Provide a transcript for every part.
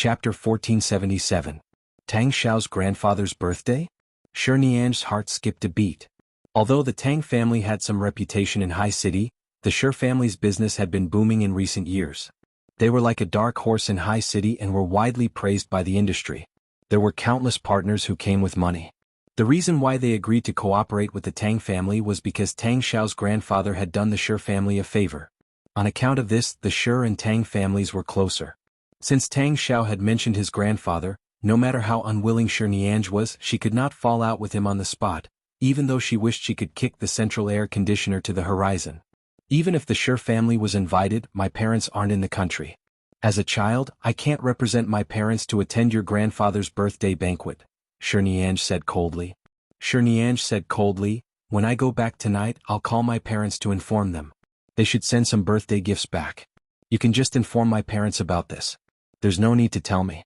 Chapter 1477. Tang Xiao's grandfather's birthday? Shi Nian's heart skipped a beat. Although the Tang family had some reputation in High City, the Shi family's business had been booming in recent years. They were like a dark horse in High City and were widely praised by the industry. There were countless partners who came with money. The reason why they agreed to cooperate with the Tang family was because Tang Xiao's grandfather had done the Shi family a favor. On account of this, the Shi and Tang families were closer. Since Tang Xiao had mentioned his grandfather, no matter how unwilling Shi Nian was, she could not fall out with him on the spot, even though she wished she could kick the central air conditioner to the horizon. Even if the Shi family was invited, my parents aren't in the country. As a child, I can't represent my parents to attend your grandfather's birthday banquet, Shi Nian said coldly. Shi Nian said coldly, when I go back tonight, I'll call my parents to inform them. They should send some birthday gifts back. You can just inform my parents about this. There's no need to tell me.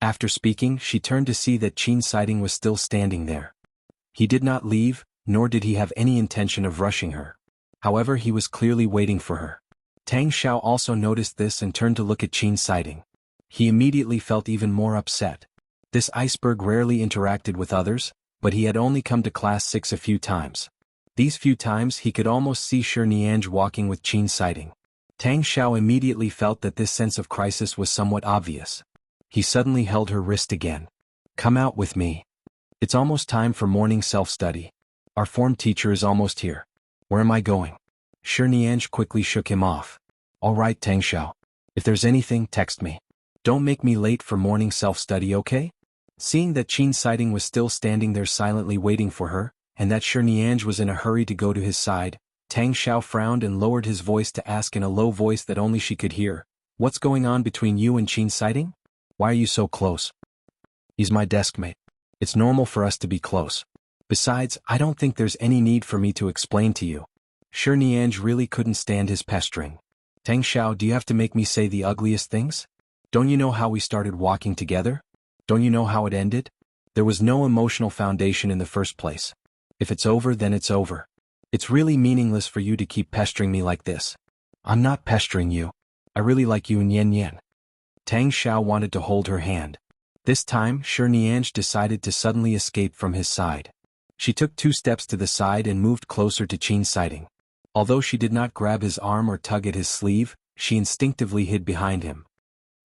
After speaking, she turned to see that Qin Siding was still standing there. He did not leave, nor did he have any intention of rushing her. However, he was clearly waiting for her. Tang Xiao also noticed this and turned to look at Qin Siding. He immediately felt even more upset. This iceberg rarely interacted with others, but he had only come to class 6 a few times. These few times he could almost see Shi Nian walking with Qin Siding. Tang Xiao immediately felt that this sense of crisis was somewhat obvious. He suddenly held her wrist again. Come out with me. It's almost time for morning self-study. Our form teacher is almost here. Where am I going? Shi Nian quickly shook him off. All right, Tang Xiao. If there's anything, text me. Don't make me late for morning self-study, okay? Seeing that Qin Siding was still standing there silently waiting for her, and that Shi Nian was in a hurry to go to his side, Tang Xiao frowned and lowered his voice to ask in a low voice that only she could hear, "What's going on between you and Qin Siding? Why are you so close?" "He's my desk mate. It's normal for us to be close. Besides, I don't think there's any need for me to explain to you." Shi Nian really couldn't stand his pestering. "Tang Xiao, do you have to make me say the ugliest things? Don't you know how we started walking together? Don't you know how it ended? There was no emotional foundation in the first place. If it's over, then it's over. It's really meaningless for you to keep pestering me like this." "I'm not pestering you. I really like you and Yen Yen." Tang Xiao wanted to hold her hand. This time, Shi Nian decided to suddenly escape from his side. She took 2 steps to the side and moved closer to Qin Siding. Although she did not grab his arm or tug at his sleeve, she instinctively hid behind him.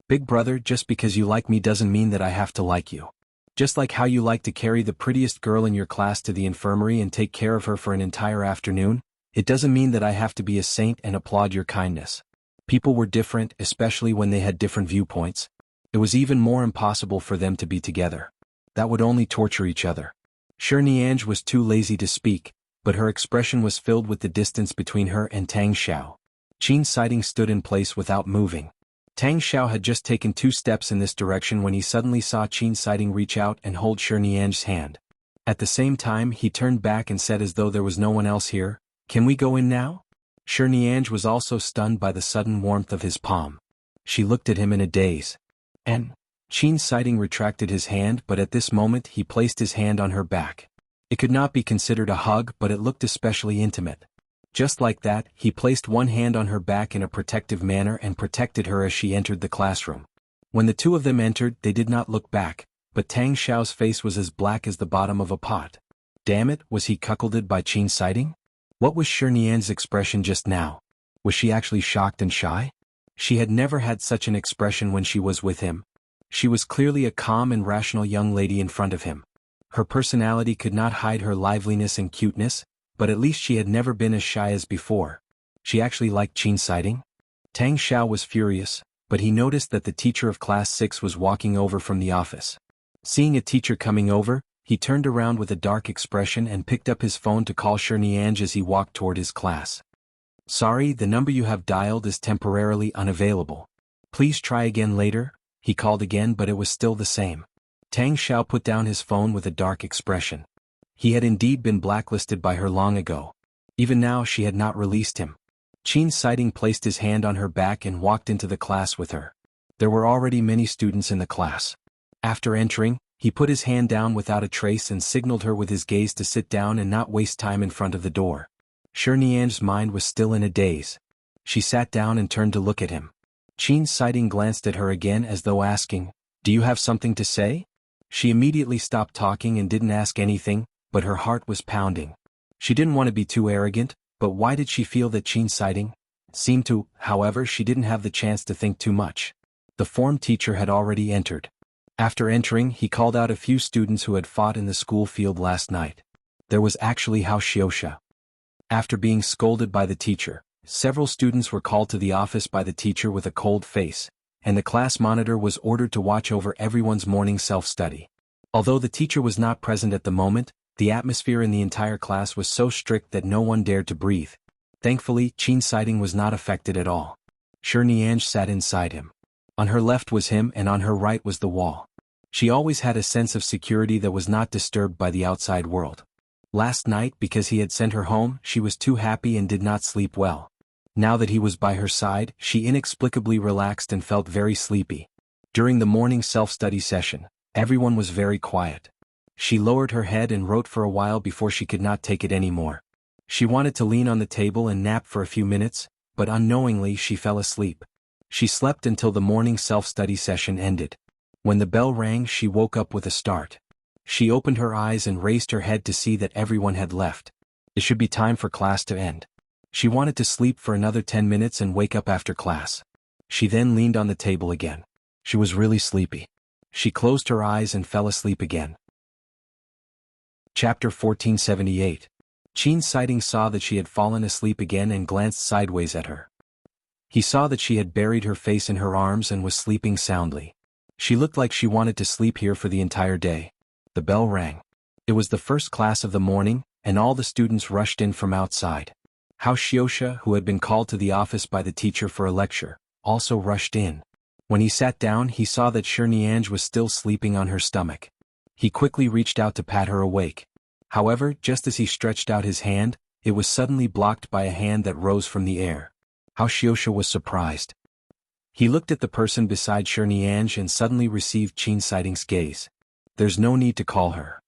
"Big brother, just because you like me doesn't mean that I have to like you. Just like how you like to carry the prettiest girl in your class to the infirmary and take care of her for an entire afternoon, it doesn't mean that I have to be a saint and applaud your kindness." People were different, especially when they had different viewpoints. It was even more impossible for them to be together. That would only torture each other. Shi Nian was too lazy to speak, but her expression was filled with the distance between her and Tang Xiao. Qin Siding stood in place without moving. Tang Xiao had just taken 2 steps in this direction when he suddenly saw Qin Siding reach out and hold Shi Nian's hand. At the same time, he turned back and said as though there was no one else here, "Can we go in now?" Shi Nian was also stunned by the sudden warmth of his palm. She looked at him in a daze. And Qin Siding retracted his hand, but at this moment he placed his hand on her back. It could not be considered a hug, but it looked especially intimate. Just like that, he placed one hand on her back in a protective manner and protected her as she entered the classroom. When the 2 of them entered, they did not look back, but Tang Xiao's face was as black as the bottom of a pot. Damn it, was he cuckolded by Qin Siding? What was Shi Nian's expression just now? Was she actually shocked and shy? She had never had such an expression when she was with him. She was clearly a calm and rational young lady in front of him. Her personality could not hide her liveliness and cuteness, but at least she had never been as shy as before. She actually liked Qin Siding? Tang Xiao was furious, but he noticed that the teacher of class 6 was walking over from the office. Seeing a teacher coming over, he turned around with a dark expression and picked up his phone to call Shi Nian as he walked toward his class. "Sorry, the number you have dialed is temporarily unavailable. Please try again later," he called again, but it was still the same. Tang Xiao put down his phone with a dark expression. He had indeed been blacklisted by her long ago. Even now she had not released him. Qin Siding placed his hand on her back and walked into the class with her. There were already many students in the class. After entering, he put his hand down without a trace and signaled her with his gaze to sit down and not waste time in front of the door. Shi Nian's mind was still in a daze. She sat down and turned to look at him. Qin Siding glanced at her again as though asking, "Do you have something to say?" She immediately stopped talking and didn't ask anything, but her heart was pounding. She didn't want to be too arrogant, but why did she feel that Qin Siding seemed to? However, she didn't have the chance to think too much. The form teacher had already entered. After entering, he called out a few students who had fought in the school field last night. There was actually Hao Xiaoxia. After being scolded by the teacher, several students were called to the office by the teacher with a cold face, and the class monitor was ordered to watch over everyone's morning self-study. Although the teacher was not present at the moment, the atmosphere in the entire class was so strict that no one dared to breathe. Thankfully, Qin Siding was not affected at all. Shi Nianj sat inside him. On her left was him and on her right was the wall. She always had a sense of security that was not disturbed by the outside world. Last night, because he had sent her home, she was too happy and did not sleep well. Now that he was by her side, she inexplicably relaxed and felt very sleepy. During the morning self-study session, everyone was very quiet. She lowered her head and wrote for a while before she could not take it anymore. She wanted to lean on the table and nap for a few minutes, but unknowingly she fell asleep. She slept until the morning self-study session ended. When the bell rang, she woke up with a start. She opened her eyes and raised her head to see that everyone had left. It should be time for class to end. She wanted to sleep for another 10 minutes and wake up after class. She then leaned on the table again. She was really sleepy. She closed her eyes and fell asleep again. Chapter 1478. Qin Siding saw that she had fallen asleep again and glanced sideways at her. He saw that she had buried her face in her arms and was sleeping soundly. She looked like she wanted to sleep here for the entire day. The bell rang. It was the first class of the morning, and all the students rushed in from outside. Hao Xiaoxia, who had been called to the office by the teacher for a lecture, also rushed in. When he sat down, he saw that Shi Nianj was still sleeping on her stomach. He quickly reached out to pat her awake. However, just as he stretched out his hand, it was suddenly blocked by a hand that rose from the air. Hao Xiaoxia was surprised. He looked at the person beside Shi Nianj and suddenly received Qin Siding's gaze. There's no need to call her.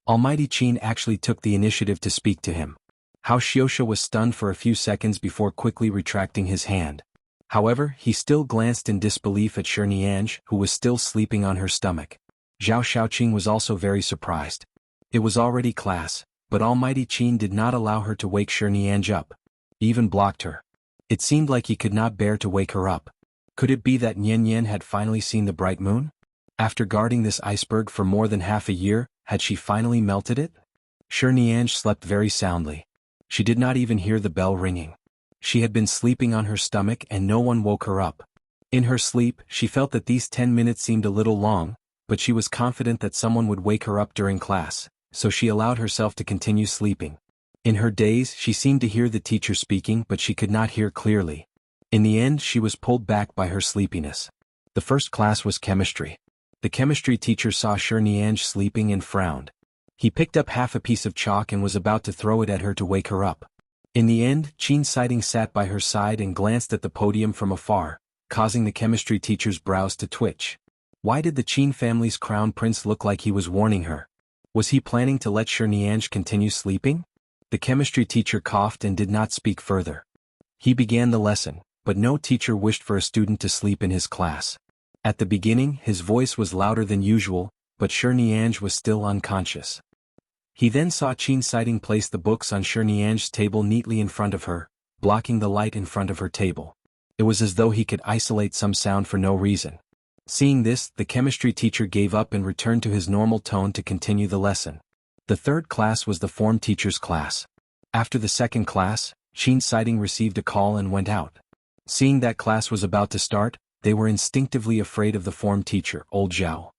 Almighty Qin actually took the initiative to speak to him. Hao Xiaoxia was stunned for a few seconds before quickly retracting his hand. However, he still glanced in disbelief at Shi Nianj, who was still sleeping on her stomach. Zhao Shaoqing was also very surprised. It was already class, but Almighty Qin did not allow her to wake Shi Nianj up. He even blocked her. It seemed like he could not bear to wake her up. Could it be that Nian Nian had finally seen the bright moon? After guarding this iceberg for more than half a year, had she finally melted it? Shi Nianj slept very soundly. She did not even hear the bell ringing. She had been sleeping on her stomach and no one woke her up. In her sleep, she felt that these 10 minutes seemed a little long, but she was confident that someone would wake her up during class, so she allowed herself to continue sleeping. In her daze, she seemed to hear the teacher speaking, but she could not hear clearly. In the end, she was pulled back by her sleepiness. The first class was chemistry. The chemistry teacher saw Shi Nianj sleeping and frowned. He picked up half a piece of chalk and was about to throw it at her to wake her up. In the end, Qin Siding sat by her side and glanced at the podium from afar, causing the chemistry teacher's brows to twitch. Why did the Qin family's crown prince look like he was warning her? Was he planning to let Shi Nianj continue sleeping? The chemistry teacher coughed and did not speak further. He began the lesson, but no teacher wished for a student to sleep in his class. At the beginning, his voice was louder than usual, but Shi Nianj was still unconscious. He then saw Qin Siding place the books on Shi Nianj's table neatly in front of her, blocking the light in front of her table. It was as though he could isolate some sound for no reason. Seeing this, the chemistry teacher gave up and returned to his normal tone to continue the lesson. The third class was the form teacher's class. After the second class, Qin Siding received a call and went out. Seeing that class was about to start, they were instinctively afraid of the form teacher, Old Zhao.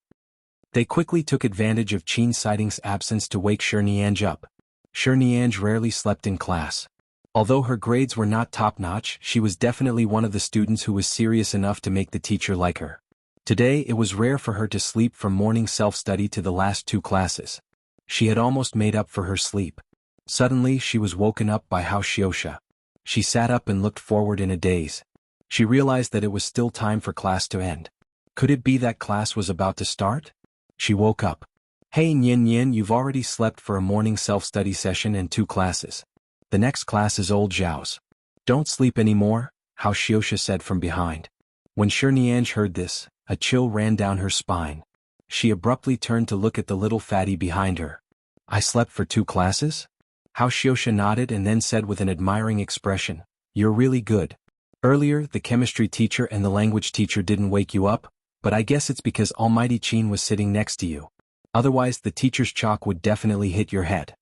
They quickly took advantage of Qin Siding's absence to wake Shi Nianj up. Shi Nianj rarely slept in class. Although her grades were not top-notch, she was definitely one of the students who was serious enough to make the teacher like her. Today it was rare for her to sleep from morning self-study to the last 2 classes. She had almost made up for her sleep. Suddenly she was woken up by Hao Xiaoxia. She sat up and looked forward in a daze. She realized that it was still time for class to end. Could it be that class was about to start? She woke up. Hey Nian Nian, you've already slept for a morning self-study session and 2 classes. The next class is Old Zhao's. Don't sleep anymore, Hao Xiuxia said from behind. When Shinianj heard this, a chill ran down her spine. She abruptly turned to look at the little fatty behind her. I slept for 2 classes? Hao Xiuxia nodded and then said with an admiring expression, You're really good. Earlier, the chemistry teacher and the language teacher didn't wake you up, but I guess it's because Almighty Qin was sitting next to you. Otherwise the teacher's chalk would definitely hit your head.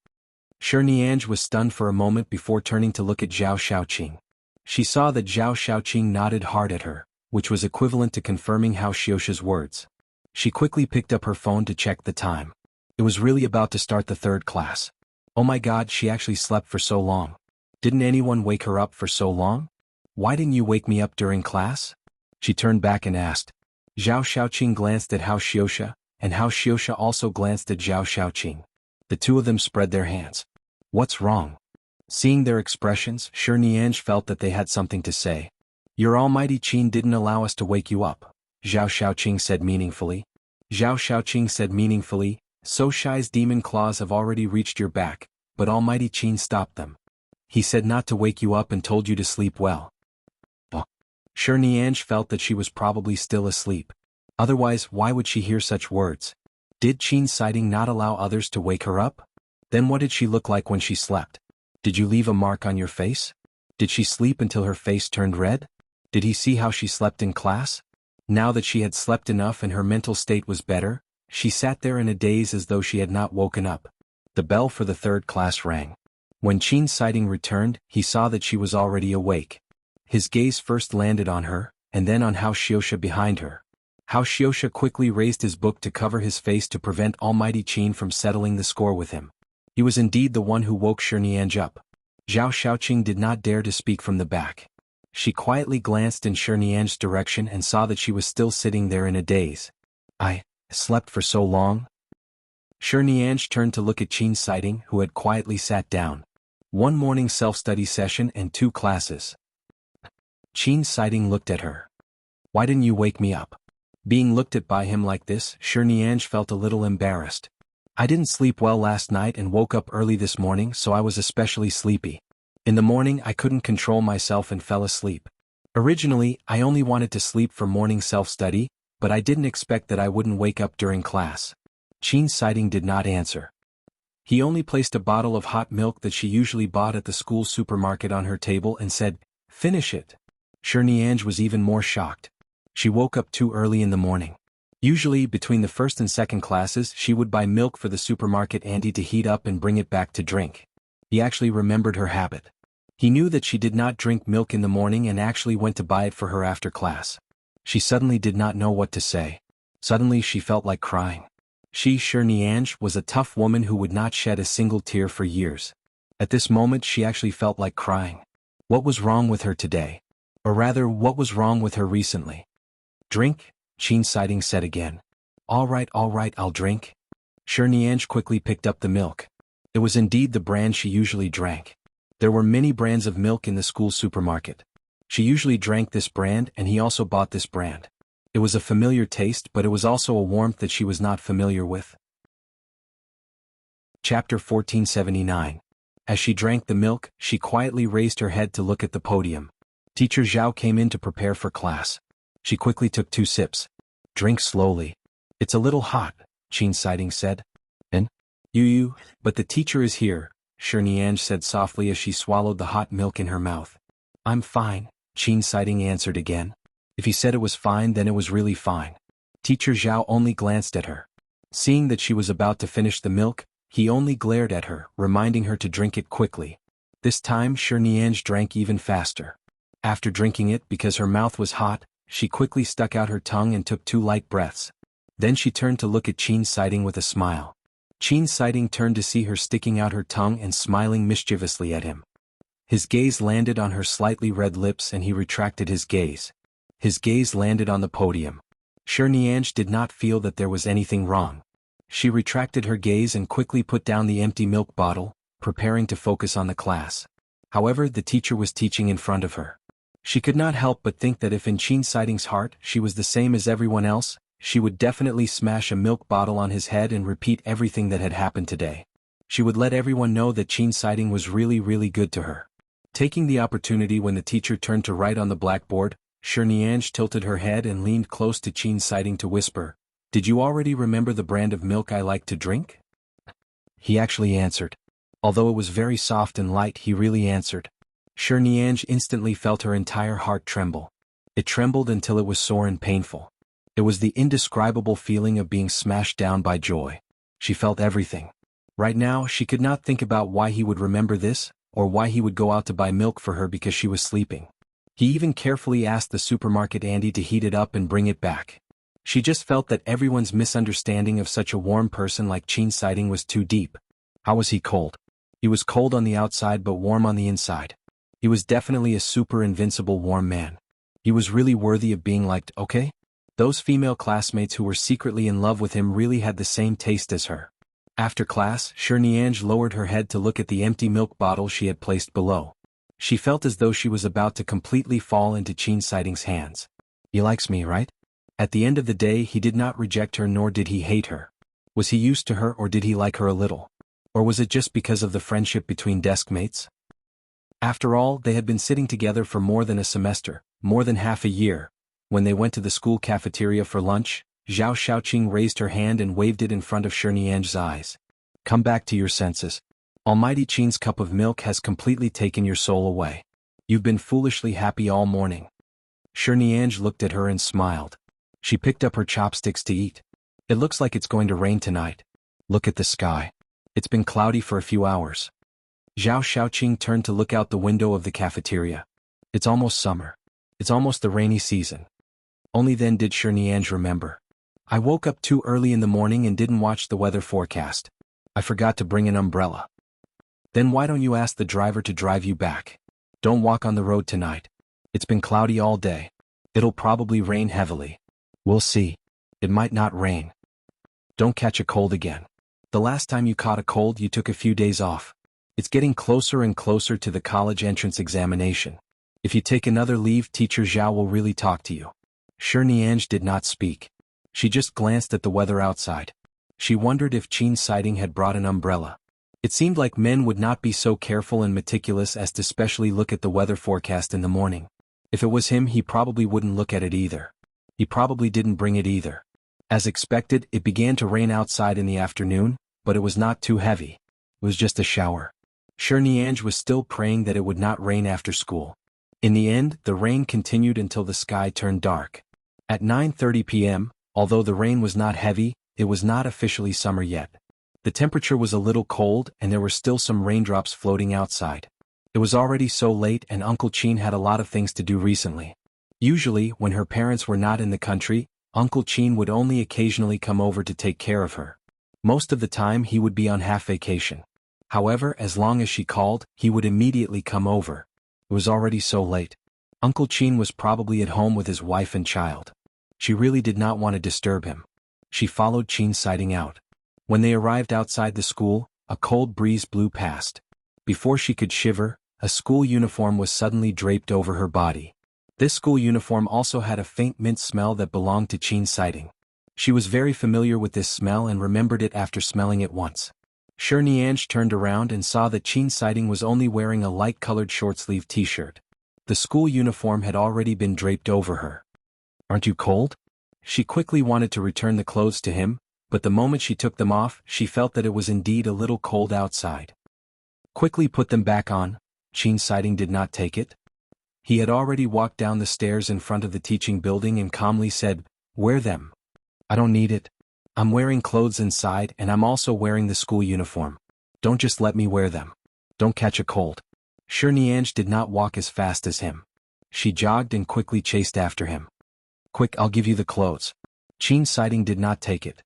Shinianj was stunned for a moment before turning to look at Zhao Xiaoqing. She saw that Zhao Xiaoqing nodded hard at her, which was equivalent to confirming Hao Xiuxia's words. She quickly picked up her phone to check the time. It was really about to start the 3rd class. Oh my god, she actually slept for so long. Didn't anyone wake her up for so long? Why didn't you wake me up during class? She turned back and asked. Zhao Xiaoqing glanced at Hao Xiuxia, and Hao Xiuxia also glanced at Zhao Xiaoqing. The two of them spread their hands. What's wrong? Seeing their expressions, Shinianj felt that they had something to say. Your Almighty Qin didn't allow us to wake you up, Zhao Xiaoqing said meaningfully. Zhao Xiaoqing said meaningfully, So Shai's demon claws have already reached your back, but Almighty Qin stopped them. He said not to wake you up and told you to sleep well. Shinianj felt that she was probably still asleep. Otherwise, why would she hear such words? Did Qin's sighting not allow others to wake her up? Then what did she look like when she slept? Did you leave a mark on your face? Did she sleep until her face turned red? Did he see how she slept in class? Now that she had slept enough and her mental state was better, she sat there in a daze as though she had not woken up. The bell for the 3rd class rang. When Qin's sighting returned, he saw that she was already awake. His gaze first landed on her, and then on Hao Xiuxia behind her. Hao Xiuxia quickly raised his book to cover his face to prevent Almighty Qin from settling the score with him. He was indeed the one who woke Shinianj up. Zhao Xiaoqing did not dare to speak from the back. She quietly glanced in Shinianj's direction and saw that she was still sitting there in a daze. I slept for so long? Shinianj turned to look at Qin's sighting, who had quietly sat down. 1 morning self-study session and 2 classes. Qin's sighting looked at her. Why didn't you wake me up? Being looked at by him like this, Shinianj felt a little embarrassed. I didn't sleep well last night and woke up early this morning, so I was especially sleepy. In the morning I couldn't control myself and fell asleep. Originally, I only wanted to sleep for morning self-study, but I didn't expect that I wouldn't wake up during class. Qin's sighting did not answer. He only placed a bottle of hot milk that she usually bought at the school supermarket on her table and said, Finish it. Shinianj was even more shocked. She woke up too early in the morning. Usually, between the 1st and 2nd classes, she would buy milk for the supermarket auntie to heat up and bring it back to drink. He actually remembered her habit. He knew that she did not drink milk in the morning and actually went to buy it for her after class. She suddenly did not know what to say. Suddenly she felt like crying. She, Shinianj, was a tough woman who would not shed a single tear for years. At this moment she actually felt like crying. What was wrong with her today? Or rather, what was wrong with her recently? Drink? Qin's sighting said again. All right, I'll drink. Shinianj quickly picked up the milk. It was indeed the brand she usually drank. There were many brands of milk in the school supermarket. She usually drank this brand and he also bought this brand. It was a familiar taste, but it was also a warmth that she was not familiar with. Chapter 1479. As she drank the milk, she quietly raised her head to look at the podium. Teacher Zhao came in to prepare for class. She quickly took 2 sips. Drink slowly. It's a little hot, Qin's sighting said. And? But the teacher is here, Shinianj said softly as she swallowed the hot milk in her mouth. I'm fine, Qin's sighting answered again. If he said it was fine, then it was really fine. Teacher Zhao only glanced at her. Seeing that she was about to finish the milk, he only glared at her, reminding her to drink it quickly. This time Shinianj drank even faster. After drinking it, because her mouth was hot, she quickly stuck out her tongue and took 2 light breaths. Then she turned to look at Qin's sighting with a smile. Qin's sighting turned to see her sticking out her tongue and smiling mischievously at him. His gaze landed on her slightly red lips and he retracted his gaze. His gaze landed on the podium. Shinianj did not feel that there was anything wrong. She retracted her gaze and quickly put down the empty milk bottle, preparing to focus on the class. However, the teacher was teaching in front of her. She could not help but think that if in Qin's sighting's heart she was the same as everyone else, she would definitely smash a milk bottle on his head and repeat everything that had happened today. She would let everyone know that Qin's sighting was really good to her. Taking the opportunity when the teacher turned to write on the blackboard, Shirniange tilted her head and leaned close to Qin Siding to whisper, "Did you already remember the brand of milk I like to drink?" He actually answered. Although it was very soft and light, he really answered. Shirniange instantly felt her entire heart tremble. It trembled until it was sore and painful. It was the indescribable feeling of being smashed down by joy. She felt everything. Right now, she could not think about why he would remember this, or why he would go out to buy milk for her because she was sleeping. He even carefully asked the supermarket Andy to heat it up and bring it back. She just felt that everyone's misunderstanding of such a warm person like Qin Siding was too deep. How was he cold? He was cold on the outside but warm on the inside. He was definitely a super invincible warm man. He was really worthy of being liked, okay? Those female classmates who were secretly in love with him really had the same taste as her. After class, Shirniange lowered her head to look at the empty milk bottle she had placed below. She felt as though she was about to completely fall into Qin Siding's hands. He likes me, right? At the end of the day, he did not reject her nor did he hate her. Was he used to her or did he like her a little? Or was it just because of the friendship between desk mates? After all, they had been sitting together for more than a semester, more than half a year. When they went to the school cafeteria for lunch, Zhao Shaoqing raised her hand and waved it in front of Shirniange's eyes. Come back to your senses. Almighty Qin's cup of milk has completely taken your soul away. You've been foolishly happy all morning. Shirniange looked at her and smiled. She picked up her chopsticks to eat. It looks like it's going to rain tonight. Look at the sky. It's been cloudy for a few hours. Zhao Shaoqing turned to look out the window of the cafeteria. It's almost summer. It's almost the rainy season. Only then did Shirniange remember. I woke up too early in the morning and didn't watch the weather forecast. I forgot to bring an umbrella. Then why don't you ask the driver to drive you back? Don't walk on the road tonight. It's been cloudy all day. It'll probably rain heavily. We'll see. It might not rain. Don't catch a cold again. The last time you caught a cold, you took a few days off. It's getting closer and closer to the college entrance examination. If you take another leave, Teacher Zhao will really talk to you. Shirniange did not speak. She just glanced at the weather outside. She wondered if Qin Siding had brought an umbrella. It seemed like men would not be so careful and meticulous as to specially look at the weather forecast in the morning. If it was him, he probably wouldn't look at it either. He probably didn't bring it either. As expected, it began to rain outside in the afternoon, but it was not too heavy. It was just a shower. Shirniange was still praying that it would not rain after school. In the end, the rain continued until the sky turned dark. At 9:30 p.m., although the rain was not heavy, it was not officially summer yet. The temperature was a little cold and there were still some raindrops floating outside. It was already so late and Uncle Qin had a lot of things to do recently. Usually, when her parents were not in the country, Uncle Qin would only occasionally come over to take care of her. Most of the time he would be on half vacation. However, as long as she called, he would immediately come over. It was already so late. Uncle Qin was probably at home with his wife and child. She really did not want to disturb him. She followed Qin Siding out. When they arrived outside the school, a cold breeze blew past. Before she could shiver, a school uniform was suddenly draped over her body. This school uniform also had a faint mint smell that belonged to Qin Siding. She was very familiar with this smell and remembered it after smelling it once. Shirniange turned around and saw that Qin Siding was only wearing a light-colored short-sleeved t-shirt. The school uniform had already been draped over her. Aren't you cold? She quickly wanted to return the clothes to him, but the moment she took them off, she felt that it was indeed a little cold outside. Quickly put them back on. Qin Siding did not take it. He had already walked down the stairs in front of the teaching building and calmly said, "Wear them." "I don't need it. I'm wearing clothes inside and I'm also wearing the school uniform. Don't just let me wear them. Don't catch a cold." Shirniange did not walk as fast as him. She jogged and quickly chased after him. "Quick, I'll give you the clothes." Qin Siding did not take it.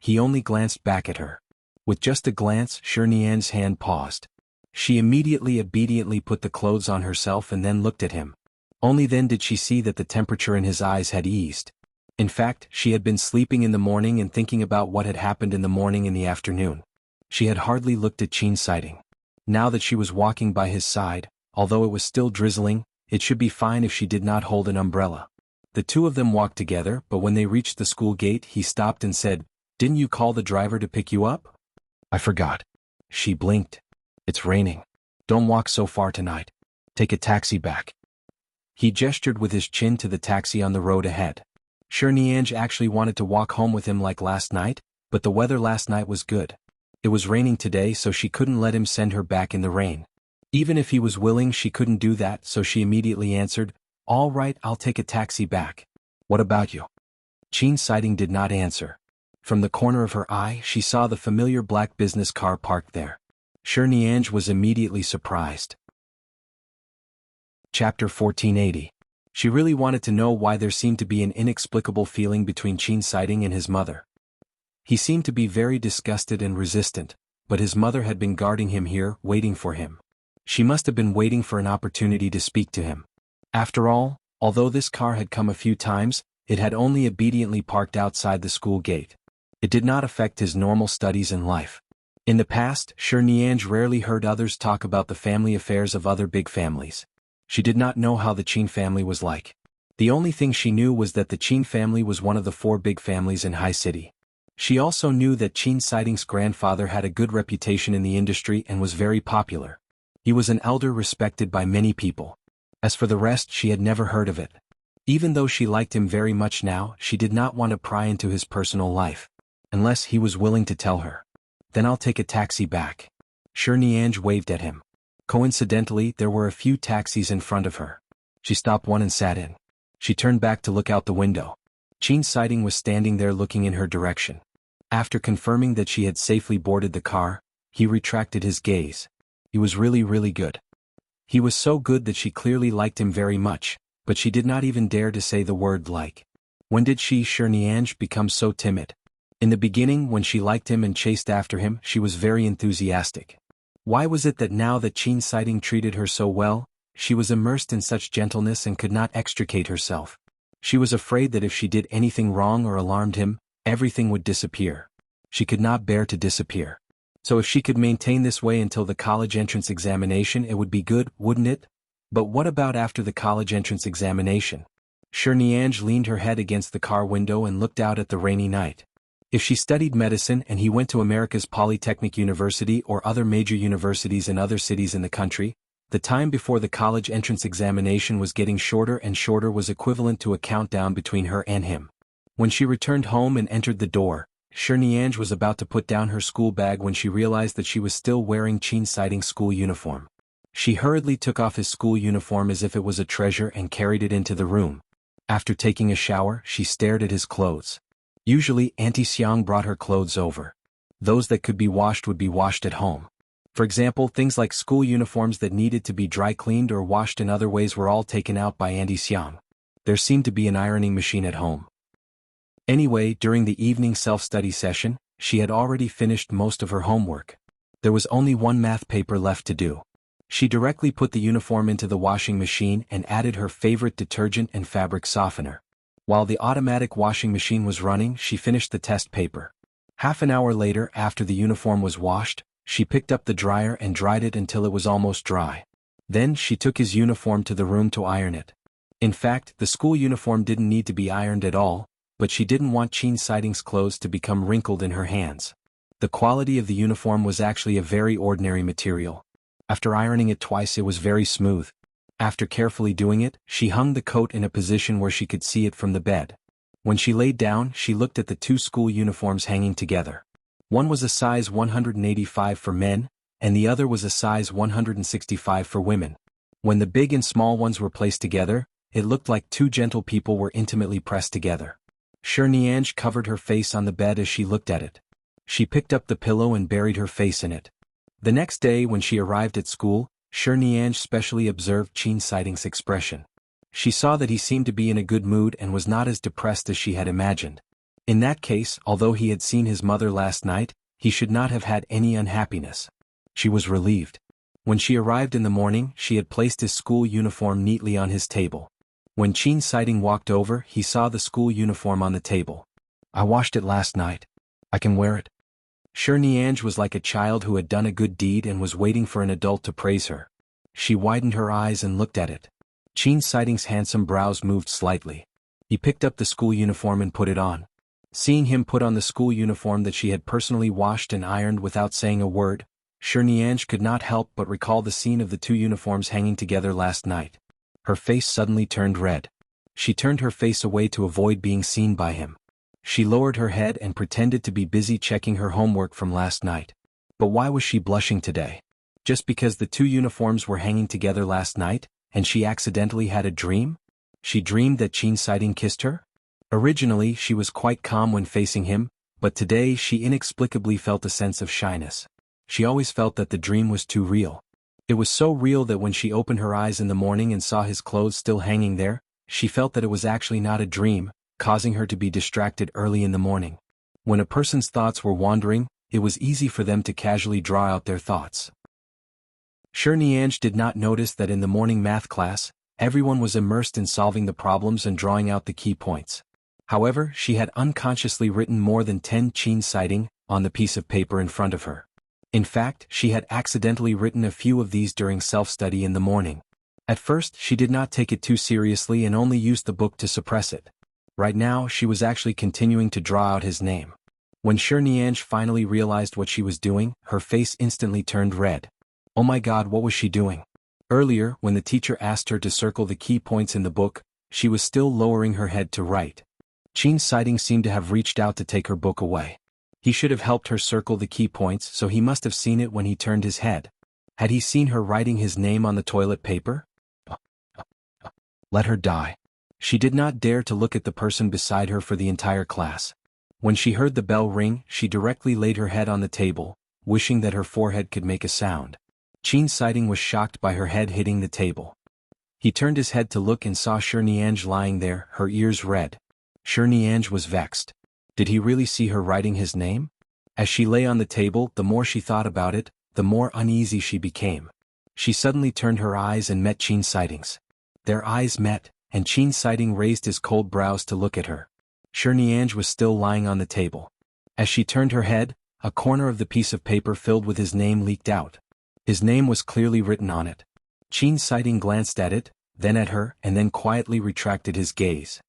He only glanced back at her. With just a glance, Shirniange's hand paused. She immediately obediently put the clothes on herself and then looked at him. Only then did she see that the temperature in his eyes had eased. In fact, she had been sleeping in the morning and thinking about what had happened in the morning and the afternoon. She had hardly looked at Qin Siding. Now that she was walking by his side, although it was still drizzling, it should be fine if she did not hold an umbrella. The two of them walked together, but when they reached the school gate, he stopped and said, "Didn't you call the driver to pick you up?" "I forgot." She blinked. "It's raining. Don't walk so far tonight. Take a taxi back. He gestured with his chin to the taxi on the road ahead. Nianj actually wanted to walk home with him like last night, but the weather last night was good. It was raining today, so she couldn't let him send her back in the rain. Even if he was willing, she couldn't do that, so she immediately answered, "All right, I'll take a taxi back. What about you?" Qin Siding did not answer. From the corner of her eye, she saw the familiar black business car parked there. Nianj was immediately surprised. Chapter 1480. She really wanted to know why there seemed to be an inexplicable feeling between Qin Siding and his mother. He seemed to be very disgusted and resistant, but his mother had been guarding him here, waiting for him. She must have been waiting for an opportunity to speak to him. After all, although this car had come a few times, it had only obediently parked outside the school gate. It did not affect his normal studies and life. In the past, Nianj rarely heard others talk about the family affairs of other big families. She did not know how the Qin family was like. The only thing she knew was that the Qin family was one of the 4 big families in High City. She also knew that Qin Siding's grandfather had a good reputation in the industry and was very popular. He was an elder respected by many people. As for the rest, she had never heard of it. Even though she liked him very much now, she did not want to pry into his personal life. Unless he was willing to tell her. "Then I'll take a taxi back." Nianj waved at him. Coincidentally, there were a few taxis in front of her. She stopped one and sat in. She turned back to look out the window. Qin Siding was standing there looking in her direction. After confirming that she had safely boarded the car, he retracted his gaze. He was really good. He was so good that she clearly liked him very much, but she did not even dare to say the word like. When did Nianj become so timid? In the beginning, when she liked him and chased after him, she was very enthusiastic. Why was it that now that Qin Siding treated her so well, she was immersed in such gentleness and could not extricate herself? She was afraid that if she did anything wrong or alarmed him, everything would disappear. She could not bear to disappear. So if she could maintain this way until the college entrance examination, it would be good, wouldn't it? But what about after the college entrance examination? Nianj leaned her head against the car window and looked out at the rainy night. If she studied medicine and he went to America's Polytechnic University or other major universities in other cities in the country, the time before the college entrance examination was getting shorter and shorter was equivalent to a countdown between her and him. When she returned home and entered the door, Nianj was about to put down her school bag when she realized that she was still wearing Qin Siding's school uniform. She hurriedly took off his school uniform as if it was a treasure and carried it into the room. After taking a shower, she stared at his clothes. Usually, Auntie Xiang brought her clothes over. Those that could be washed would be washed at home. For example, things like school uniforms that needed to be dry cleaned or washed in other ways were all taken out by Auntie Xiang. There seemed to be an ironing machine at home. Anyway, during the evening self-study session, she had already finished most of her homework. There was only one math paper left to do. She directly put the uniform into the washing machine and added her favorite detergent and fabric softener. While the automatic washing machine was running, she finished the test paper. Half an hour later, after the uniform was washed, she picked up the dryer and dried it until it was almost dry. Then she took his uniform to the room to iron it. In fact, the school uniform didn't need to be ironed at all, but she didn't want Qin Siding's clothes to become wrinkled in her hands. The quality of the uniform was actually a very ordinary material. After ironing it twice, it was very smooth. After carefully doing it, she hung the coat in a position where she could see it from the bed. When she laid down, she looked at the 2 school uniforms hanging together. One was a size 185 for men, and the other was a size 165 for women. When the big and small ones were placed together, it looked like 2 gentle people were intimately pressed together. Nianj covered her face on the bed as she looked at it. She picked up the pillow and buried her face in it. The next day when she arrived at school, Nianj specially observed Qin Siding's expression. She saw that he seemed to be in a good mood and was not as depressed as she had imagined. In that case, although he had seen his mother last night, he should not have had any unhappiness. She was relieved. When she arrived in the morning, she had placed his school uniform neatly on his table. When Qin Siding walked over, he saw the school uniform on the table. "I washed it last night. I can wear it." Nianj was like a child who had done a good deed and was waiting for an adult to praise her. She widened her eyes and looked at it. Qin Siding's handsome brows moved slightly. He picked up the school uniform and put it on. Seeing him put on the school uniform that she had personally washed and ironed without saying a word, Shirniange could not help but recall the scene of the two uniforms hanging together last night. Her face suddenly turned red. She turned her face away to avoid being seen by him. She lowered her head and pretended to be busy checking her homework from last night. But why was she blushing today? Just because the two uniforms were hanging together last night, and she accidentally had a dream? She dreamed that Qin Siding kissed her? Originally she was quite calm when facing him, but today she inexplicably felt a sense of shyness. She always felt that the dream was too real. It was so real that when she opened her eyes in the morning and saw his clothes still hanging there, she felt that it was actually not a dream, causing her to be distracted early in the morning. When a person's thoughts were wandering, it was easy for them to casually draw out their thoughts. Shirniange did not notice that in the morning math class, everyone was immersed in solving the problems and drawing out the key points. However, she had unconsciously written more than 10 Qin Siding on the piece of paper in front of her. In fact, she had accidentally written a few of these during self-study in the morning. At first, she did not take it too seriously and only used the book to suppress it. Right now, she was actually continuing to draw out his name. When Shirniange finally realized what she was doing, her face instantly turned red. Oh my God, what was she doing? Earlier, when the teacher asked her to circle the key points in the book, she was still lowering her head to write. Qin Siding seemed to have reached out to take her book away. He should have helped her circle the key points, so he must have seen it when he turned his head. Had he seen her writing his name on the toilet paper? Let her die. She did not dare to look at the person beside her for the entire class. When she heard the bell ring, she directly laid her head on the table, wishing that her forehead could make a sound. Qin Siding was shocked by her head hitting the table. He turned his head to look and saw Shirniange lying there, her ears red. Shirniange was vexed. Did he really see her writing his name? As she lay on the table, the more she thought about it, the more uneasy she became. She suddenly turned her eyes and met Qin Siding's. Their eyes met, and Qin Siding raised his cold brows to look at her. Shirniange was still lying on the table. As she turned her head, a corner of the piece of paper filled with his name leaked out. His name was clearly written on it. Qin Siding glanced at it, then at her, and then quietly retracted his gaze.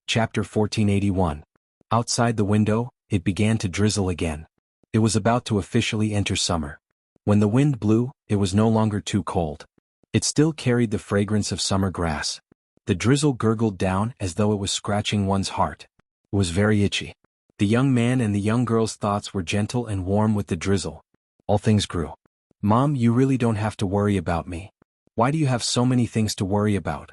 Chapter 1481. Outside the window, it began to drizzle again. It was about to officially enter summer. When the wind blew, it was no longer too cold. It still carried the fragrance of summer grass. The drizzle gurgled down as though it was scratching one's heart. It was very itchy. The young man and the young girl's thoughts were gentle and warm with the drizzle. All things grew. Mom, you really don't have to worry about me. Why do you have so many things to worry about?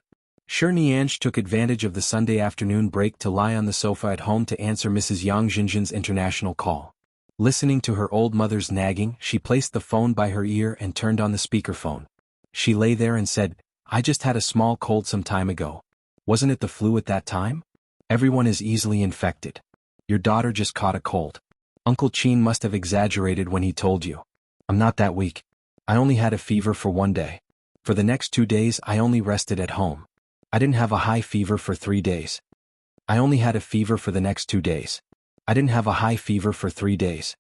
Shirniange took advantage of the Sunday afternoon break to lie on the sofa at home to answer Mrs. Yang Jinjin's international call. Listening to her old mother's nagging, she placed the phone by her ear and turned on the speakerphone. She lay there and said, I just had a small cold some time ago. Wasn't it the flu at that time? Everyone is easily infected. Your daughter just caught a cold. Uncle Qin must have exaggerated when he told you. I'm not that weak. I only had a fever for 1 day. For the next 2 days I only rested at home. I didn't have a high fever for 3 days. I only had a fever for the next 2 days. I didn't have a high fever for 3 days.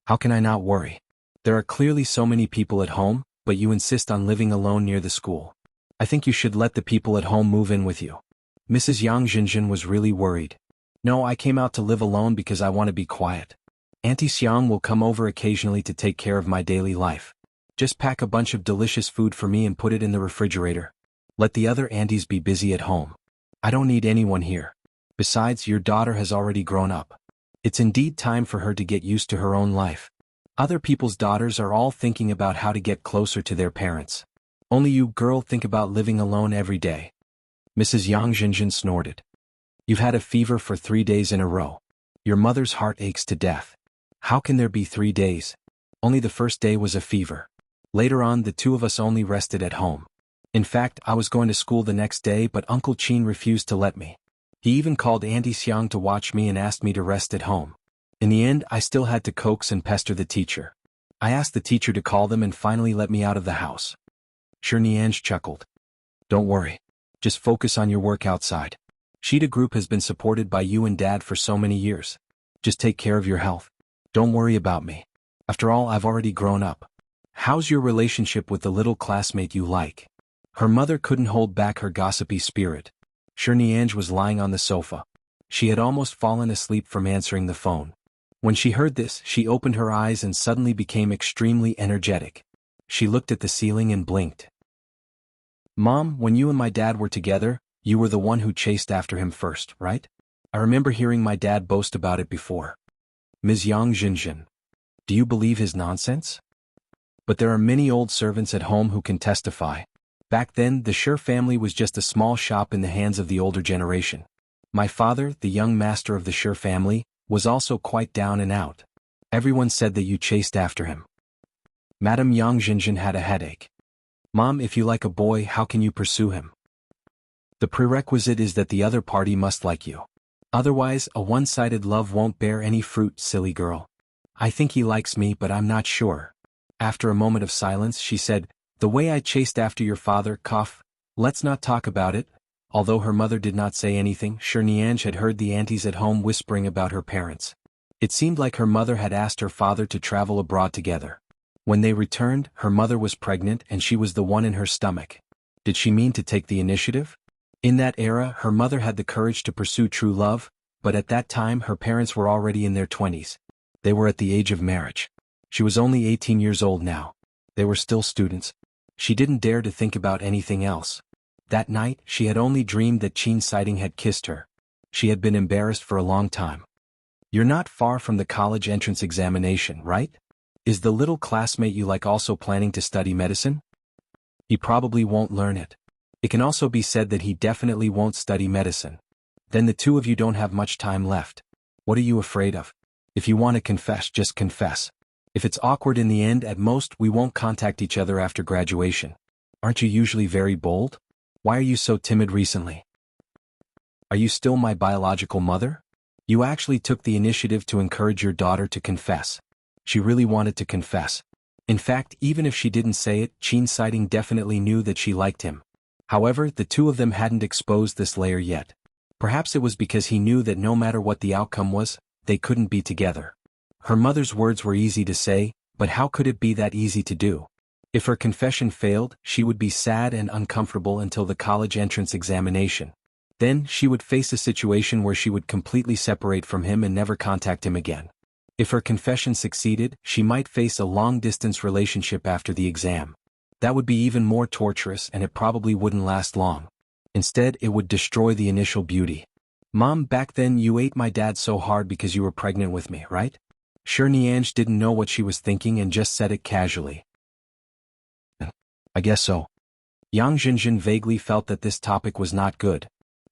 How can I not worry? There are clearly so many people at home, but you insist on living alone near the school. I think you should let the people at home move in with you. Mrs. Yang Jinjin was really worried. No, I came out to live alone because I want to be quiet. Auntie Xiang will come over occasionally to take care of my daily life. Just pack a bunch of delicious food for me and put it in the refrigerator. Let the other aunties be busy at home. I don't need anyone here. Besides, your daughter has already grown up. It's indeed time for her to get used to her own life. Other people's daughters are all thinking about how to get closer to their parents. Only you, girl, think about living alone every day. Mrs. Yang Jinjin snorted. You've had a fever for 3 days in a row. Your mother's heart aches to death. How can there be 3 days? Only the first day was a fever. Later on, the two of us only rested at home. In fact, I was going to school the next day, but Uncle Qin refused to let me. He even called Auntie Xiang to watch me and asked me to rest at home. In the end, I still had to coax and pester the teacher. I asked the teacher to call them and finally let me out of the house. Shirniange chuckled. Don't worry. Just focus on your work outside. Cheetah Group has been supported by you and Dad for so many years. Just take care of your health. Don't worry about me. After all, I've already grown up. How's your relationship with the little classmate you like? Her mother couldn't hold back her gossipy spirit. Shirniange was lying on the sofa. She had almost fallen asleep from answering the phone. When she heard this, she opened her eyes and suddenly became extremely energetic. She looked at the ceiling and blinked. Mom, when you and my dad were together, you were the one who chased after him first, right? I remember hearing my dad boast about it before. Ms. Yang Jinjin. Do you believe his nonsense? But there are many old servants at home who can testify. Back then, the Sher family was just a small shop in the hands of the older generation. My father, the young master of the Sher family, was also quite down and out. Everyone said that you chased after him. Madame Yang Jinjin had a headache. Mom, if you like a boy, how can you pursue him? The prerequisite is that the other party must like you. Otherwise, a one-sided love won't bear any fruit, silly girl. I think he likes me, but I'm not sure. After a moment of silence, she said, the way I chased after your father, let's not talk about it. Although her mother did not say anything, Shirnianj had heard the aunties at home whispering about her parents. It seemed like her mother had asked her father to travel abroad together. When they returned, her mother was pregnant and she was the one in her stomach. Did she mean to take the initiative? In that era, her mother had the courage to pursue true love, but at that time her parents were already in their 20s. They were at the age of marriage. She was only 18 years old now. They were still students. She didn't dare to think about anything else. That night, she had only dreamed that Qin Siding had kissed her. She had been embarrassed for a long time. You're not far from the college entrance examination, right? Is the little classmate you like also planning to study medicine? He probably won't learn it. It can also be said that he definitely won't study medicine. Then the two of you don't have much time left. What are you afraid of? If you want to confess, just confess. If it's awkward in the end, at most we won't contact each other after graduation. Aren't you usually very bold? Why are you so timid recently? Are you still my biological mother? You actually took the initiative to encourage your daughter to confess. She really wanted to confess. In fact, even if she didn't say it, Qin Siding definitely knew that she liked him. However, the two of them hadn't exposed this layer yet. Perhaps it was because he knew that no matter what the outcome was, they couldn't be together. Her mother's words were easy to say, but how could it be that easy to do? If her confession failed, she would be sad and uncomfortable until the college entrance examination. Then, she would face a situation where she would completely separate from him and never contact him again. If her confession succeeded, she might face a long-distance relationship after the exam. That would be even more torturous and it probably wouldn't last long. Instead, it would destroy the initial beauty. Mom, back then you ate my dad so hard because you were pregnant with me, right? Shirnianj didn't know what she was thinking and just said it casually. I guess so. Yang Jinjin vaguely felt that this topic was not good.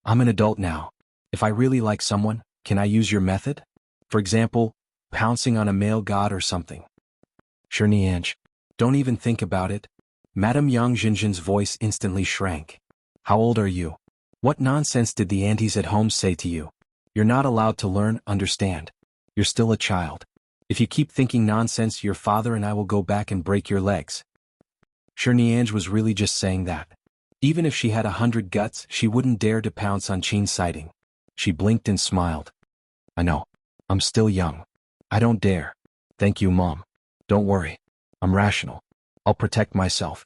I'm an adult now. If I really like someone, can I use your method? For example, pouncing on a male god or something. Shirnianj, don't even think about it. Madame Yang Jinjin's voice instantly shrank. How old are you? What nonsense did the aunties at home say to you? You're not allowed to learn, understand? You're still a child. If you keep thinking nonsense, your father and I will go back and break your legs. Shirnianj was really just saying that. Even if she had 100 guts, she wouldn't dare to pounce on Qin Siding. She blinked and smiled. I know. I'm still young. I don't dare. Thank you, Mom. Don't worry. I'm rational. I'll protect myself.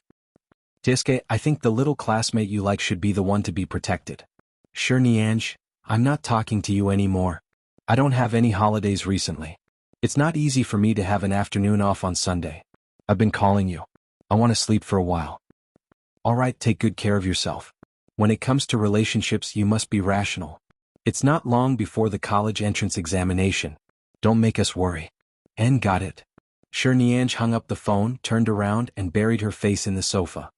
Tisuke, I think the little classmate you like should be the one to be protected. Shirnianj, I'm not talking to you anymore. I don't have any holidays recently. It's not easy for me to have an afternoon off on Sunday. I've been calling you. I want to sleep for a while. Alright, take good care of yourself. When it comes to relationships, you must be rational. It's not long before the college entrance examination. Don't make us worry. N got it. Shirnianj hung up the phone, turned around, and buried her face in the sofa.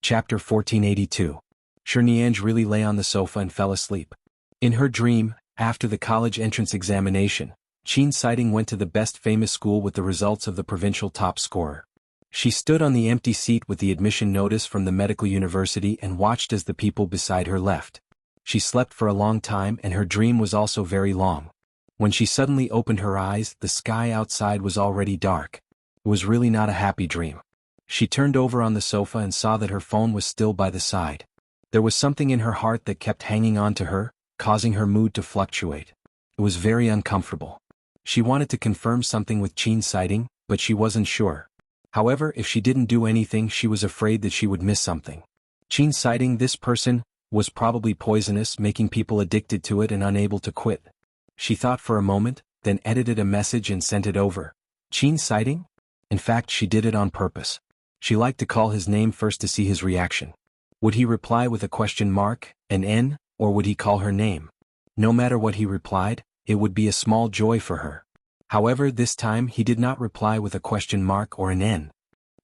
Chapter 1482. Shirnianj really lay on the sofa and fell asleep. In her dream, after the college entrance examination, Qin Siding went to the best famous school with the results of the provincial top scorer. She stood on the empty seat with the admission notice from the medical university and watched as the people beside her left. She slept for a long time and her dream was also very long. When she suddenly opened her eyes, the sky outside was already dark. It was really not a happy dream. She turned over on the sofa and saw that her phone was still by the side. There was something in her heart that kept hanging on to her, causing her mood to fluctuate. It was very uncomfortable. She wanted to confirm something with Qin Siding, but she wasn't sure. However, if she didn't do anything, she was afraid that she would miss something. Qin Siding, this person, was probably poisonous, making people addicted to it and unable to quit. She thought for a moment, then edited a message and sent it over. Qin sighting? In fact, she did it on purpose. She liked to call his name first to see his reaction. Would he reply with a question mark, an N, or would he call her name? No matter what he replied, it would be a small joy for her. However, this time he did not reply with a question mark or an N.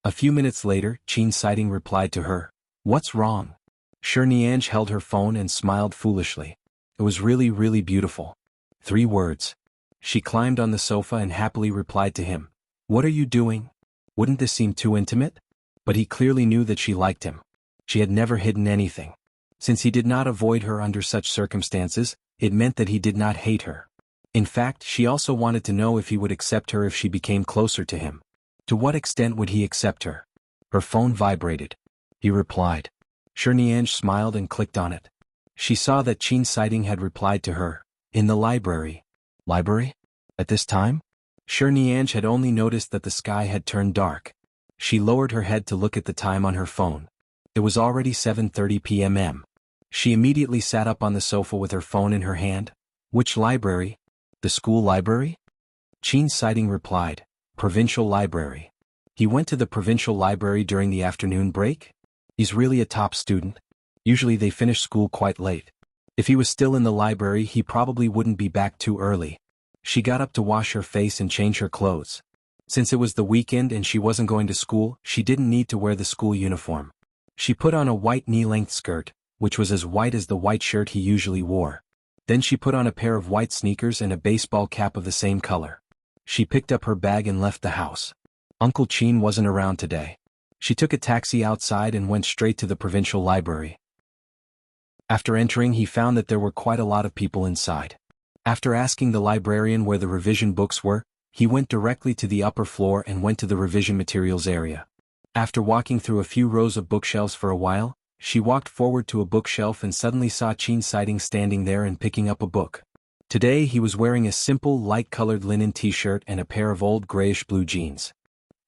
A few minutes later, Qin sighting replied to her, "What's wrong?" Shi Nianj held her phone and smiled foolishly. It was really beautiful. 3 words. She climbed on the sofa and happily replied to him, "What are you doing? Wouldn't this seem too intimate?" But he clearly knew that she liked him. She had never hidden anything. Since he did not avoid her under such circumstances, it meant that he did not hate her. In fact, she also wanted to know if he would accept her if she became closer to him. To what extent would he accept her? Her phone vibrated. He replied. Shi Nianj smiled and clicked on it. She saw that Qin sighting had replied to her, "In the library." Library? At this time? Shi Nianj had only noticed that the sky had turned dark. She lowered her head to look at the time on her phone. It was already 7:30 p.m. She immediately sat up on the sofa with her phone in her hand. "Which library? The school library?" Qin sighting replied, "Provincial library." He went to the provincial library during the afternoon break? He's really a top student. Usually they finish school quite late. If he was still in the library, he probably wouldn't be back too early. She got up to wash her face and change her clothes. Since it was the weekend and she wasn't going to school, she didn't need to wear the school uniform. She put on a white knee-length skirt, which was as white as the white shirt he usually wore. Then she put on a pair of white sneakers and a baseball cap of the same color. She picked up her bag and left the house. Uncle Qin wasn't around today. She took a taxi outside and went straight to the provincial library. After entering, he found that there were quite a lot of people inside. After asking the librarian where the revision books were, he went directly to the upper floor and went to the revision materials area. After walking through a few rows of bookshelves for a while, she walked forward to a bookshelf and suddenly saw Qin sighting standing there and picking up a book. Today he was wearing a simple light-colored linen t-shirt and a pair of old grayish-blue jeans.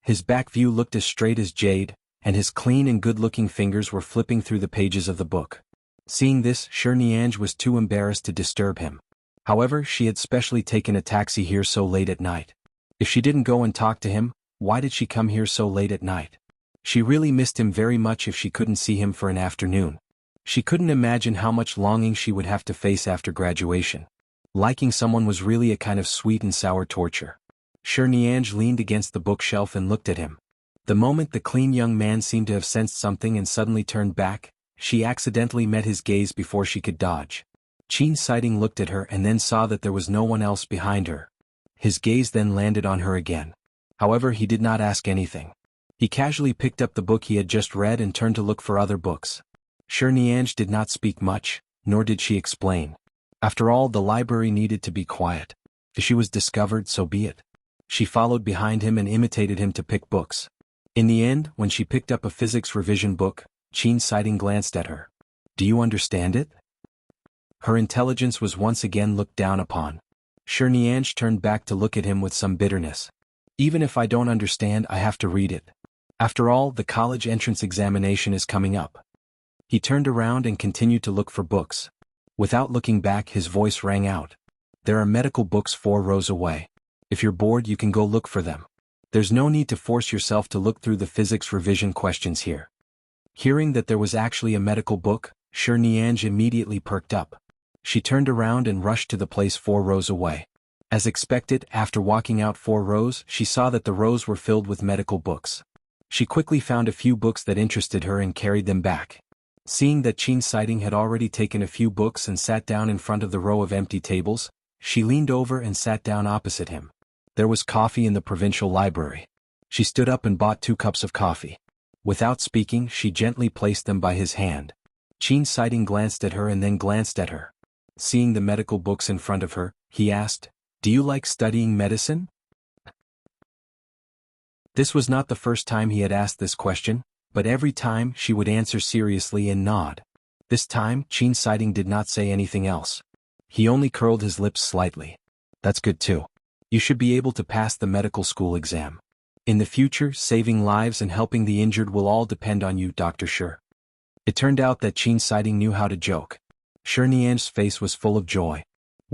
His back view looked as straight as jade, and his clean and good-looking fingers were flipping through the pages of the book. Seeing this, Shi Nianj was too embarrassed to disturb him. However, she had specially taken a taxi here so late at night. If she didn't go and talk to him, why did she come here so late at night? She really missed him very much if she couldn't see him for an afternoon. She couldn't imagine how much longing she would have to face after graduation. Liking someone was really a kind of sweet and sour torture. Shi Nianj leaned against the bookshelf and looked at him. The moment the clean young man seemed to have sensed something and suddenly turned back, she accidentally met his gaze before she could dodge. Qin sighting looked at her and then saw that there was no one else behind her. His gaze then landed on her again. However, he did not ask anything. He casually picked up the book he had just read and turned to look for other books. Shi Nianj did not speak much, nor did she explain. After all, the library needed to be quiet. If she was discovered, so be it. She followed behind him and imitated him to pick books. In the end, when she picked up a physics revision book, Qin sighting glanced at her. "Do you understand it?" Her intelligence was once again looked down upon. Shi Nianj turned back to look at him with some bitterness. "Even if I don't understand, I have to read it. After all, the college entrance examination is coming up." He turned around and continued to look for books. Without looking back, his voice rang out. "There are medical books 4 rows away. If you're bored, you can go look for them. There's no need to force yourself to look through the physics revision questions here." Hearing that there was actually a medical book, Shi Nianj immediately perked up. She turned around and rushed to the place 4 rows away. As expected, after walking out 4 rows, she saw that the rows were filled with medical books. She quickly found a few books that interested her and carried them back. Seeing that Qin sighting had already taken a few books and sat down in front of the row of empty tables, she leaned over and sat down opposite him. There was coffee in the provincial library. She stood up and bought 2 cups of coffee. Without speaking, she gently placed them by his hand. Qin sighting glanced at her and then glanced at her. Seeing the medical books in front of her, he asked, "Do you like studying medicine?" This was not the first time he had asked this question, but every time she would answer seriously and nod. This time, Qin sighting did not say anything else. He only curled his lips slightly. "That's good too. You should be able to pass the medical school exam. In the future, saving lives and helping the injured will all depend on you, Dr. Shi." It turned out that Qin sighting knew how to joke. Shi Nianj's face was full of joy.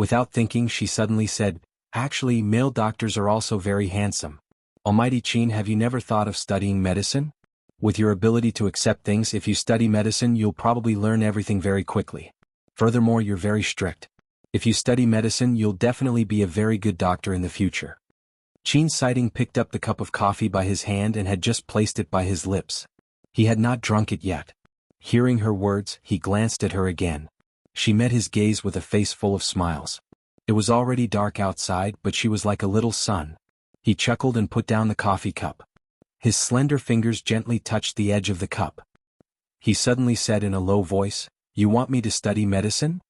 Without thinking, she suddenly said, "Actually, male doctors are also very handsome. Almighty Qin, have you never thought of studying medicine? With your ability to accept things, if you study medicine you'll probably learn everything very quickly. Furthermore, you're very strict. If you study medicine you'll definitely be a very good doctor in the future." Qin Siding picked up the cup of coffee by his hand and had just placed it by his lips. He had not drunk it yet. Hearing her words, he glanced at her again. She met his gaze with a face full of smiles. It was already dark outside, but she was like a little sun. He chuckled and put down the coffee cup. His slender fingers gently touched the edge of the cup. He suddenly said in a low voice, "You want me to study medicine?"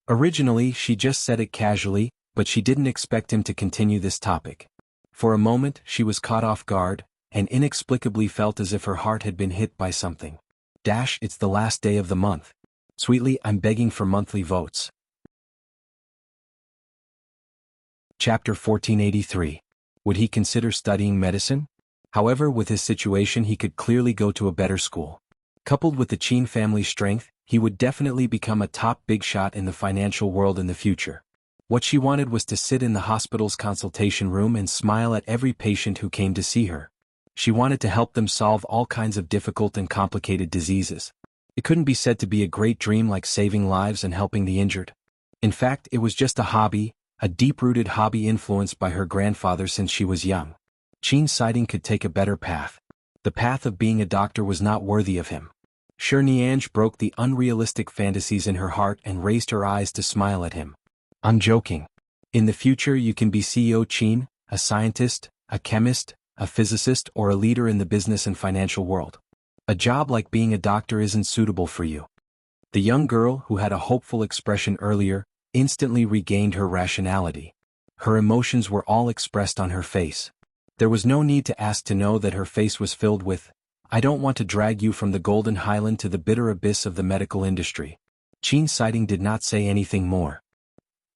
Originally, she just said it casually, but she didn't expect him to continue this topic. For a moment, she was caught off guard, and inexplicably felt as if her heart had been hit by something. It's the last day of the month. Sweetly, I'm begging for monthly votes. Chapter 1483. Would he consider studying medicine? However, with his situation he could clearly go to a better school. Coupled with the Qin family strength, he would definitely become a top big shot in the financial world in the future. What she wanted was to sit in the hospital's consultation room and smile at every patient who came to see her. She wanted to help them solve all kinds of difficult and complicated diseases. It couldn't be said to be a great dream like saving lives and helping the injured. In fact, it was just a hobby, a deep-rooted hobby influenced by her grandfather since she was young. Qin Siding could take a better path. The path of being a doctor was not worthy of him. Shi Niange broke the unrealistic fantasies in her heart and raised her eyes to smile at him. "I'm joking. In the future you can be CEO Qin, a scientist, a chemist, a physicist, or a leader in the business and financial world. A job like being a doctor isn't suitable for you." The young girl, who had a hopeful expression earlier, instantly regained her rationality. Her emotions were all expressed on her face. There was no need to ask to know that her face was filled with, "I don't want to drag you from the golden highland to the bitter abyss of the medical industry." Qin Siding did not say anything more.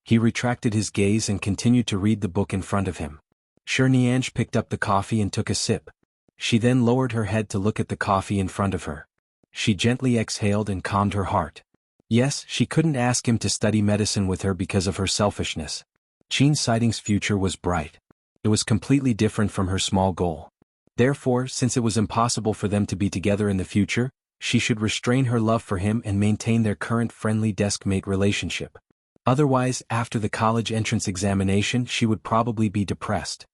He retracted his gaze and continued to read the book in front of him. Shi Niange picked up the coffee and took a sip. She then lowered her head to look at the coffee in front of her. She gently exhaled and calmed her heart. Yes, she couldn't ask him to study medicine with her because of her selfishness. Qin Siding's future was bright. It was completely different from her small goal. Therefore, since it was impossible for them to be together in the future, she should restrain her love for him and maintain their current friendly desk-mate relationship. Otherwise, after the college entrance examination she would probably be depressed.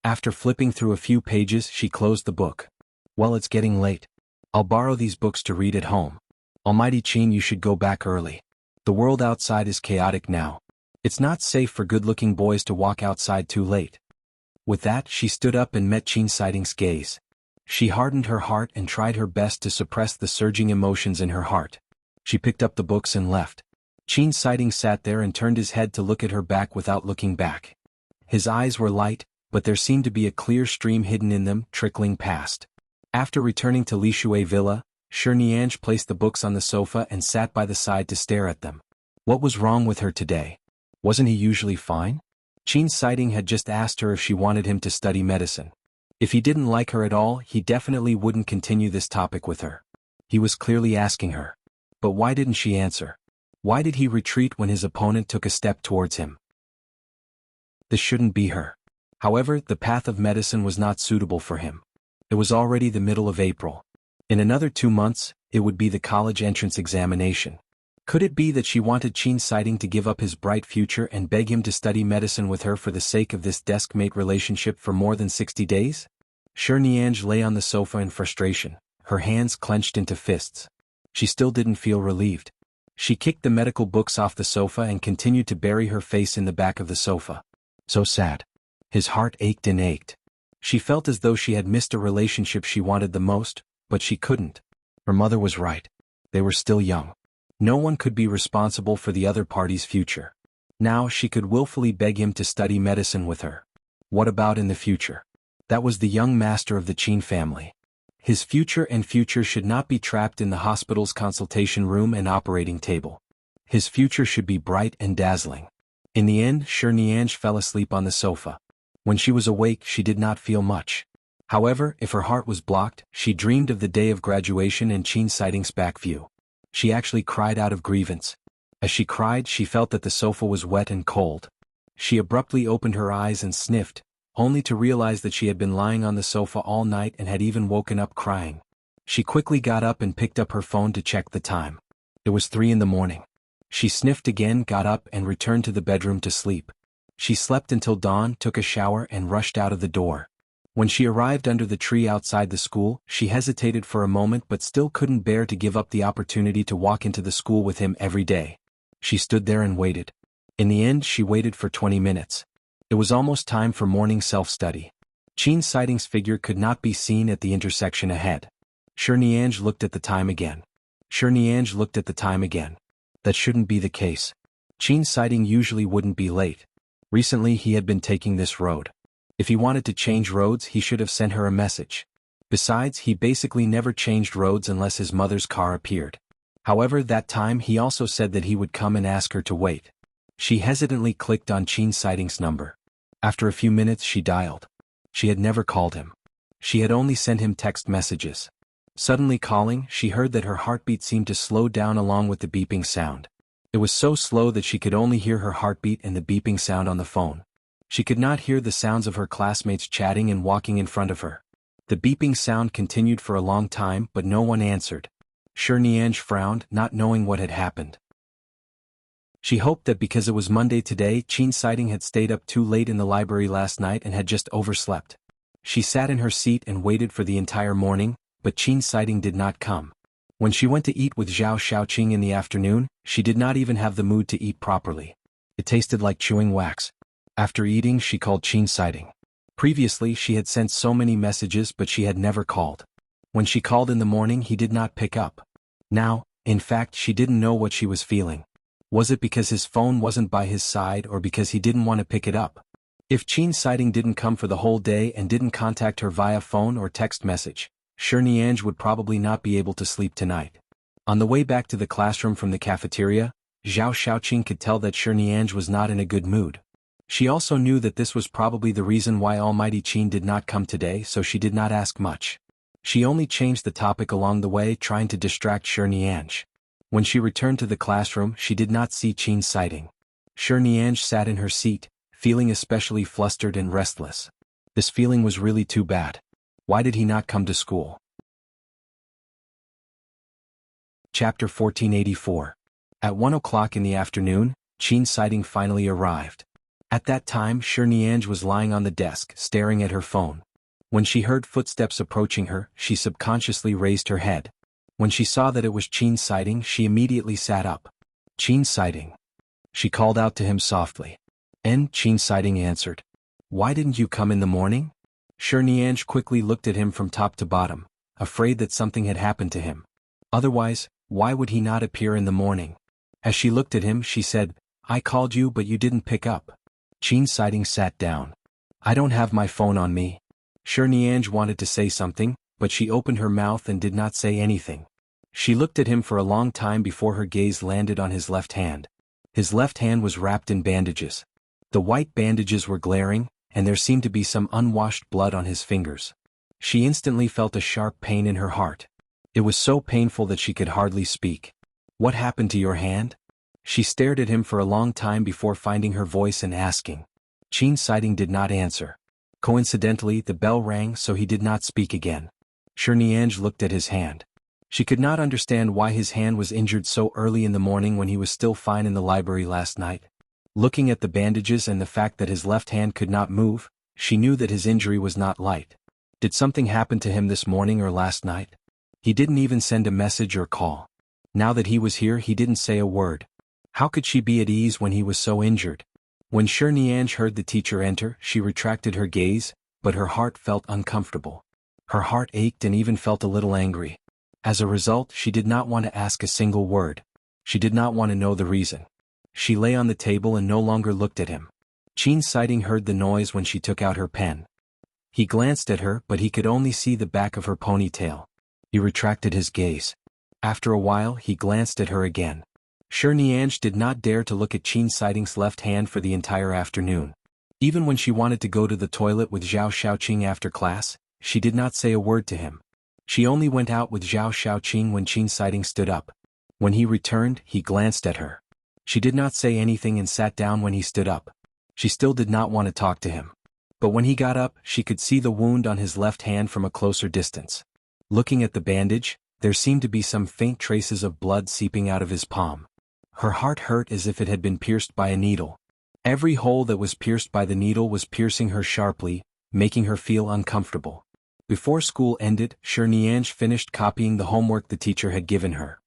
After flipping through a few pages she closed the book. "Well, it's getting late. I'll borrow these books to read at home. Almighty Qin, you should go back early. The world outside is chaotic now. It's not safe for good-looking boys to walk outside too late." With that, she stood up and met Qin Siding's gaze. She hardened her heart and tried her best to suppress the surging emotions in her heart. She picked up the books and left. Qin Siding sat there and turned his head to look at her back without looking back. His eyes were light, but there seemed to be a clear stream hidden in them, trickling past. After returning to Lishui Villa, Shi Niange placed the books on the sofa and sat by the side to stare at them. What was wrong with her today? Wasn't he usually fine? Qin Siding had just asked her if she wanted him to study medicine. If he didn't like her at all, he definitely wouldn't continue this topic with her. He was clearly asking her. But why didn't she answer? Why did he retreat when his opponent took a step towards him? This shouldn't be her. However, the path of medicine was not suitable for him. It was already the middle of April. In another 2 months, it would be the college entrance examination. Could it be that she wanted Qin Siding to give up his bright future and beg him to study medicine with her for the sake of this desk-mate relationship for more than 60 days? Shi Niange lay on the sofa in frustration, her hands clenched into fists. She still didn't feel relieved. She kicked the medical books off the sofa and continued to bury her face in the back of the sofa. So sad. His heart ached and ached. She felt as though she had missed a relationship she wanted the most, but she couldn't. Her mother was right. They were still young. No one could be responsible for the other party's future. Now she could willfully beg him to study medicine with her. What about in the future? That was the young master of the Qin family. His future should not be trapped in the hospital's consultation room and operating table. His future should be bright and dazzling. In the end, Shi Niange fell asleep on the sofa. When she was awake, she did not feel much. However, if her heart was blocked, she dreamed of the day of graduation and Qin Siding's back view. She actually cried out of grievance. As she cried, she felt that the sofa was wet and cold. She abruptly opened her eyes and sniffed, only to realize that she had been lying on the sofa all night and had even woken up crying. She quickly got up and picked up her phone to check the time. It was 3 in the morning. She sniffed again, got up and returned to the bedroom to sleep. She slept until dawn, took a shower and rushed out of the door. When she arrived under the tree outside the school, she hesitated for a moment but still couldn't bear to give up the opportunity to walk into the school with him every day. She stood there and waited. In the end, she waited for 20 minutes. It was almost time for morning self-study. Qin Siding's figure could not be seen at the intersection ahead. Shiniange looked at the time again. Shiniange looked at the time again. That shouldn't be the case. Qin Siding usually wouldn't be late. Recently he had been taking this road. If he wanted to change roads, he should have sent her a message. Besides, he basically never changed roads unless his mother's car appeared. However, that time he also said that he would come and ask her to wait. She hesitantly clicked on Qin Siding's number. After a few minutes she dialed. She had never called him. She had only sent him text messages. Suddenly calling, she heard that her heartbeat seemed to slow down along with the beeping sound. It was so slow that she could only hear her heartbeat and the beeping sound on the phone. She could not hear the sounds of her classmates chatting and walking in front of her. The beeping sound continued for a long time but no one answered. Shiniange frowned, not knowing what had happened. She hoped that because it was Monday today, Qin Siding had stayed up too late in the library last night and had just overslept. She sat in her seat and waited for the entire morning, but Qin Siding did not come. When she went to eat with Zhao Xiaoqing in the afternoon, she did not even have the mood to eat properly. It tasted like chewing wax. After eating, she called Qin Siding. Previously she had sent so many messages but she had never called. When she called in the morning he did not pick up. Now, in fact, she didn't know what she was feeling. Was it because his phone wasn't by his side or because he didn't want to pick it up? If Qin Siding didn't come for the whole day and didn't contact her via phone or text message, Shiniange would probably not be able to sleep tonight. On the way back to the classroom from the cafeteria, Zhao Xiaoqing could tell that Shiniange was not in a good mood. She also knew that this was probably the reason why Almighty Qin did not come today, so she did not ask much. She only changed the topic along the way, trying to distract Shiniange. When she returned to the classroom, she did not see Qin Siding. Shiniange sat in her seat, feeling especially flustered and restless. This feeling was really too bad. Why did he not come to school? Chapter 1484. At 1 o'clock in the afternoon, Qin Siding finally arrived. At that time, Shiniange was lying on the desk, staring at her phone. When she heard footsteps approaching her, she subconsciously raised her head. When she saw that it was Qin Siding, she immediately sat up. Qin Siding. She called out to him softly. Qin Siding answered. Why didn't you come in the morning? Shiniange quickly looked at him from top to bottom, afraid that something had happened to him. Otherwise, why would he not appear in the morning? As she looked at him, she said, I called you but you didn't pick up. Qin Siding sat down. I don't have my phone on me. Shiniange wanted to say something, but she opened her mouth and did not say anything. She looked at him for a long time before her gaze landed on his left hand. His left hand was wrapped in bandages. The white bandages were glaring, and there seemed to be some unwashed blood on his fingers. She instantly felt a sharp pain in her heart. It was so painful that she could hardly speak. What happened to your hand? She stared at him for a long time before finding her voice and asking. Qin Siding did not answer. Coincidentally, the bell rang, so he did not speak again. Shiniange looked at his hand. She could not understand why his hand was injured so early in the morning when he was still fine in the library last night. Looking at the bandages and the fact that his left hand could not move, she knew that his injury was not light. Did something happen to him this morning or last night? He didn't even send a message or call. Now that he was here, he didn't say a word. How could she be at ease when he was so injured? When Shiniange heard the teacher enter, she retracted her gaze, but her heart felt uncomfortable. Her heart ached and even felt a little angry. As a result, she did not want to ask a single word. She did not want to know the reason. She lay on the table and no longer looked at him. Qin Siding heard the noise when she took out her pen. He glanced at her, but he could only see the back of her ponytail. He retracted his gaze. After a while, he glanced at her again. Shiniange did not dare to look at Qin Siding's left hand for the entire afternoon. Even when she wanted to go to the toilet with Zhao Xiaoqing after class, she did not say a word to him. She only went out with Zhao Xiaoqing when Qin Siding stood up. When he returned, he glanced at her. She did not say anything and sat down when he stood up. She still did not want to talk to him. But when he got up, she could see the wound on his left hand from a closer distance. Looking at the bandage, there seemed to be some faint traces of blood seeping out of his palm. Her heart hurt as if it had been pierced by a needle. Every hole that was pierced by the needle was piercing her sharply, making her feel uncomfortable. Before school ended, Shirniange finished copying the homework the teacher had given her.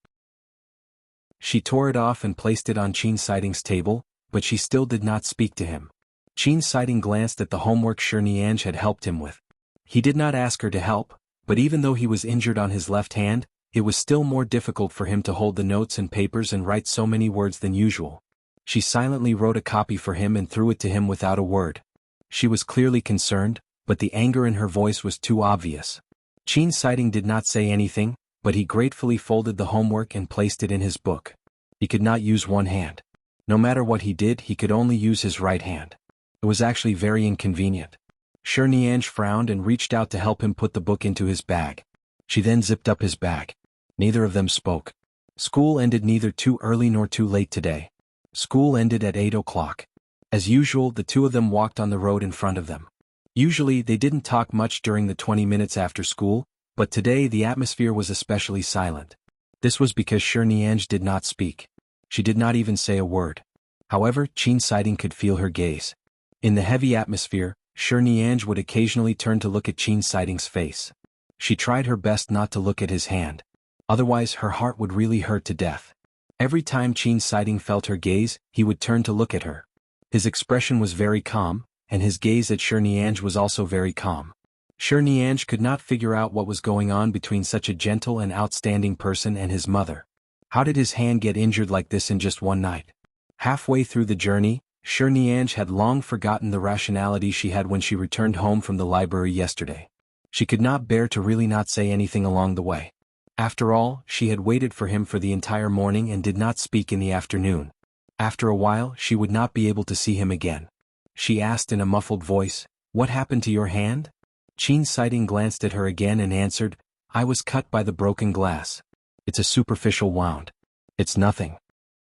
She tore it off and placed it on Qin Siding's table, but she still did not speak to him. Qin Siding glanced at the homework Shirniange had helped him with. He did not ask her to help, but even though he was injured on his left hand, it was still more difficult for him to hold the notes and papers and write so many words than usual. She silently wrote a copy for him and threw it to him without a word. She was clearly concerned, but the anger in her voice was too obvious. Qin Siding did not say anything, but he gratefully folded the homework and placed it in his book. He could not use one hand. No matter what he did, he could only use his right hand. It was actually very inconvenient. Shirniange frowned and reached out to help him put the book into his bag. She then zipped up his bag. Neither of them spoke. School ended neither too early nor too late today. School ended at 8 o'clock. As usual, the two of them walked on the road in front of them. Usually they didn't talk much during the 20 minutes after school, but today the atmosphere was especially silent. This was because Shirniange did not speak. She did not even say a word. However, Qin Siding could feel her gaze. In the heavy atmosphere, Shirniange would occasionally turn to look at Qin Siding's face. She tried her best not to look at his hand. Otherwise her heart would really hurt to death. Every time Qin Siding felt her gaze, he would turn to look at her. His expression was very calm, and his gaze at Shirniange was also very calm. Shirniange could not figure out what was going on between such a gentle and outstanding person and his mother. How did his hand get injured like this in just one night? Halfway through the journey, Shirniange had long forgotten the rationality she had when she returned home from the library yesterday. She could not bear to really not say anything along the way. After all, she had waited for him for the entire morning and did not speak in the afternoon. After a while, she would not be able to see him again. She asked in a muffled voice, "What happened to your hand?" Qin Siding glanced at her again and answered, "I was cut by the broken glass. It's a superficial wound. It's nothing."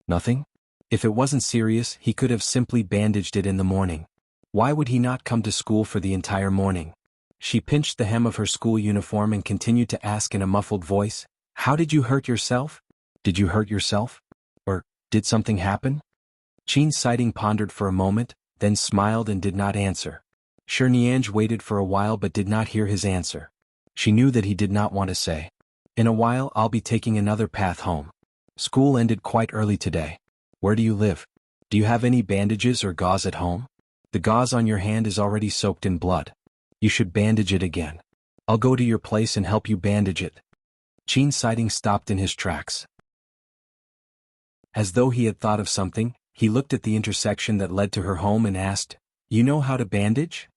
Nothing? If it wasn't serious, he could have simply bandaged it in the morning. Why would he not come to school for the entire morning? She pinched the hem of her school uniform and continued to ask in a muffled voice, "How did you hurt yourself? Did you hurt yourself? Or, did something happen?" Qin Siding pondered for a moment, then smiled and did not answer. Shirniange waited for a while but did not hear his answer. She knew that he did not want to say, "In a while I'll be taking another path home. School ended quite early today. Where do you live? Do you have any bandages or gauze at home? The gauze on your hand is already soaked in blood. You should bandage it again. I'll go to your place and help you bandage it." Qin Siding stopped in his tracks. As though he had thought of something, he looked at the intersection that led to her home and asked, "You know how to bandage?"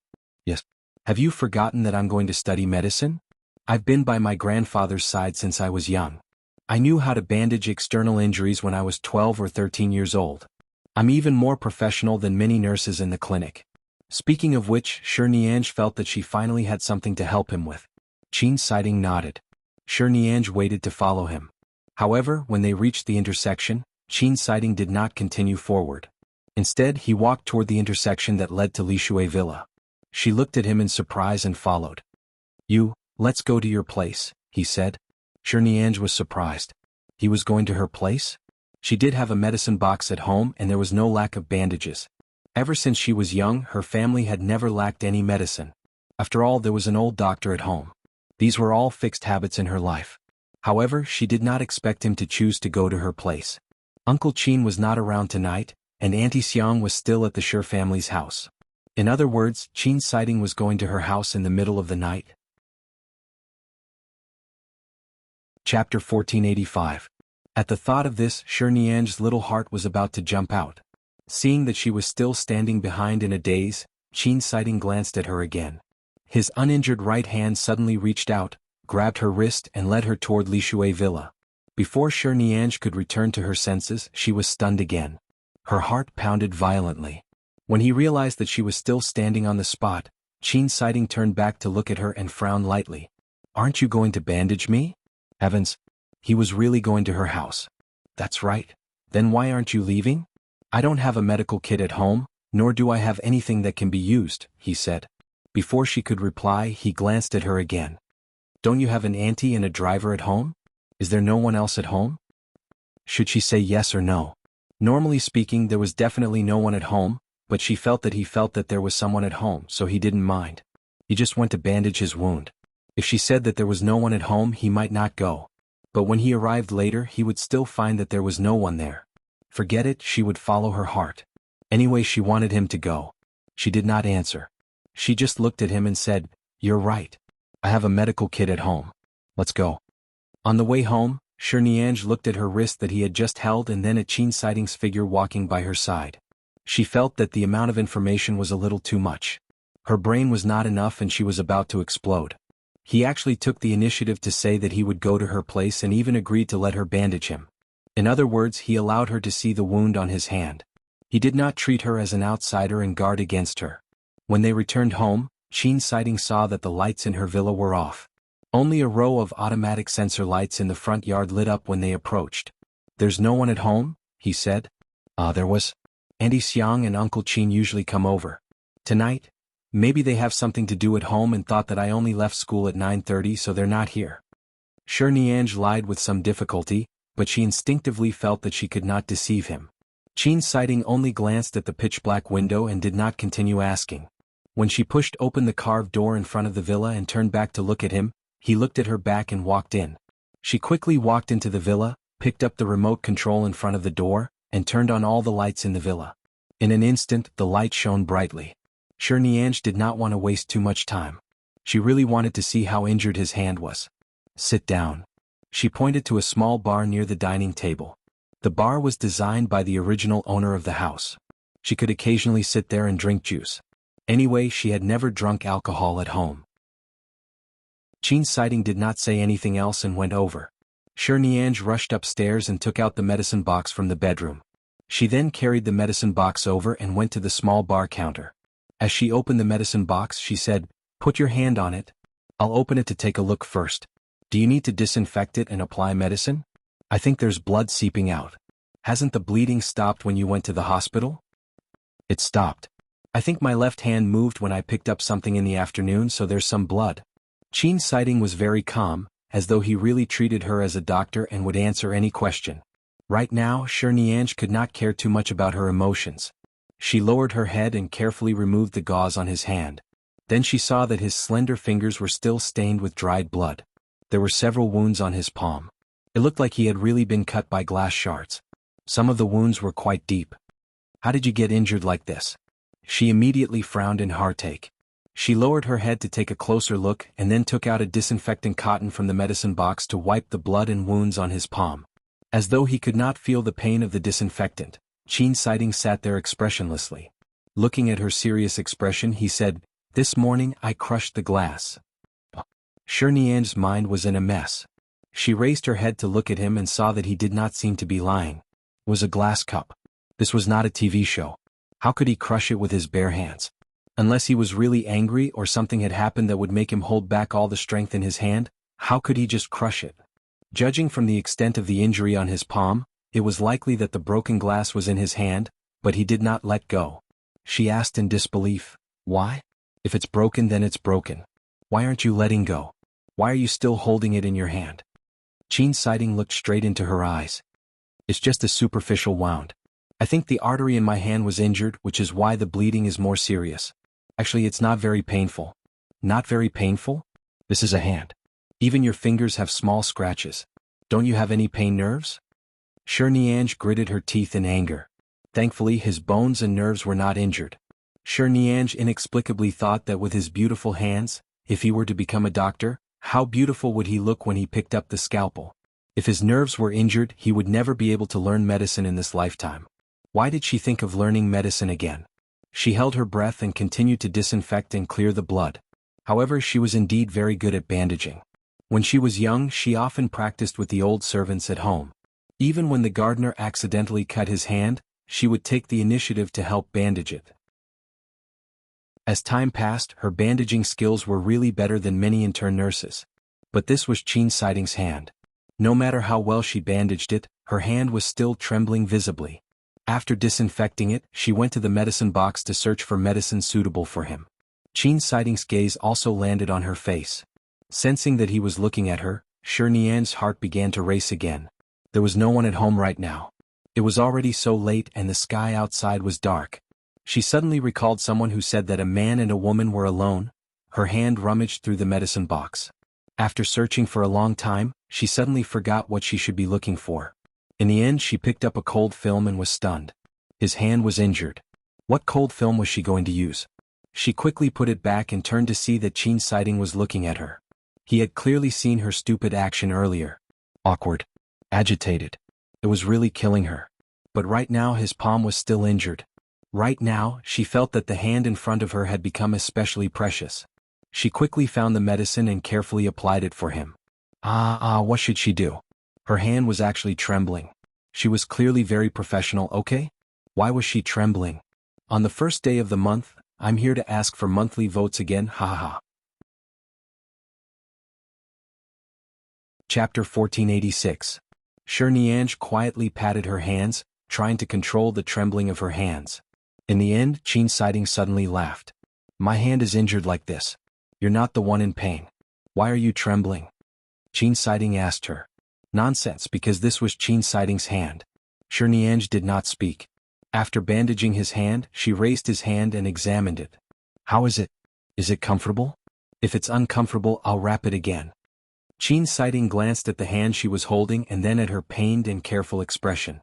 "Yes." "Have you forgotten that I'm going to study medicine? I've been by my grandfather's side since I was young. I knew how to bandage external injuries when I was 12 or 13 years old. I'm even more professional than many nurses in the clinic." Speaking of which, Shirniange felt that she finally had something to help him with. Qin Siding nodded. Shirniange waited to follow him. However, when they reached the intersection, Qin Siding did not continue forward. Instead, he walked toward the intersection that led to Lishui Villa. She looked at him in surprise and followed. Let's go to your place," he said. Shirniange was surprised. He was going to her place? She did have a medicine box at home and there was no lack of bandages. Ever since she was young, her family had never lacked any medicine. After all, there was an old doctor at home. These were all fixed habits in her life. However, she did not expect him to choose to go to her place. Uncle Qin was not around tonight, and Auntie Xiang was still at the Shi family's house. In other words, Qin Siding was going to her house in the middle of the night. Chapter 1485. At the thought of this, Shirniange's little heart was about to jump out. Seeing that she was still standing behind in a daze, Qin Siding glanced at her again. His uninjured right hand suddenly reached out, grabbed her wrist and led her toward Lishui Villa. Before Shirniange could return to her senses, she was stunned again. Her heart pounded violently. When he realized that she was still standing on the spot, Qin Siding turned back to look at her and frowned lightly. "Aren't you going to bandage me?" Heavens! He was really going to her house. That's right. Then why aren't you leaving? I don't have a medical kit at home, nor do I have anything that can be used, he said. Before she could reply, he glanced at her again. Don't you have an auntie and a driver at home? Is there no one else at home? Should she say yes or no? Normally speaking, there was definitely no one at home, but she felt that he felt that there was someone at home, so he didn't mind. He just went to bandage his wound. If she said that there was no one at home, he might not go. But when he arrived later, he would still find that there was no one there. Forget it, she would follow her heart. Anyway, she wanted him to go. She did not answer. She just looked at him and said, "You're right. I have a medical kit at home. Let's go." On the way home, Shirniange looked at her wrist that he had just held and then at Qin Sighting's figure walking by her side. She felt that the amount of information was a little too much. Her brain was not enough and she was about to explode. He actually took the initiative to say that he would go to her place and even agreed to let her bandage him. In other words, he allowed her to see the wound on his hand. He did not treat her as an outsider and guard against her. When they returned home, Qin Sighting saw that the lights in her villa were off. Only a row of automatic sensor lights in the front yard lit up when they approached. "There's no one at home?" he said. There was. Auntie Xiang and Uncle Qin usually come over. Tonight? Maybe they have something to do at home and thought that I only left school at 9:30, so they're not here. Shirniange lied with some difficulty, but she instinctively felt that she could not deceive him. Qin Sighting only glanced at the pitch-black window and did not continue asking. When she pushed open the carved door in front of the villa and turned back to look at him, he looked at her back and walked in. She quickly walked into the villa, picked up the remote control in front of the door, and turned on all the lights in the villa. In an instant, the light shone brightly. Shirniange did not want to waste too much time. She really wanted to see how injured his hand was. "Sit down." She pointed to a small bar near the dining table. The bar was designed by the original owner of the house. She could occasionally sit there and drink juice. Anyway, she had never drunk alcohol at home. Qin Sighting did not say anything else and went over. Shirniange rushed upstairs and took out the medicine box from the bedroom. She then carried the medicine box over and went to the small bar counter. As she opened the medicine box, she said, "Put your hand on it. I'll open it to take a look first. Do you need to disinfect it and apply medicine? I think there's blood seeping out. Hasn't the bleeding stopped when you went to the hospital?" "It stopped. I think my left hand moved when I picked up something in the afternoon, so there's some blood." Qin Sighting was very calm, as though he really treated her as a doctor and would answer any question. Right now, Shirniange could not care too much about her emotions. She lowered her head and carefully removed the gauze on his hand. Then she saw that his slender fingers were still stained with dried blood. There were several wounds on his palm. It looked like he had really been cut by glass shards. Some of the wounds were quite deep. "How did you get injured like this?" She immediately frowned in heartache. She lowered her head to take a closer look and then took out a disinfectant cotton from the medicine box to wipe the blood and wounds on his palm. As though he could not feel the pain of the disinfectant, Qin Sighting sat there expressionlessly. Looking at her serious expression, he said, "This morning I crushed the glass." Shirniange's mind was in a mess. She raised her head to look at him and saw that he did not seem to be lying. It was a glass cup. This was not a TV show. How could he crush it with his bare hands? Unless he was really angry or something had happened that would make him hold back all the strength in his hand, how could he just crush it? Judging from the extent of the injury on his palm, it was likely that the broken glass was in his hand, but he did not let go. She asked in disbelief, "Why? If it's broken, then it's broken. Why aren't you letting go? Why are you still holding it in your hand?" Qin Sighting looked straight into her eyes. "It's just a superficial wound. I think the artery in my hand was injured, which is why the bleeding is more serious. Actually, it's not very painful." "Not very painful? This is a hand. Even your fingers have small scratches. Don't you have any pain nerves?" Shirniange gritted her teeth in anger. Thankfully, his bones and nerves were not injured. Shirniange inexplicably thought that with his beautiful hands, if he were to become a doctor, how beautiful would he look when he picked up the scalpel. If his nerves were injured, he would never be able to learn medicine in this lifetime. Why did she think of learning medicine again? She held her breath and continued to disinfect and clear the blood. However, she was indeed very good at bandaging. When she was young, she often practiced with the old servants at home. Even when the gardener accidentally cut his hand, she would take the initiative to help bandage it. As time passed, her bandaging skills were really better than many intern nurses. But this was Qin Sighting's hand. No matter how well she bandaged it, her hand was still trembling visibly. After disinfecting it, she went to the medicine box to search for medicine suitable for him. Qin Siding's gaze also landed on her face. Sensing that he was looking at her, Shi Nian's heart began to race again. There was no one at home right now. It was already so late and the sky outside was dark. She suddenly recalled someone who said that a man and a woman were alone. Her hand rummaged through the medicine box. After searching for a long time, she suddenly forgot what she should be looking for. In the end, she picked up a cold film and was stunned. His hand was injured. What cold film was she going to use? She quickly put it back and turned to see that Qin Siding was looking at her. He had clearly seen her stupid action earlier. Awkward. Agitated. It was really killing her. But right now his palm was still injured. Right now, she felt that the hand in front of her had become especially precious. She quickly found the medicine and carefully applied it for him. What should she do? Her hand was actually trembling. She was clearly very professional, okay? Why was she trembling? On the first day of the month, I'm here to ask for monthly votes again, ha ha ha. Chapter 1486. Shi Nianj quietly patted her hands, trying to control the trembling of her hands. In the end, Qin Siding suddenly laughed. My hand is injured like this. You're not the one in pain. Why are you trembling? Qin Siding asked her. Nonsense, because this was Qin Siding's hand. Shi Nianj did not speak. After bandaging his hand, she raised his hand and examined it. How is it? Is it comfortable? If it's uncomfortable, I'll wrap it again. Qin Siding glanced at the hand she was holding and then at her pained and careful expression.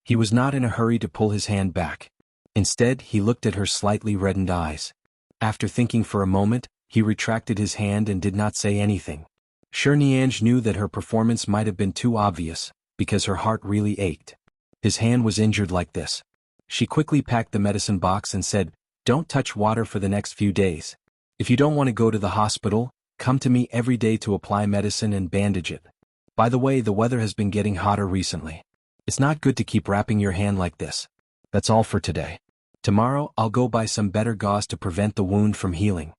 He was not in a hurry to pull his hand back. Instead, he looked at her slightly reddened eyes. After thinking for a moment, he retracted his hand and did not say anything. Shi Nianj knew that her performance might have been too obvious, because her heart really ached. His hand was injured like this. She quickly packed the medicine box and said, Don't touch water for the next few days. If you don't want to go to the hospital, come to me every day to apply medicine and bandage it. By the way, the weather has been getting hotter recently. It's not good to keep wrapping your hand like this. That's all for today. Tomorrow, I'll go buy some better gauze to prevent the wound from healing.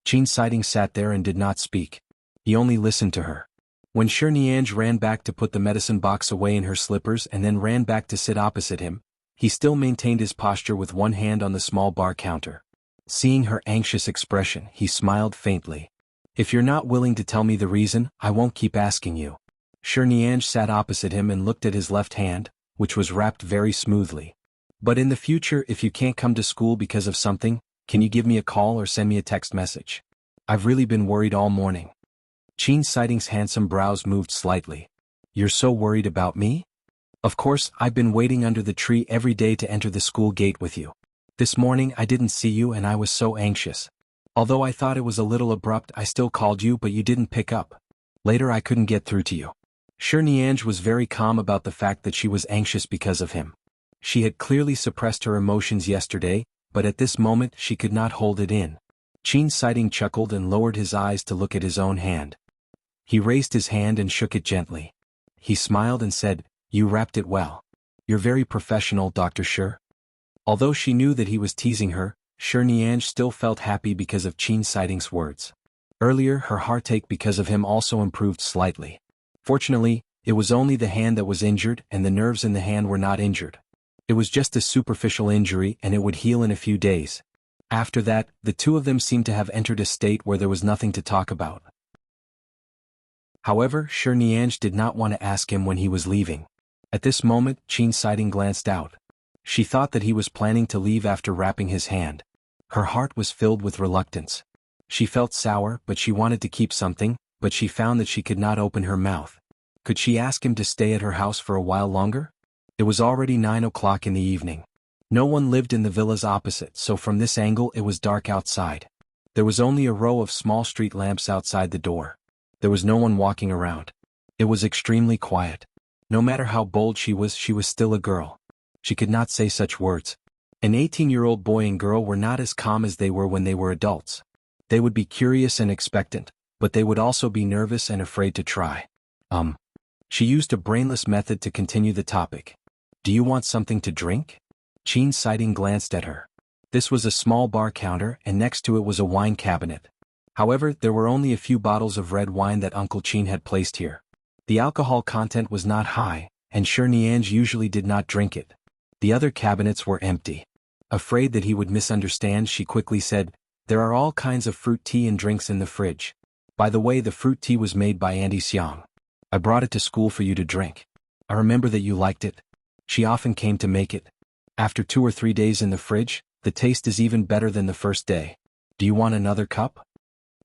Qin Siding sat there and did not speak. He only listened to her. When Shi Nianj ran back to put the medicine box away in her slippers and then ran back to sit opposite him, he still maintained his posture with one hand on the small bar counter. Seeing her anxious expression, he smiled faintly. If you're not willing to tell me the reason, I won't keep asking you. Shi Nianj sat opposite him and looked at his left hand, which was wrapped very smoothly. But in the future, if you can't come to school because of something, can you give me a call or send me a text message? I've really been worried all morning. Qin Siding's handsome brows moved slightly. You're so worried about me? Of course, I've been waiting under the tree every day to enter the school gate with you. This morning I didn't see you and I was so anxious. Although I thought it was a little abrupt, I still called you but you didn't pick up. Later I couldn't get through to you. Shi Nianj was very calm about the fact that she was anxious because of him. She had clearly suppressed her emotions yesterday, but at this moment she could not hold it in. Qin Siding chuckled and lowered his eyes to look at his own hand. He raised his hand and shook it gently. He smiled and said, You wrapped it well. You're very professional, Dr. Shi. Although she knew that he was teasing her, Shi Nianj still felt happy because of Qin Siding's words. Earlier, her heartache because of him also improved slightly. Fortunately, it was only the hand that was injured and the nerves in the hand were not injured. It was just a superficial injury and it would heal in a few days. After that, the two of them seemed to have entered a state where there was nothing to talk about. However, Shi Nianj did not want to ask him when he was leaving. At this moment, Qin Siding glanced out. She thought that he was planning to leave after wrapping his hand. Her heart was filled with reluctance. She felt sour, but she wanted to keep something, but she found that she could not open her mouth. Could she ask him to stay at her house for a while longer? It was already 9 o'clock in the evening. No one lived in the villas opposite, so from this angle it was dark outside. There was only a row of small street lamps outside the door. There was no one walking around. It was extremely quiet. No matter how bold she was still a girl. She could not say such words. An 18-year-old boy and girl were not as calm as they were when they were adults. They would be curious and expectant, but they would also be nervous and afraid to try. She used a brainless method to continue the topic. Do you want something to drink? Qin Siding glanced at her. This was a small bar counter and next to it was a wine cabinet. However, there were only a few bottles of red wine that Uncle Qin had placed here. The alcohol content was not high, and Niange usually did not drink it. The other cabinets were empty. Afraid that he would misunderstand, she quickly said, "There are all kinds of fruit tea and drinks in the fridge. By the way, the fruit tea was made by Auntie Xiang. I brought it to school for you to drink. I remember that you liked it. She often came to make it. After 2 or 3 days in the fridge, the taste is even better than the first day. Do you want another cup?"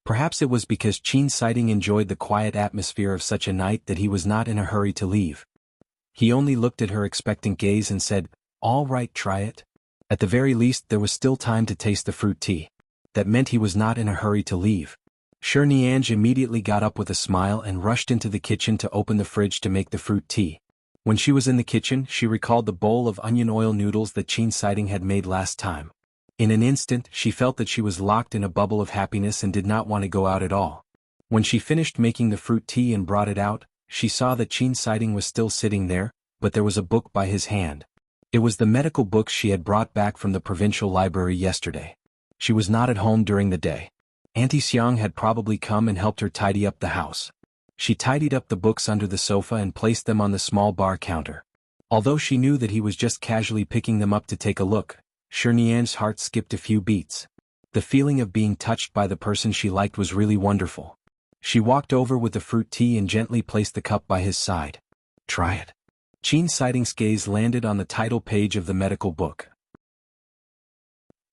Perhaps it was because Qin Siding enjoyed the quiet atmosphere of such a night that he was not in a hurry to leave. He only looked at her expectant gaze and said, "All right, try it." At the very least there was still time to taste the fruit tea. That meant he was not in a hurry to leave. Niange immediately got up with a smile and rushed into the kitchen to open the fridge to make the fruit tea. When she was in the kitchen, she recalled the bowl of onion oil noodles that Qin Siding had made last time. In an instant, she felt that she was locked in a bubble of happiness and did not want to go out at all. When she finished making the fruit tea and brought it out, she saw that Qin Siding was still sitting there, but there was a book by his hand. It was the medical books she had brought back from the provincial library yesterday. She was not at home during the day. Auntie Xiang had probably come and helped her tidy up the house. She tidied up the books under the sofa and placed them on the small bar counter. Although she knew that he was just casually picking them up to take a look, Niange's heart skipped a few beats. The feeling of being touched by the person she liked was really wonderful. She walked over with the fruit tea and gently placed the cup by his side. "Try it." Qin Siding's gaze landed on the title page of the medical book.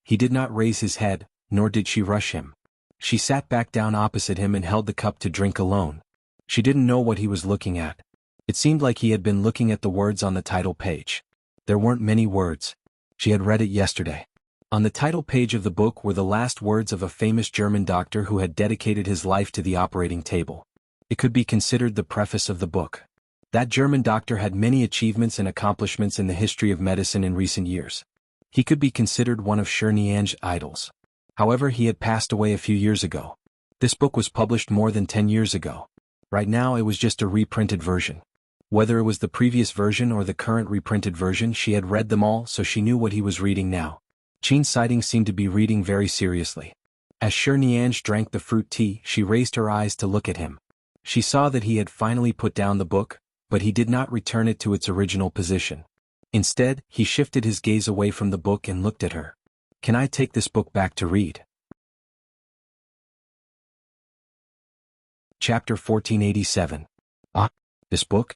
He did not raise his head, nor did she rush him. She sat back down opposite him and held the cup to drink alone. She didn't know what he was looking at. It seemed like he had been looking at the words on the title page. There weren't many words. She had read it yesterday. On the title page of the book were the last words of a famous German doctor who had dedicated his life to the operating table. It could be considered the preface of the book. That German doctor had many achievements and accomplishments in the history of medicine in recent years. He could be considered one of Niange's idols. However, he had passed away a few years ago. This book was published more than 10 years ago. Right now it was just a reprinted version. Whether it was the previous version or the current reprinted version, she had read them all, so she knew what he was reading now. Qin Siding seemed to be reading very seriously. As Niange drank the fruit tea, she raised her eyes to look at him. She saw that he had finally put down the book, but he did not return it to its original position. Instead, he shifted his gaze away from the book and looked at her. "Can I take this book back to read?" Chapter 1487. "Ah, this book?"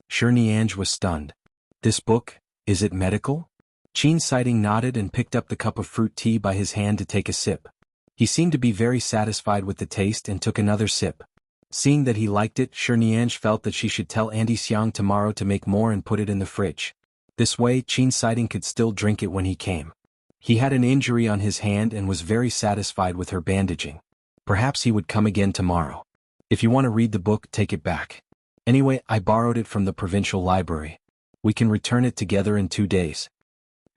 Niange was stunned. "This book, is it medical?" Qin Siding nodded and picked up the cup of fruit tea by his hand to take a sip. He seemed to be very satisfied with the taste and took another sip. Seeing that he liked it, Niange felt that she should tell Auntie Xiang tomorrow to make more and put it in the fridge. This way, Qin Siding could still drink it when he came. He had an injury on his hand and was very satisfied with her bandaging. Perhaps he would come again tomorrow. "If you want to read the book, take it back. Anyway, I borrowed it from the provincial library. We can return it together in 2 days."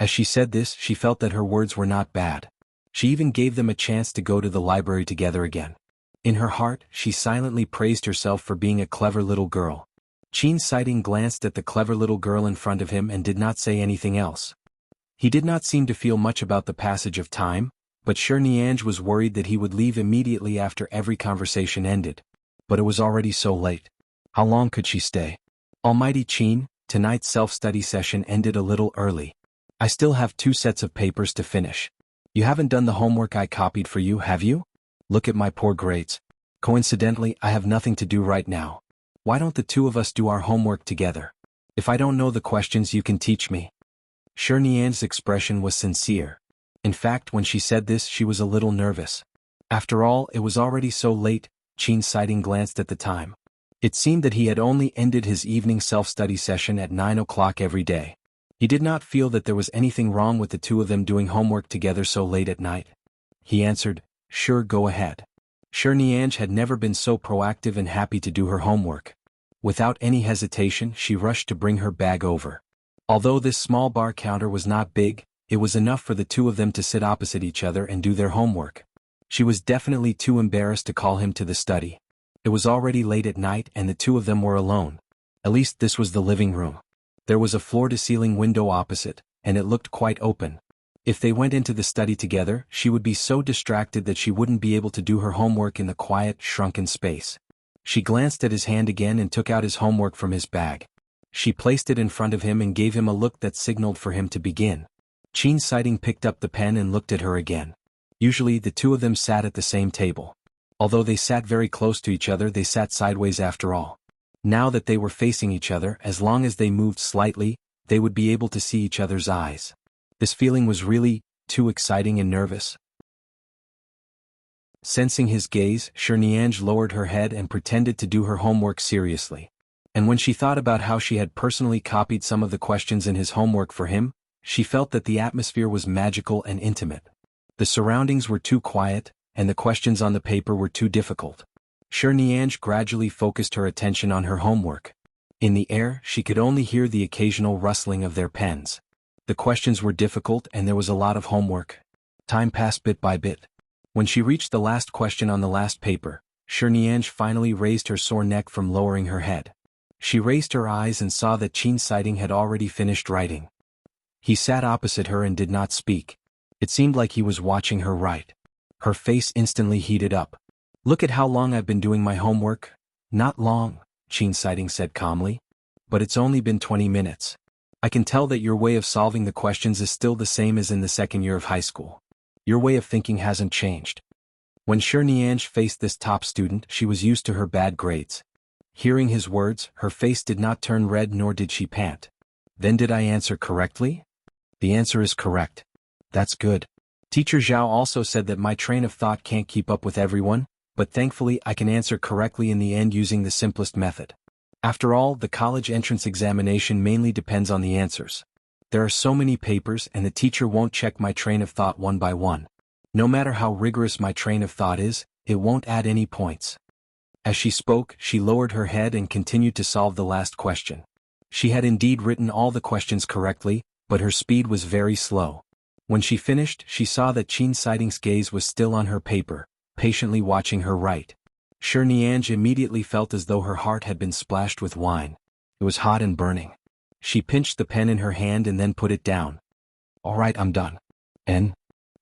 As she said this, she felt that her words were not bad. She even gave them a chance to go to the library together again. In her heart, she silently praised herself for being a clever little girl. Qin Siding glanced at the clever little girl in front of him and did not say anything else. He did not seem to feel much about the passage of time, but Niange was worried that he would leave immediately after every conversation ended. But it was already so late. How long could she stay? "Almighty Qin, tonight's self-study session ended a little early. I still have 2 sets of papers to finish. You haven't done the homework I copied for you, have you? Look at my poor grades. Coincidentally, I have nothing to do right now. Why don't the 2 of us do our homework together? If I don't know the questions, you can teach me." Niange's expression was sincere. In fact, when she said this, she was a little nervous. After all, it was already so late. Qin Siding glanced at the time. It seemed that he had only ended his evening self-study session at 9 o'clock every day. He did not feel that there was anything wrong with the 2 of them doing homework together so late at night. He answered, "Sure, go ahead." Niange had never been so proactive and happy to do her homework. Without any hesitation, she rushed to bring her bag over. Although this small bar counter was not big, it was enough for the 2 of them to sit opposite each other and do their homework. She was definitely too embarrassed to call him to the study. It was already late at night and the 2 of them were alone. At least this was the living room. There was a floor-to-ceiling window opposite, and it looked quite open. If they went into the study together, she would be so distracted that she wouldn't be able to do her homework in the quiet, shrunken space. She glanced at his hand again and took out his homework from his bag. She placed it in front of him and gave him a look that signaled for him to begin. Qin Siding picked up the pen and looked at her again. Usually the two of them sat at the same table. Although they sat very close to each other, they sat sideways after all. Now that they were facing each other, as long as they moved slightly, they would be able to see each other's eyes. This feeling was really too exciting and nervous. Sensing his gaze, Shirniange lowered her head and pretended to do her homework seriously. And when she thought about how she had personally copied some of the questions in his homework for him, she felt that the atmosphere was magical and intimate. The surroundings were too quiet, and the questions on the paper were too difficult. Shirniange gradually focused her attention on her homework. In the air, she could only hear the occasional rustling of their pens. The questions were difficult and there was a lot of homework. Time passed bit by bit. When she reached the last question on the last paper, Shirniange finally raised her sore neck from lowering her head. She raised her eyes and saw that Qin Siding had already finished writing. He sat opposite her and did not speak. It seemed like he was watching her write. Her face instantly heated up. "Look at how long I've been doing my homework." "Not long," Qin Siding said calmly. "But it's only been 20 minutes. I can tell that your way of solving the questions is still the same as in the second year of high school. Your way of thinking hasn't changed." When Shirniange faced this top student, she was used to her bad grades. Hearing his words, her face did not turn red nor did she pant. "Then did I answer correctly?" "The answer is correct." "That's good. Teacher Zhao also said that my train of thought can't keep up with everyone, but thankfully I can answer correctly in the end using the simplest method. After all, the college entrance examination mainly depends on the answers. There are so many papers and the teacher won't check my train of thought one by one. No matter how rigorous my train of thought is, it won't add any points." As she spoke, she lowered her head and continued to solve the last question. She had indeed written all the questions correctly, but her speed was very slow. When she finished, she saw that Qin Siding's gaze was still on her paper, patiently watching her write. Shirniange immediately felt as though her heart had been splashed with wine. It was hot and burning. She pinched the pen in her hand and then put it down. "All right, I'm done." "And?"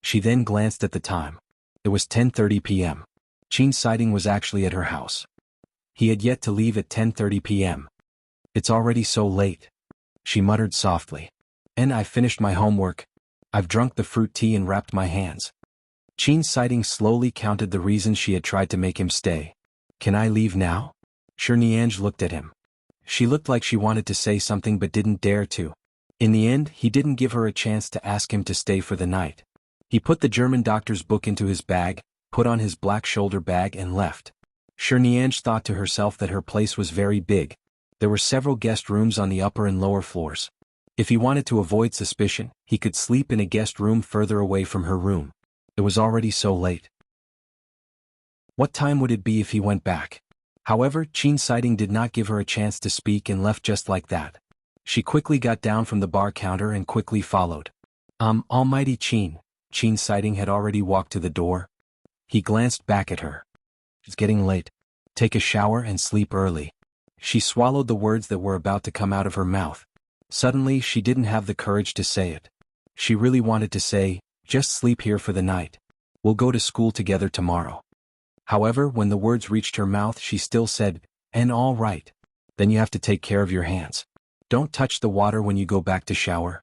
She then glanced at the time. It was 10:30 p.m. Qin Siding was actually at her house. He had yet to leave at 10:30 p.m. "It's already so late," she muttered softly. "And I finished my homework. I've drunk the fruit tea and wrapped my hands." Qin Siding slowly counted the reasons she had tried to make him stay. "Can I leave now?" Shirniange looked at him. She looked like she wanted to say something but didn't dare to. In the end, he didn't give her a chance to ask him to stay for the night. He put the German doctor's book into his bag, put on his black shoulder bag and left. Shirniange thought to herself that her place was very big. There were several guest rooms on the upper and lower floors. If he wanted to avoid suspicion, he could sleep in a guest room further away from her room. It was already so late. What time would it be if he went back? However, Qin Siding did not give her a chance to speak and left just like that. She quickly got down from the bar counter and quickly followed. Almighty Qin. Qin Siding had already walked to the door. He glanced back at her. "It's getting late. Take a shower and sleep early." She swallowed the words that were about to come out of her mouth. Suddenly, she didn't have the courage to say it. She really wanted to say, "Just sleep here for the night. We'll go to school together tomorrow." However, when the words reached her mouth, she still said, "And all right. Then you have to take care of your hands. Don't touch the water when you go back to shower."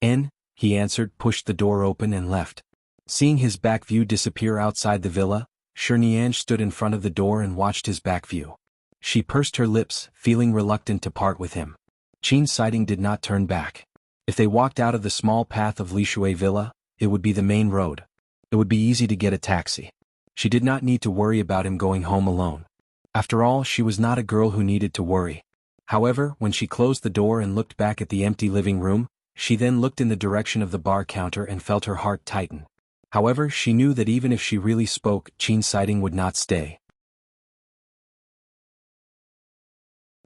"N," he answered, pushed the door open and left. Seeing his back view disappear outside the villa, Shirniange stood in front of the door and watched his back view. She pursed her lips, feeling reluctant to part with him. Qin Siding did not turn back. If they walked out of the small path of Lishui Villa, it would be the main road. It would be easy to get a taxi. She did not need to worry about him going home alone. After all, she was not a girl who needed to worry. However, when she closed the door and looked back at the empty living room, she then looked in the direction of the bar counter and felt her heart tighten. However, she knew that even if she really spoke, Qin Siding would not stay.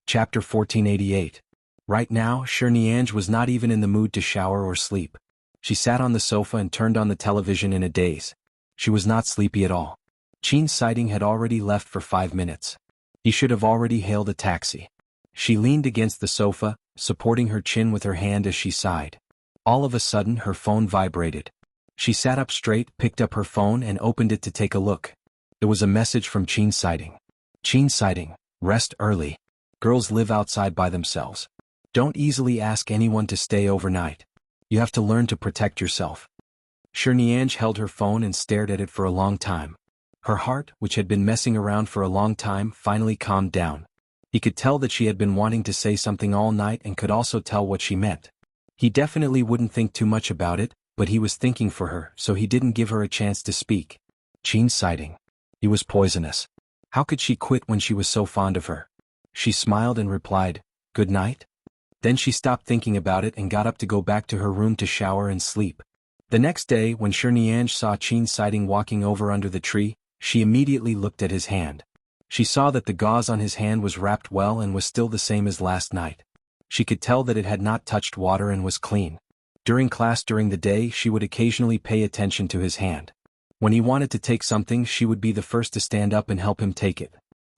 Chapter 1488. Right now, Shirniange was not even in the mood to shower or sleep. She sat on the sofa and turned on the television in a daze. She was not sleepy at all. Qin Siding had already left for 5 minutes. He should have already hailed a taxi. She leaned against the sofa, supporting her chin with her hand as she sighed. All of a sudden, her phone vibrated. She sat up straight, picked up her phone and opened it to take a look. It was a message from Qin Siding. Qin sighting, rest early. Girls live outside by themselves. Don't easily ask anyone to stay overnight. You have to learn to protect yourself. Shirniange held her phone and stared at it for a long time. Her heart, which had been messing around for a long time, finally calmed down. He could tell that she had been wanting to say something all night and could also tell what she meant. He definitely wouldn't think too much about it, but he was thinking for her, so he didn't give her a chance to speak. Qin sighting. He was poisonous. How could she quit when she was so fond of her? She smiled and replied, "Good night." Then she stopped thinking about it and got up to go back to her room to shower and sleep. The next day, when Shirniange saw Qin sighting walking over under the tree, she immediately looked at his hand. She saw that the gauze on his hand was wrapped well and was still the same as last night. She could tell that it had not touched water and was clean. During class during the day, she would occasionally pay attention to his hand. When he wanted to take something, she would be the first to stand up and help him take it.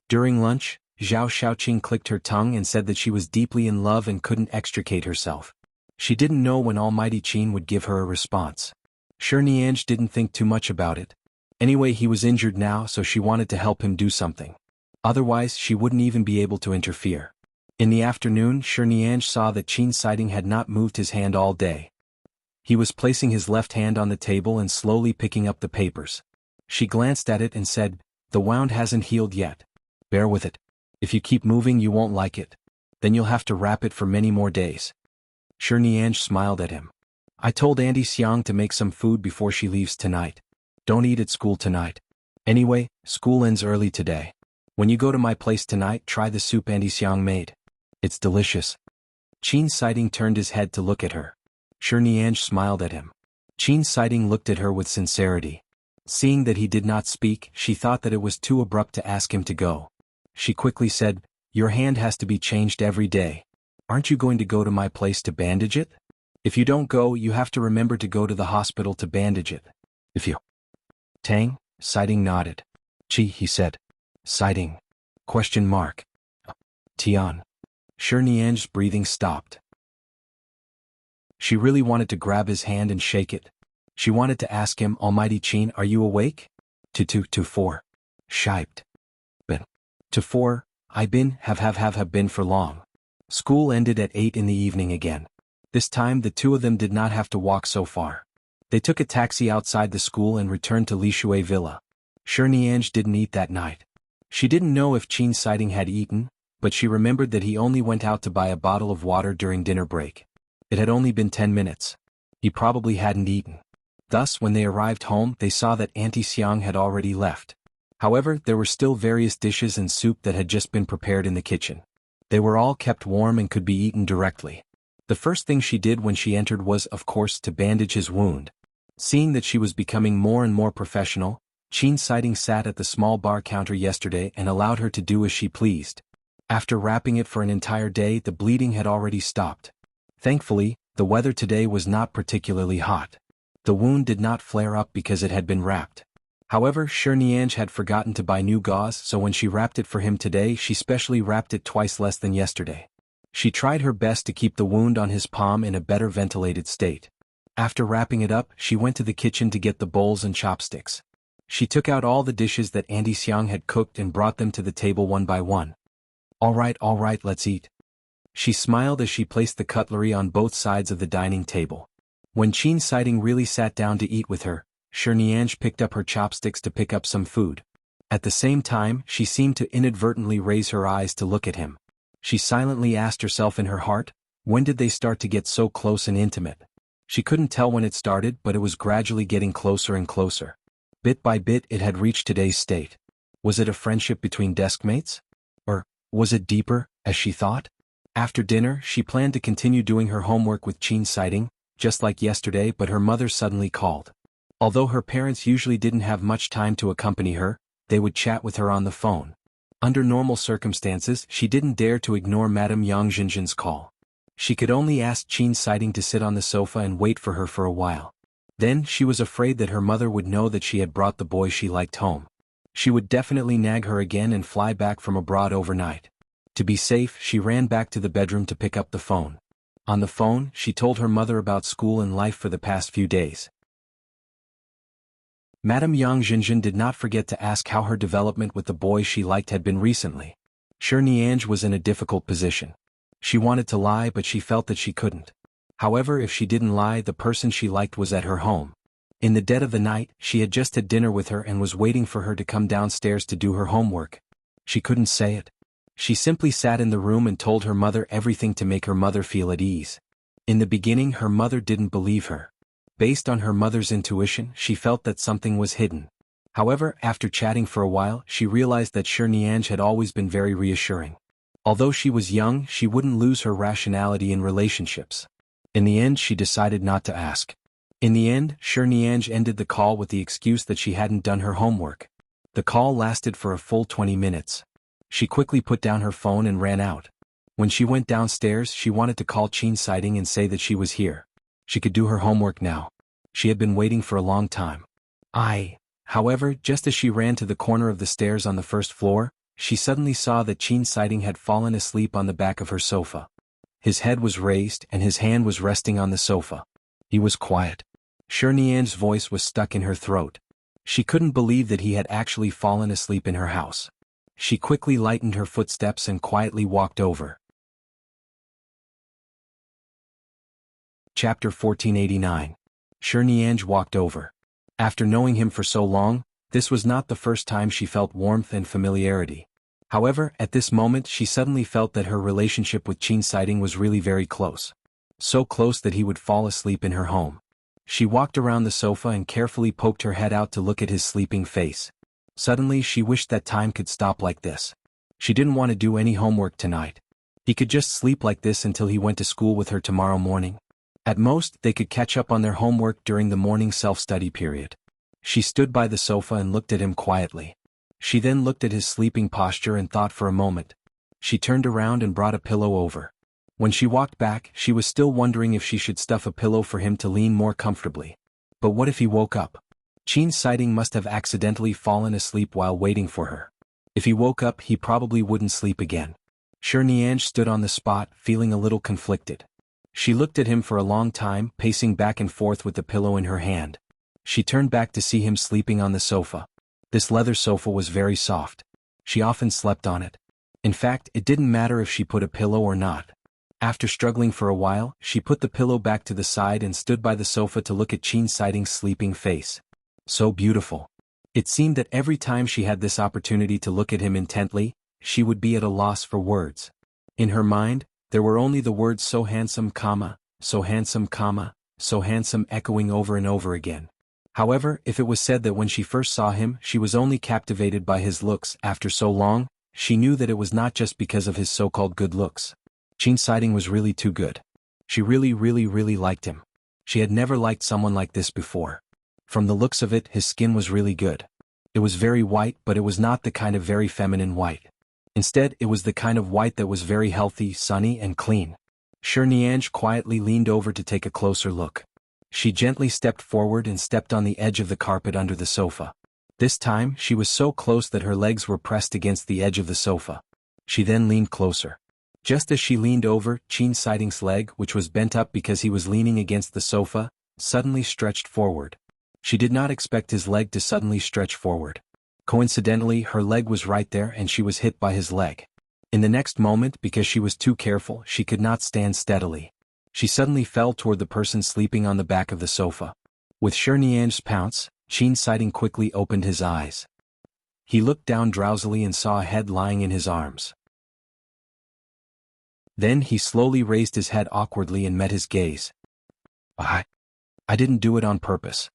During lunch, Zhao Xiaoqing clicked her tongue and said that she was deeply in love and couldn't extricate herself. She didn't know when Almighty Qin would give her a response. Shirniange didn't think too much about it. Anyway, he was injured now, so she wanted to help him do something. Otherwise, she wouldn't even be able to interfere. In the afternoon, Shirniange saw that Qin sighting had not moved his hand all day. He was placing his left hand on the table and slowly picking up the papers. She glanced at it and said, "The wound hasn't healed yet. Bear with it. If you keep moving, you won't like it. Then you'll have to wrap it for many more days." Shirniange smiled at him. "I told Auntie Xiang to make some food before she leaves tonight. Don't eat at school tonight. Anyway, school ends early today. When you go to my place tonight, try the soup Auntie Xiang made. It's delicious." Qin sighting turned his head to look at her. Shirniange smiled at him. Qin sighting looked at her with sincerity. Seeing that he did not speak, she thought that it was too abrupt to ask him to go. She quickly said, "Your hand has to be changed every day. Aren't you going to go to my place to bandage it? If you don't go, you have to remember to go to the hospital to bandage it. If you..." Tang, sighting nodded. "Qi," he said. Sighting. Question mark. Tian. Shirniange's breathing stopped. She really wanted to grab his hand and shake it. She wanted to ask him, "Almighty Qin, are you awake?" To 4. Shiped. Been. To 4, I been, have been for long. School ended at 8 in the evening again. This time the two of them did not have to walk so far. They took a taxi outside the school and returned to Lishui Villa. Shirniange didn't eat that night. She didn't know if Qin sighting had eaten, but she remembered that he only went out to buy a bottle of water during dinner break. It had only been 10 minutes. He probably hadn't eaten. Thus, when they arrived home, they saw that Auntie Xiang had already left. However, there were still various dishes and soup that had just been prepared in the kitchen. They were all kept warm and could be eaten directly. The first thing she did when she entered was, of course, to bandage his wound. Seeing that she was becoming more and more professional, Qin sighting sat at the small bar counter yesterday and allowed her to do as she pleased. After wrapping it for an entire day, the bleeding had already stopped. Thankfully, the weather today was not particularly hot. The wound did not flare up because it had been wrapped. However, Shirniange had forgotten to buy new gauze, so when she wrapped it for him today, she specially wrapped it twice less than yesterday. She tried her best to keep the wound on his palm in a better ventilated state. After wrapping it up, she went to the kitchen to get the bowls and chopsticks. She took out all the dishes that Auntie Xiang had cooked and brought them to the table one by one. All right, let's eat." She smiled as she placed the cutlery on both sides of the dining table. When Qin sighting really sat down to eat with her, Shirniange picked up her chopsticks to pick up some food. At the same time, she seemed to inadvertently raise her eyes to look at him. She silently asked herself in her heart, when did they start to get so close and intimate? She couldn't tell when it started, but it was gradually getting closer and closer. Bit by bit, it had reached today's state. Was it a friendship between deskmates? Or was it deeper, as she thought? After dinner, she planned to continue doing her homework with Qin sighting, just like yesterday, but her mother suddenly called. Although her parents usually didn't have much time to accompany her, they would chat with her on the phone. Under normal circumstances, she didn't dare to ignore Madame Yang Jinjin's call. She could only ask Qin sighting to sit on the sofa and wait for her for a while. Then, she was afraid that her mother would know that she had brought the boy she liked home. She would definitely nag her again and fly back from abroad overnight. To be safe, she ran back to the bedroom to pick up the phone. On the phone, she told her mother about school and life for the past few days. Madame Yang Jinjin did not forget to ask how her development with the boy she liked had been recently. Shi Niange was in a difficult position. She wanted to lie but she felt that she couldn't. However, if she didn't lie, the person she liked was at her home. In the dead of the night, she had just had dinner with her and was waiting for her to come downstairs to do her homework. She couldn't say it. She simply sat in the room and told her mother everything to make her mother feel at ease. In the beginning, her mother didn't believe her. Based on her mother's intuition, she felt that something was hidden. However, after chatting for a while, she realized that Shi Niange had always been very reassuring. Although she was young, she wouldn't lose her rationality in relationships. In the end, she decided not to ask. In the end, Shi Niange ended the call with the excuse that she hadn't done her homework. The call lasted for a full 20 minutes. She quickly put down her phone and ran out. When she went downstairs, she wanted to call Qin Siding and say that she was here. She could do her homework now. She had been waiting for a long time. However, just as she ran to the corner of the stairs on the first floor, she suddenly saw that Qin Siding had fallen asleep on the back of her sofa. His head was raised and his hand was resting on the sofa. He was quiet. Shi Niange's voice was stuck in her throat. She couldn't believe that he had actually fallen asleep in her house. She quickly lightened her footsteps and quietly walked over. Chapter 1489. Shi Niange walked over. After knowing him for so long, this was not the first time she felt warmth and familiarity. However, at this moment she suddenly felt that her relationship with Qin Siding was really very close. So close that he would fall asleep in her home. She walked around the sofa and carefully poked her head out to look at his sleeping face. Suddenly she wished that time could stop like this. She didn't want to do any homework tonight. He could just sleep like this until he went to school with her tomorrow morning. At most, they could catch up on their homework during the morning self-study period. She stood by the sofa and looked at him quietly. She then looked at his sleeping posture and thought for a moment. She turned around and brought a pillow over. When she walked back, she was still wondering if she should stuff a pillow for him to lean more comfortably. But what if he woke up? Qin Siding must have accidentally fallen asleep while waiting for her. If he woke up, he probably wouldn't sleep again. Shi Niange stood on the spot, feeling a little conflicted. She looked at him for a long time, pacing back and forth with the pillow in her hand. She turned back to see him sleeping on the sofa. This leather sofa was very soft. She often slept on it. In fact, it didn't matter if she put a pillow or not. After struggling for a while, she put the pillow back to the side and stood by the sofa to look at Qin Siding's sleeping face. So beautiful. It seemed that every time she had this opportunity to look at him intently, she would be at a loss for words. In her mind, there were only the words so handsome, so handsome, so handsome echoing over and over again. However, if it was said that when she first saw him, she was only captivated by his looks after so long, she knew that it was not just because of his so-called good looks. Qin Siding was really too good. She really liked him. She had never liked someone like this before. From the looks of it, his skin was really good. It was very white, but it was not the kind of very feminine white. Instead, it was the kind of white that was very healthy, sunny, and clean. Shi Niange quietly leaned over to take a closer look. She gently stepped forward and stepped on the edge of the carpet under the sofa. This time, she was so close that her legs were pressed against the edge of the sofa. She then leaned closer. Just as she leaned over, Qin Siding's leg, which was bent up because he was leaning against the sofa, suddenly stretched forward. She did not expect his leg to suddenly stretch forward. Coincidentally, her leg was right there and she was hit by his leg. In the next moment, because she was too careful, she could not stand steadily. She suddenly fell toward the person sleeping on the back of the sofa. With Shi Niange's pounce, Qin Siding quickly opened his eyes. He looked down drowsily and saw a head lying in his arms. Then he slowly raised his head awkwardly and met his gaze. I didn't do it on purpose.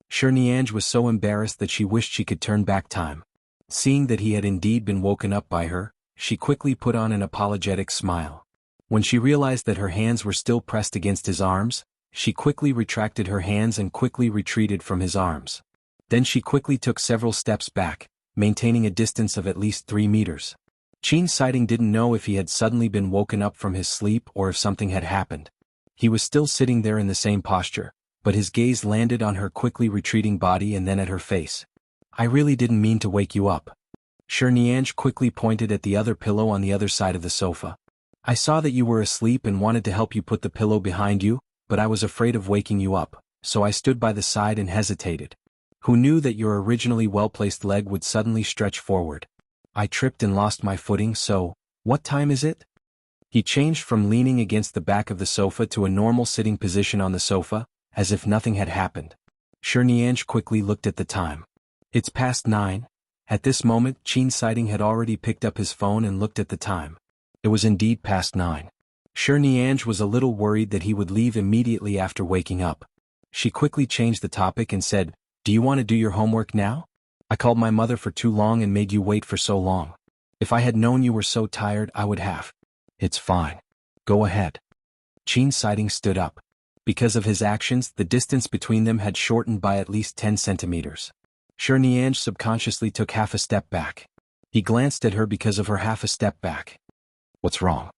Shi Niange was so embarrassed that she wished she could turn back time. Seeing that he had indeed been woken up by her, she quickly put on an apologetic smile. When she realized that her hands were still pressed against his arms, she quickly retracted her hands and quickly retreated from his arms. Then she quickly took several steps back, maintaining a distance of at least 3 meters. Qin Siding didn't know if he had suddenly been woken up from his sleep or if something had happened. He was still sitting there in the same posture, but his gaze landed on her quickly retreating body and then at her face. I really didn't mean to wake you up. Shi Niange quickly pointed at the other pillow on the other side of the sofa. I saw that you were asleep and wanted to help you put the pillow behind you, but I was afraid of waking you up, so I stood by the side and hesitated. Who knew that your originally well-placed leg would suddenly stretch forward? I tripped and lost my footing, so, what time is it? He changed from leaning against the back of the sofa to a normal sitting position on the sofa, as if nothing had happened. Shirnianj quickly looked at the time. It's past 9. At this moment, Qin Siding had already picked up his phone and looked at the time. It was indeed past 9. Shirnianj was a little worried that he would leave immediately after waking up. She quickly changed the topic and said, "Do you want to do your homework now? I called my mother for too long and made you wait for so long. If I had known you were so tired, I would have." "It's fine. Go ahead." Qin Siding stood up. Because of his actions, the distance between them had shortened by at least 10 centimeters. Shirnianj subconsciously took half a step back. He glanced at her because of her half a step back. "What's wrong?"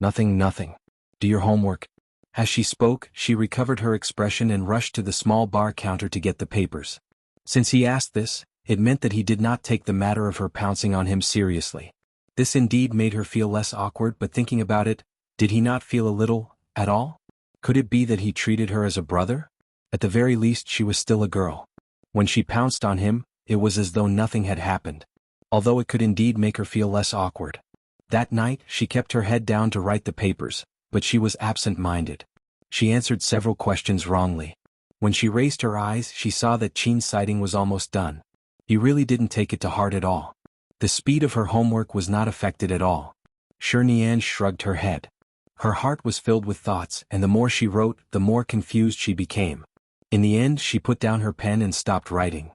"Nothing, nothing. Do your homework." As she spoke, she recovered her expression and rushed to the small bar counter to get the papers. Since he asked this, it meant that he did not take the matter of her pouncing on him seriously. This indeed made her feel less awkward, but thinking about it, did he not feel a little, at all? Could it be that he treated her as a brother? At the very least, she was still a girl. When she pounced on him, it was as though nothing had happened. Although it could indeed make her feel less awkward. That night, she kept her head down to write the papers, but she was absent-minded. She answered several questions wrongly. When she raised her eyes, she saw that Qin Siding was almost done. He really didn't take it to heart at all. The speed of her homework was not affected at all. Shirnianj shrugged her head. Her heart was filled with thoughts, and the more she wrote, the more confused she became. In the end, she put down her pen and stopped writing.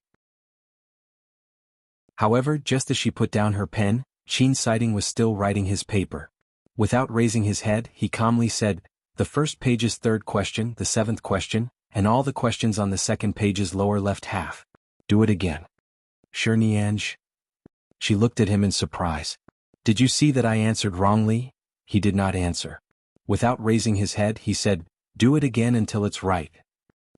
However, just as she put down her pen, Qin Siding was still writing his paper. Without raising his head, he calmly said, "The first page's third question, the 7th question, and all the questions on the second page's lower left half. Do it again." "Shirnianj." She looked at him in surprise. "Did you see that I answered wrongly?" He did not answer. Without raising his head, he said, "Do it again until it's right."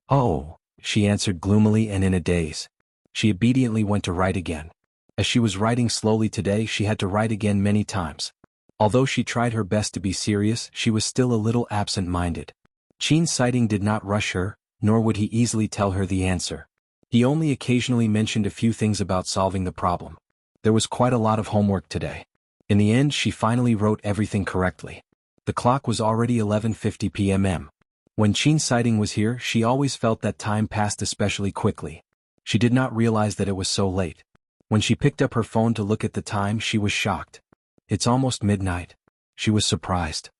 "Oh," she answered gloomily and in a daze. She obediently went to write again. As she was writing slowly today, she had to write again many times. Although she tried her best to be serious, she was still a little absent-minded. Qin Siding did not rush her, nor would he easily tell her the answer. He only occasionally mentioned a few things about solving the problem. There was quite a lot of homework today. In the end, she finally wrote everything correctly. The clock was already 11:50 p.m. When Qin Siding was here, she always felt that time passed especially quickly. She did not realize that it was so late. When she picked up her phone to look at the time, she was shocked. It's almost midnight. She was surprised.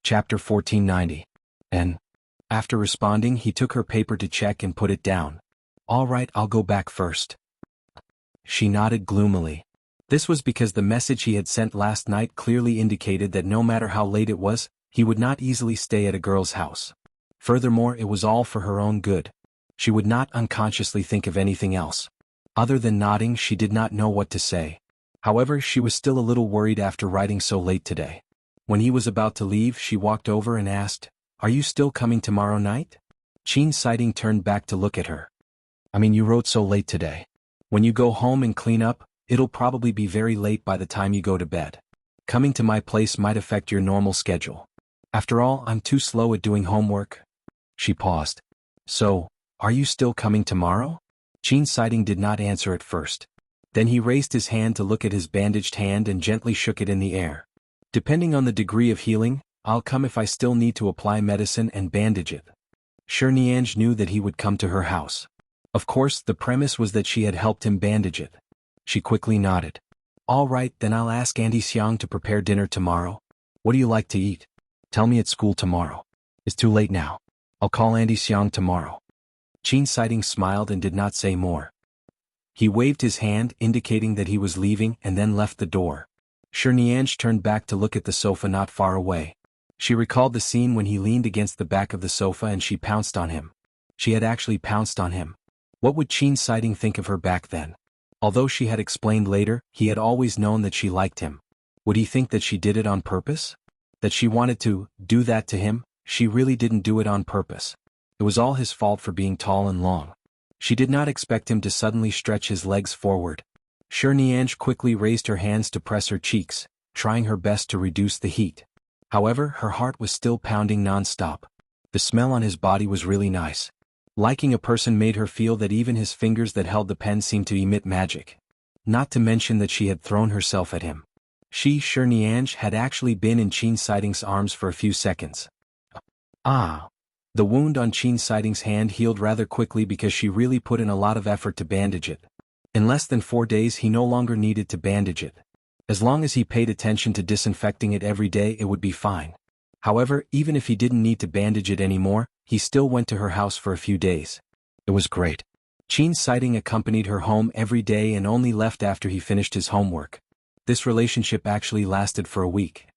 Chapter 1490. And, after responding, he took her paper to check and put it down. "All right, I'll go back first." She nodded gloomily. This was because the message he had sent last night clearly indicated that no matter how late it was, he would not easily stay at a girl's house. Furthermore, it was all for her own good. She would not unconsciously think of anything else. Other than nodding, she did not know what to say. However, she was still a little worried after writing so late today. When he was about to leave, she walked over and asked, "Are you still coming tomorrow night?" Qin Siding turned back to look at her. "I mean, you wrote so late today. When you go home and clean up, it'll probably be very late by the time you go to bed. Coming to my place might affect your normal schedule. After all, I'm too slow at doing homework." She paused. "So, are you still coming tomorrow?" Qin Siding did not answer at first. Then he raised his hand to look at his bandaged hand and gently shook it in the air. "Depending on the degree of healing, I'll come if I still need to apply medicine and bandage it." Shirnianj knew that he would come to her house. Of course, the premise was that she had helped him bandage it. She quickly nodded. "All right, then I'll ask Auntie Xiang to prepare dinner tomorrow. What do you like to eat? Tell me at school tomorrow. It's too late now. I'll call Auntie Xiang tomorrow." Qin Siding smiled and did not say more. He waved his hand, indicating that he was leaving, and then left the door. Shirnianj turned back to look at the sofa not far away. She recalled the scene when he leaned against the back of the sofa and she pounced on him. She had actually pounced on him. What would Qin Siding think of her back then? Although she had explained later, he had always known that she liked him. Would he think that she did it on purpose? That she wanted to do that to him? She really didn't do it on purpose. It was all his fault for being tall and long. She did not expect him to suddenly stretch his legs forward. Shirnianj quickly raised her hands to press her cheeks, trying her best to reduce the heat. However, her heart was still pounding non-stop. The smell on his body was really nice. Liking a person made her feel that even his fingers that held the pen seemed to emit magic. Not to mention that she had thrown herself at him. Shi Niange had actually been in Qin Siding's arms for a few seconds. Ah! The wound on Qin Siding's hand healed rather quickly because she really put in a lot of effort to bandage it. In less than 4 days he no longer needed to bandage it. As long as he paid attention to disinfecting it every day it would be fine. However, even if he didn't need to bandage it anymore, he still went to her house for a few days. It was great. Qin Siding accompanied her home every day and only left after he finished his homework. This relationship actually lasted for a week.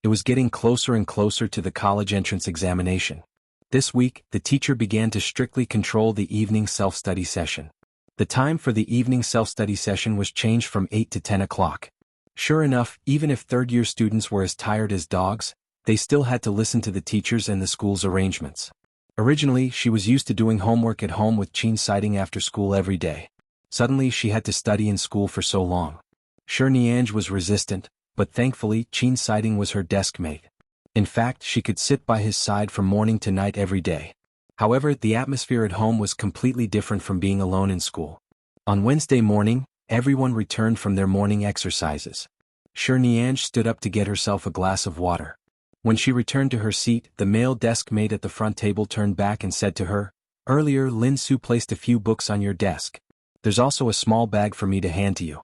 It was getting closer and closer to the college entrance examination. This week, the teacher began to strictly control the evening self-study session. The time for the evening self-study session was changed from 8 to 10 o'clock. Sure enough, even if third-year students were as tired as dogs, they still had to listen to the teachers and the school's arrangements. Originally, she was used to doing homework at home with Qin Siding after school every day. Suddenly she had to study in school for so long. Shi Niange was resistant, but thankfully Qin Siding was her desk mate. In fact, she could sit by his side from morning to night every day. However, the atmosphere at home was completely different from being alone in school. On Wednesday morning, everyone returned from their morning exercises. Shi Niange stood up to get herself a glass of water. When she returned to her seat, the male desk mate at the front table turned back and said to her, "Earlier, Lin Su placed a few books on your desk. There's also a small bag for me to hand to you."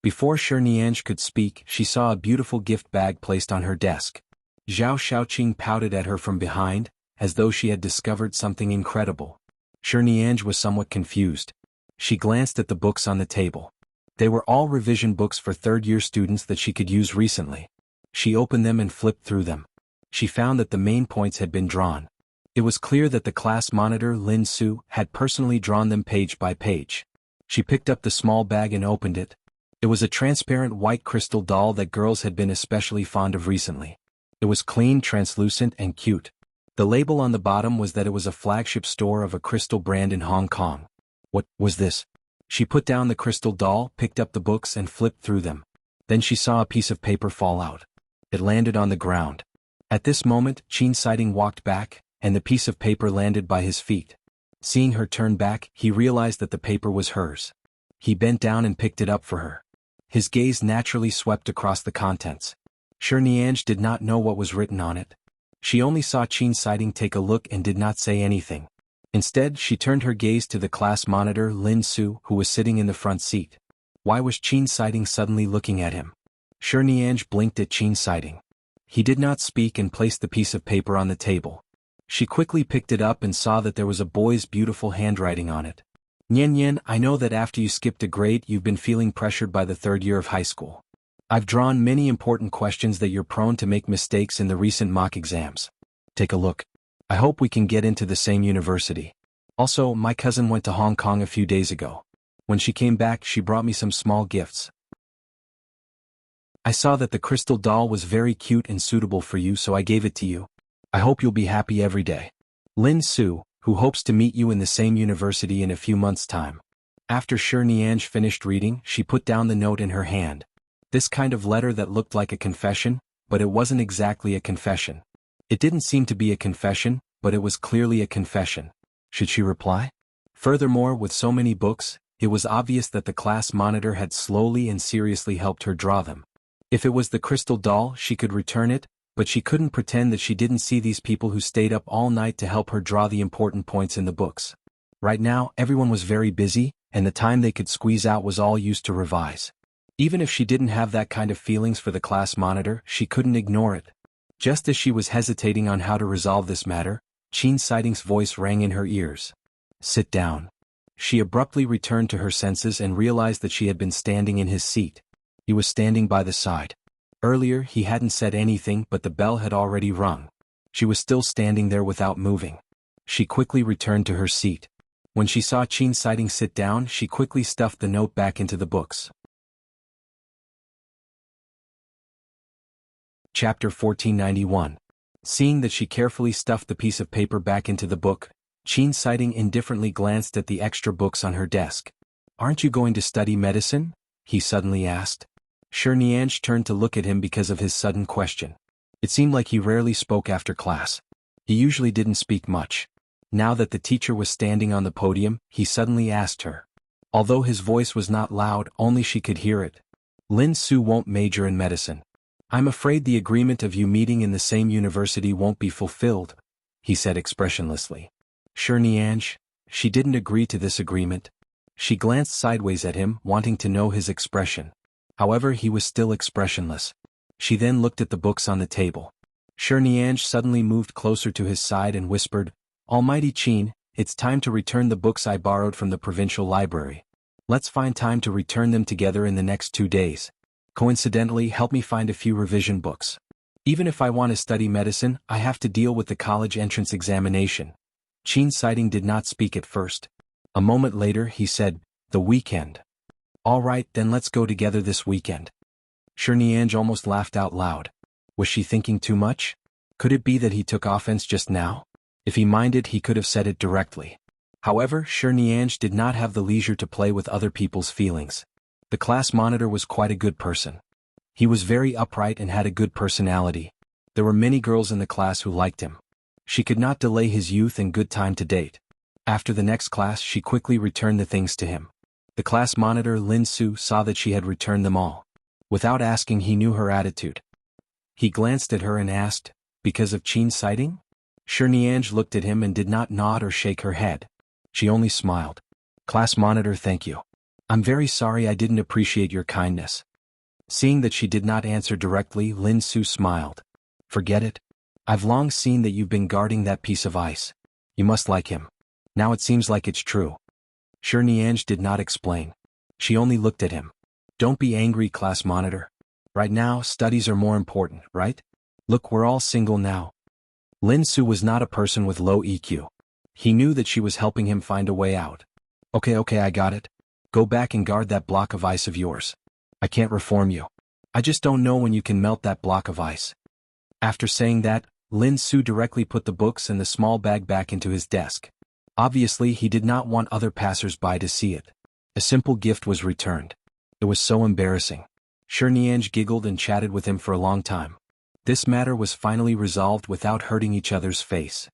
Before Shi Niange could speak, she saw a beautiful gift bag placed on her desk. Zhao Shaoqing pouted at her from behind, as though she had discovered something incredible. Shi Niange was somewhat confused. She glanced at the books on the table. They were all revision books for third-year students that she could use recently. She opened them and flipped through them. She found that the main points had been drawn. It was clear that the class monitor Lin Su had personally drawn them page by page. She picked up the small bag and opened it. It was a transparent white crystal doll that girls had been especially fond of recently. It was clean, translucent, and cute. The label on the bottom was that it was a flagship store of a crystal brand in Hong Kong. What was this? She put down the crystal doll, picked up the books and flipped through them. Then she saw a piece of paper fall out. It landed on the ground. At this moment, Qin Siding walked back, and the piece of paper landed by his feet. Seeing her turn back, he realized that the paper was hers. He bent down and picked it up for her. His gaze naturally swept across the contents. Shi Niange did not know what was written on it. She only saw Qin Siding take a look and did not say anything. Instead, she turned her gaze to the class monitor Lin Su, who was sitting in the front seat. Why was Qin Siding suddenly looking at him? Shi Niange blinked at Qin Siding. He did not speak and placed the piece of paper on the table. She quickly picked it up and saw that there was a boy's beautiful handwriting on it. "Nian Nian, I know that after you skipped a grade you've been feeling pressured by the third year of high school. I've drawn many important questions that you're prone to make mistakes in the recent mock exams. Take a look. I hope we can get into the same university. Also, my cousin went to Hong Kong a few days ago. When she came back she brought me some small gifts. I saw that the crystal doll was very cute and suitable for you, so I gave it to you. I hope you'll be happy every day. Lin Su, who hopes to meet you in the same university in a few months' time." After Shi Niange finished reading, she put down the note in her hand. This kind of letter that looked like a confession, but it wasn't exactly a confession. It didn't seem to be a confession, but it was clearly a confession. Should she reply? Furthermore, with so many books, it was obvious that the class monitor had slowly and seriously helped her draw them. If it was the crystal doll, she could return it, but she couldn't pretend that she didn't see these people who stayed up all night to help her draw the important points in the books. Right now, everyone was very busy, and the time they could squeeze out was all used to revise. Even if she didn't have that kind of feelings for the class monitor, she couldn't ignore it. Just as she was hesitating on how to resolve this matter, Qin Siding's voice rang in her ears. "Sit down." She abruptly returned to her senses and realized that she had been standing in his seat. He was standing by the side. Earlier, he hadn't said anything, but the bell had already rung. She was still standing there without moving. She quickly returned to her seat. When she saw Qin Siding sit down, she quickly stuffed the note back into the books. Chapter 1491. Seeing that she carefully stuffed the piece of paper back into the book, Qin Siding indifferently glanced at the extra books on her desk. "Aren't you going to study medicine?" he suddenly asked. Shi Niange turned to look at him because of his sudden question. It seemed like he rarely spoke after class. He usually didn't speak much. Now that the teacher was standing on the podium, he suddenly asked her. Although his voice was not loud, only she could hear it. Lin Su won't major in medicine. I'm afraid the agreement of you meeting in the same university won't be fulfilled, he said expressionlessly. Shirniange, she didn't agree to this agreement. She glanced sideways at him, wanting to know his expression. However, he was still expressionless. She then looked at the books on the table. Shirniange suddenly moved closer to his side and whispered, Almighty Qin, it's time to return the books I borrowed from the provincial library. Let's find time to return them together in the next 2 days. Coincidentally, help me find a few revision books. Even if I want to study medicine, I have to deal with the college entrance examination. Qin Siding did not speak at first. A moment later he said, the weekend. All right, then let's go together this weekend. Shirniange almost laughed out loud. Was she thinking too much? Could it be that he took offense just now? If he minded, he could have said it directly. However, Shirniange did not have the leisure to play with other people's feelings. The class monitor was quite a good person. He was very upright and had a good personality. There were many girls in the class who liked him. She could not delay his youth and good time to date. After the next class, she quickly returned the things to him. The class monitor Lin Su saw that she had returned them all. Without asking, he knew her attitude. He glanced at her and asked, because of Qin Siding? Shirniange looked at him and did not nod or shake her head. She only smiled. Class monitor, thank you. I'm very sorry I didn't appreciate your kindness. Seeing that she did not answer directly, Lin Su smiled. Forget it. I've long seen that you've been guarding that piece of ice. You must like him. Now it seems like it's true. Shirniange did not explain. She only looked at him. Don't be angry, class monitor. Right now, studies are more important, right? Look, we're all single now. Lin Su was not a person with low EQ. He knew that she was helping him find a way out. Okay, I got it. Go back and guard that block of ice of yours. I can't reform you. I just don't know when you can melt that block of ice. After saying that, Lin Su directly put the books and the small bag back into his desk. Obviously, he did not want other passers-by to see it. A simple gift was returned. It was so embarrassing. Shirniange giggled and chatted with him for a long time. This matter was finally resolved without hurting each other's face.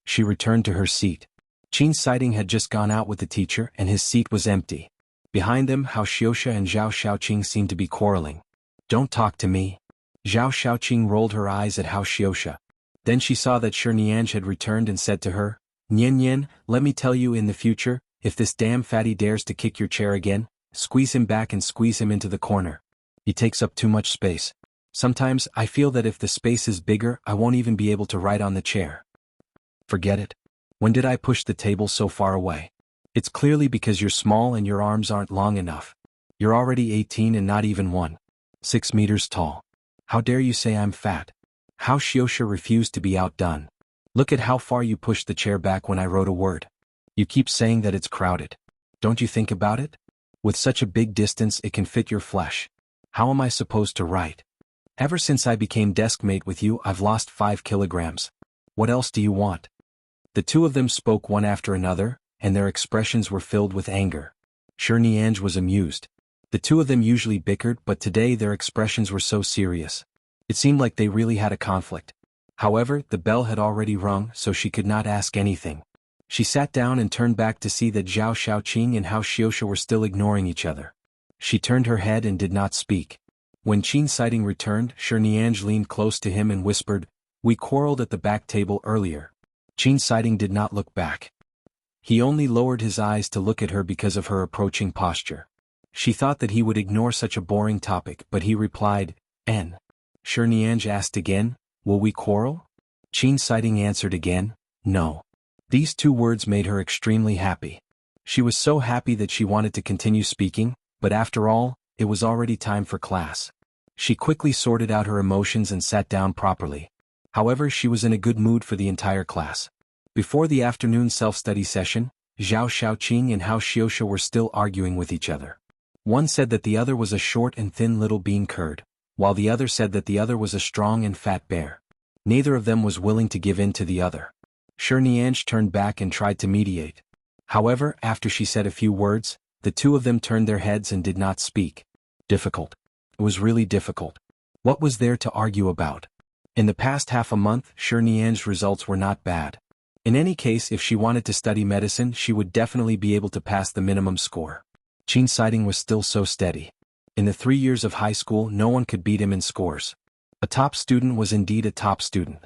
She returned to her seat. Qin Siding had just gone out with the teacher and his seat was empty. Behind them, Hao Xiuxia and Zhao Xiaoqing seemed to be quarreling. Don't talk to me. Zhao Xiaoqing rolled her eyes at Hao Xiuxia. Then she saw that Shirniange had returned and said to her, Nian, let me tell you, in the future, if this damn fatty dares to kick your chair again, squeeze him back and squeeze him into the corner. He takes up too much space. Sometimes I feel that if the space is bigger, I won't even be able to write on the chair. Forget it. When did I push the table so far away? It's clearly because you're small and your arms aren't long enough. You're already 18 and not even 1.6 meters tall. How dare you say I'm fat? Hao Xiuxia refused to be outdone. Look at how far you pushed the chair back when I wrote a word. You keep saying that it's crowded. Don't you think about it? With such a big distance, it can fit your flesh. How am I supposed to write? Ever since I became deskmate with you, I've lost 5 kilograms. What else do you want? The two of them spoke one after another, and their expressions were filled with anger. Shirniange was amused. The two of them usually bickered, but today their expressions were so serious. It seemed like they really had a conflict. However, the bell had already rung, so she could not ask anything. She sat down and turned back to see that Zhao Xiaoqing and Hao Xiuxia were still ignoring each other. She turned her head and did not speak. When Qin Siding returned, Shirniange leaned close to him and whispered, We quarreled at the back table earlier. Qin Siding did not look back. He only lowered his eyes to look at her because of her approaching posture. She thought that he would ignore such a boring topic, but he replied, N. Shirniange asked again, Will we quarrel? Qin Siding answered again, No. These 2 words made her extremely happy. She was so happy that she wanted to continue speaking, but after all, it was already time for class. She quickly sorted out her emotions and sat down properly. However, she was in a good mood for the entire class. Before the afternoon self-study session, Zhao Xiaoqing and Hao Xiuxia were still arguing with each other. One said that the other was a short and thin little bean curd, while the other said that the other was a strong and fat bear. Neither of them was willing to give in to the other. Shirniange turned back and tried to mediate. However, after she said a few words, the two of them turned their heads and did not speak. Difficult. It was really difficult. What was there to argue about? In the past half a month, Shirnian's results were not bad. In any case, if she wanted to study medicine, she would definitely be able to pass the minimum score. Qin's sighting was still so steady. In the 3 years of high school, no one could beat him in scores. A top student was indeed a top student.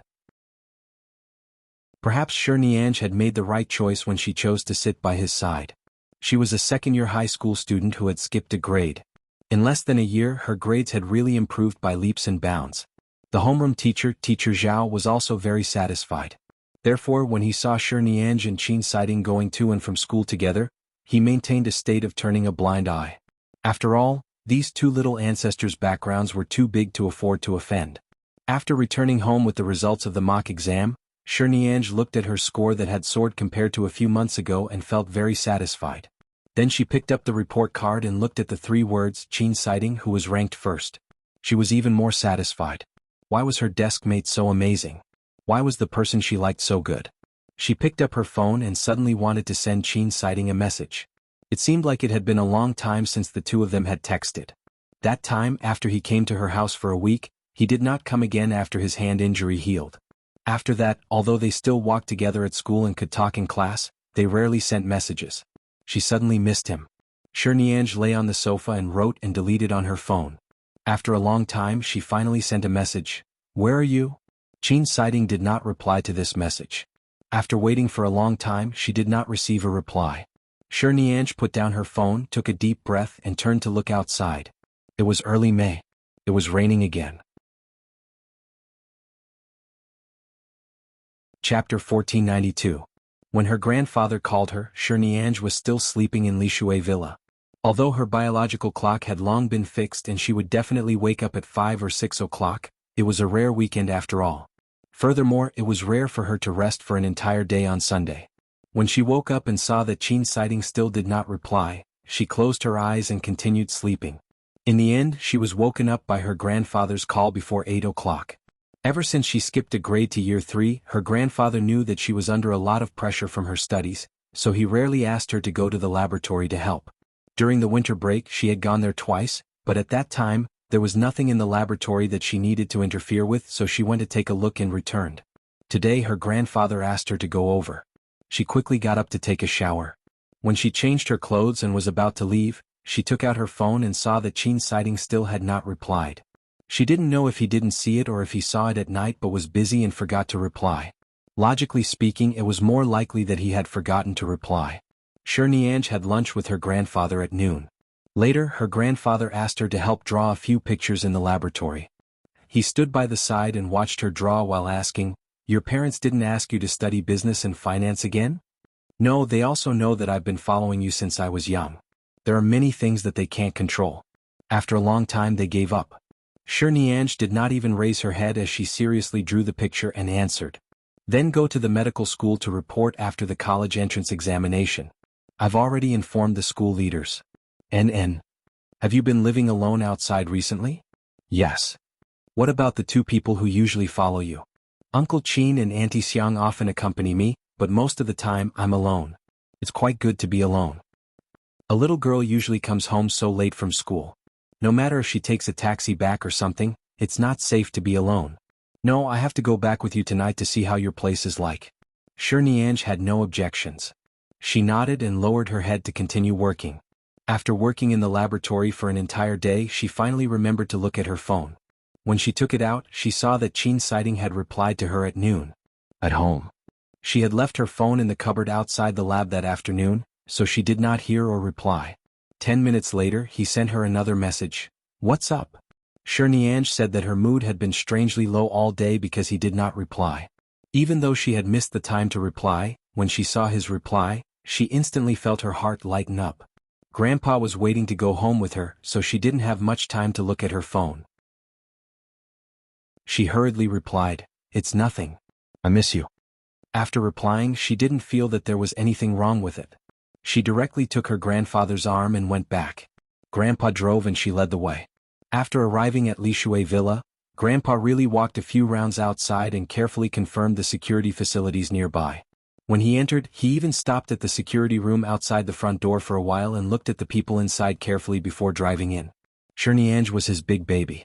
Perhaps Shirnian had made the right choice when she chose to sit by his side. She was a second-year high school student who had skipped a grade. In less than a year, her grades had really improved by leaps and bounds. The homeroom teacher, Teacher Zhao, was also very satisfied. Therefore, when he saw Shirnian and Qin Sighting going to and from school together, he maintained a state of turning a blind eye. After all, these two little ancestors' backgrounds were too big to afford to offend. After returning home with the results of the mock exam, Shirnian looked at her score that had soared compared to a few months ago and felt very satisfied. Then she picked up the report card and looked at the 3 words Qin Sighting, who was ranked first. She was even more satisfied. Why was her desk mate so amazing? Why was the person she liked so good? She picked up her phone and suddenly wanted to send Qin Sighting a message. It seemed like it had been a long time since the two of them had texted. That time, after he came to her house for a week, he did not come again after his hand injury healed. After that, although they still walked together at school and could talk in class, they rarely sent messages. She suddenly missed him. Shirnian lay on the sofa and wrote and deleted on her phone. After a long time, she finally sent a message. "Where are you?" Qin Sighting did not reply to this message. After waiting for a long time, she did not receive a reply. Shirnian put down her phone, took a deep breath and turned to look outside. It was early May. It was raining again. Chapter 1492. When her grandfather called her, Shirnian was still sleeping in Lishui Villa. Although her biological clock had long been fixed and she would definitely wake up at 5 or 6 o'clock, it was a rare weekend after all. Furthermore, it was rare for her to rest for an entire day on Sunday. When she woke up and saw that Qin Sighting still did not reply, she closed her eyes and continued sleeping. In the end, she was woken up by her grandfather's call before 8 o'clock. Ever since she skipped a grade to year 3, her grandfather knew that she was under a lot of pressure from her studies, so he rarely asked her to go to the laboratory to help. During the winter break, she had gone there twice, but at that time, there was nothing in the laboratory that she needed to interfere with, so she went to take a look and returned. Today her grandfather asked her to go over. She quickly got up to take a shower. When she changed her clothes and was about to leave, she took out her phone and saw that Qin Sighting still had not replied. She didn't know if he didn't see it or if he saw it at night but was busy and forgot to reply. Logically speaking, it was more likely that he had forgotten to reply. Shirnian had lunch with her grandfather at noon. Later, her grandfather asked her to help draw a few pictures in the laboratory. He stood by the side and watched her draw while asking, "Your parents didn't ask you to study business and finance again?" "No, they also know that I've been following you since I was young. There are many things that they can't control." After a long time they gave up. Shirnian did not even raise her head as she seriously drew the picture and answered. "Then go to the medical school to report after the college entrance examination. I've already informed the school leaders." "NN. Have you been living alone outside recently?" "Yes." "What about the 2 people who usually follow you?" "Uncle Qin and Auntie Xiang often accompany me, but most of the time I'm alone. It's quite good to be alone. A little girl usually comes home so late from school. No matter if she takes a taxi back or something, it's not safe to be alone. No, I have to go back with you tonight to see how your place is like." Shirnian had no objections. She nodded and lowered her head to continue working. After working in the laboratory for an entire day, she finally remembered to look at her phone. When she took it out, she saw that Qin Sighting had replied to her at noon. "At home." She had left her phone in the cupboard outside the lab that afternoon, so she did not hear or reply. 10 minutes later, he sent her another message. "What's up?" Shirnian said that her mood had been strangely low all day because he did not reply. Even though she had missed the time to reply, when she saw his reply, she instantly felt her heart lighten up. Grandpa was waiting to go home with her, so she didn't have much time to look at her phone. She hurriedly replied, "It's nothing. I miss you." After replying, she didn't feel that there was anything wrong with it. She directly took her grandfather's arm and went back. Grandpa drove and she led the way. After arriving at Lishui Villa, Grandpa really walked a few rounds outside and carefully confirmed the security facilities nearby. When he entered, he even stopped at the security room outside the front door for a while and looked at the people inside carefully before driving in. Shirnian was his big baby.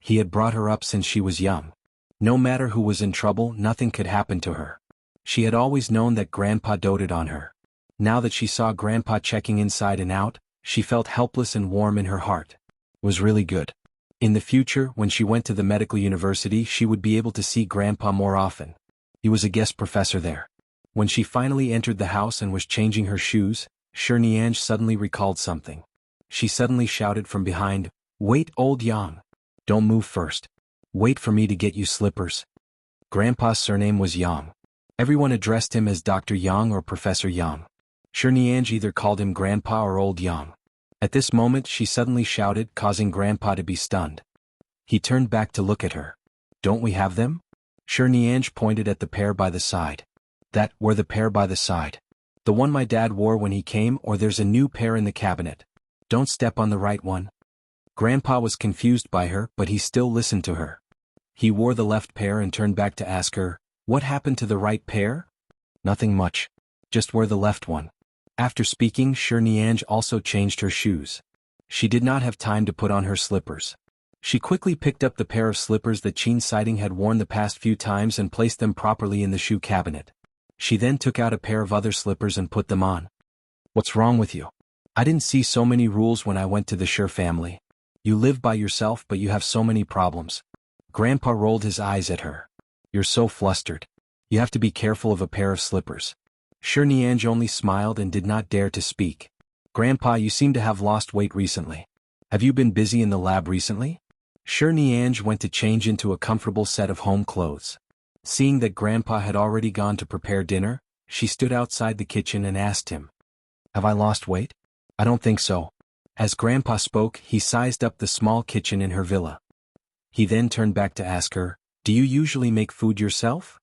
He had brought her up since she was young. No matter who was in trouble, nothing could happen to her. She had always known that Grandpa doted on her. Now that she saw Grandpa checking inside and out, she felt helpless and warm in her heart. It was really good. In the future, when she went to the medical university, she would be able to see Grandpa more often. He was a guest professor there. When she finally entered the house and was changing her shoes, Shirniange suddenly recalled something. She suddenly shouted from behind, "Wait, old Yang. Don't move first. Wait for me to get you slippers." Grandpa's surname was Yang. Everyone addressed him as Dr. Yang or Professor Yang. Shirniange either called him Grandpa or Old Yang. At this moment she suddenly shouted, causing Grandpa to be stunned. He turned back to look at her. "Don't we have them?" Shirniange pointed at the pair by the side. "That were the pair by the side. The one my dad wore when he came, or there's a new pair in the cabinet. Don't step on the right one." Grandpa was confused by her, but he still listened to her. He wore the left pair and turned back to ask her, "What happened to the right pair?" "Nothing much. Just wear the left one." After speaking, Shirniange also changed her shoes. She did not have time to put on her slippers. She quickly picked up the pair of slippers that Qin Siding had worn the past few times and placed them properly in the shoe cabinet. She then took out a pair of other slippers and put them on. "What's wrong with you? I didn't see so many rules when I went to the Shir family. You live by yourself but you have so many problems." Grandpa rolled his eyes at her. "You're so flustered. You have to be careful of a pair of slippers." Shirniange only smiled and did not dare to speak. "Grandpa, you seem to have lost weight recently. Have you been busy in the lab recently?" Shirniange went to change into a comfortable set of home clothes. Seeing that Grandpa had already gone to prepare dinner, she stood outside the kitchen and asked him, "Have I lost weight?" "I don't think so." As Grandpa spoke, he sized up the small kitchen in her villa. He then turned back to ask her, "Do you usually make food yourself?"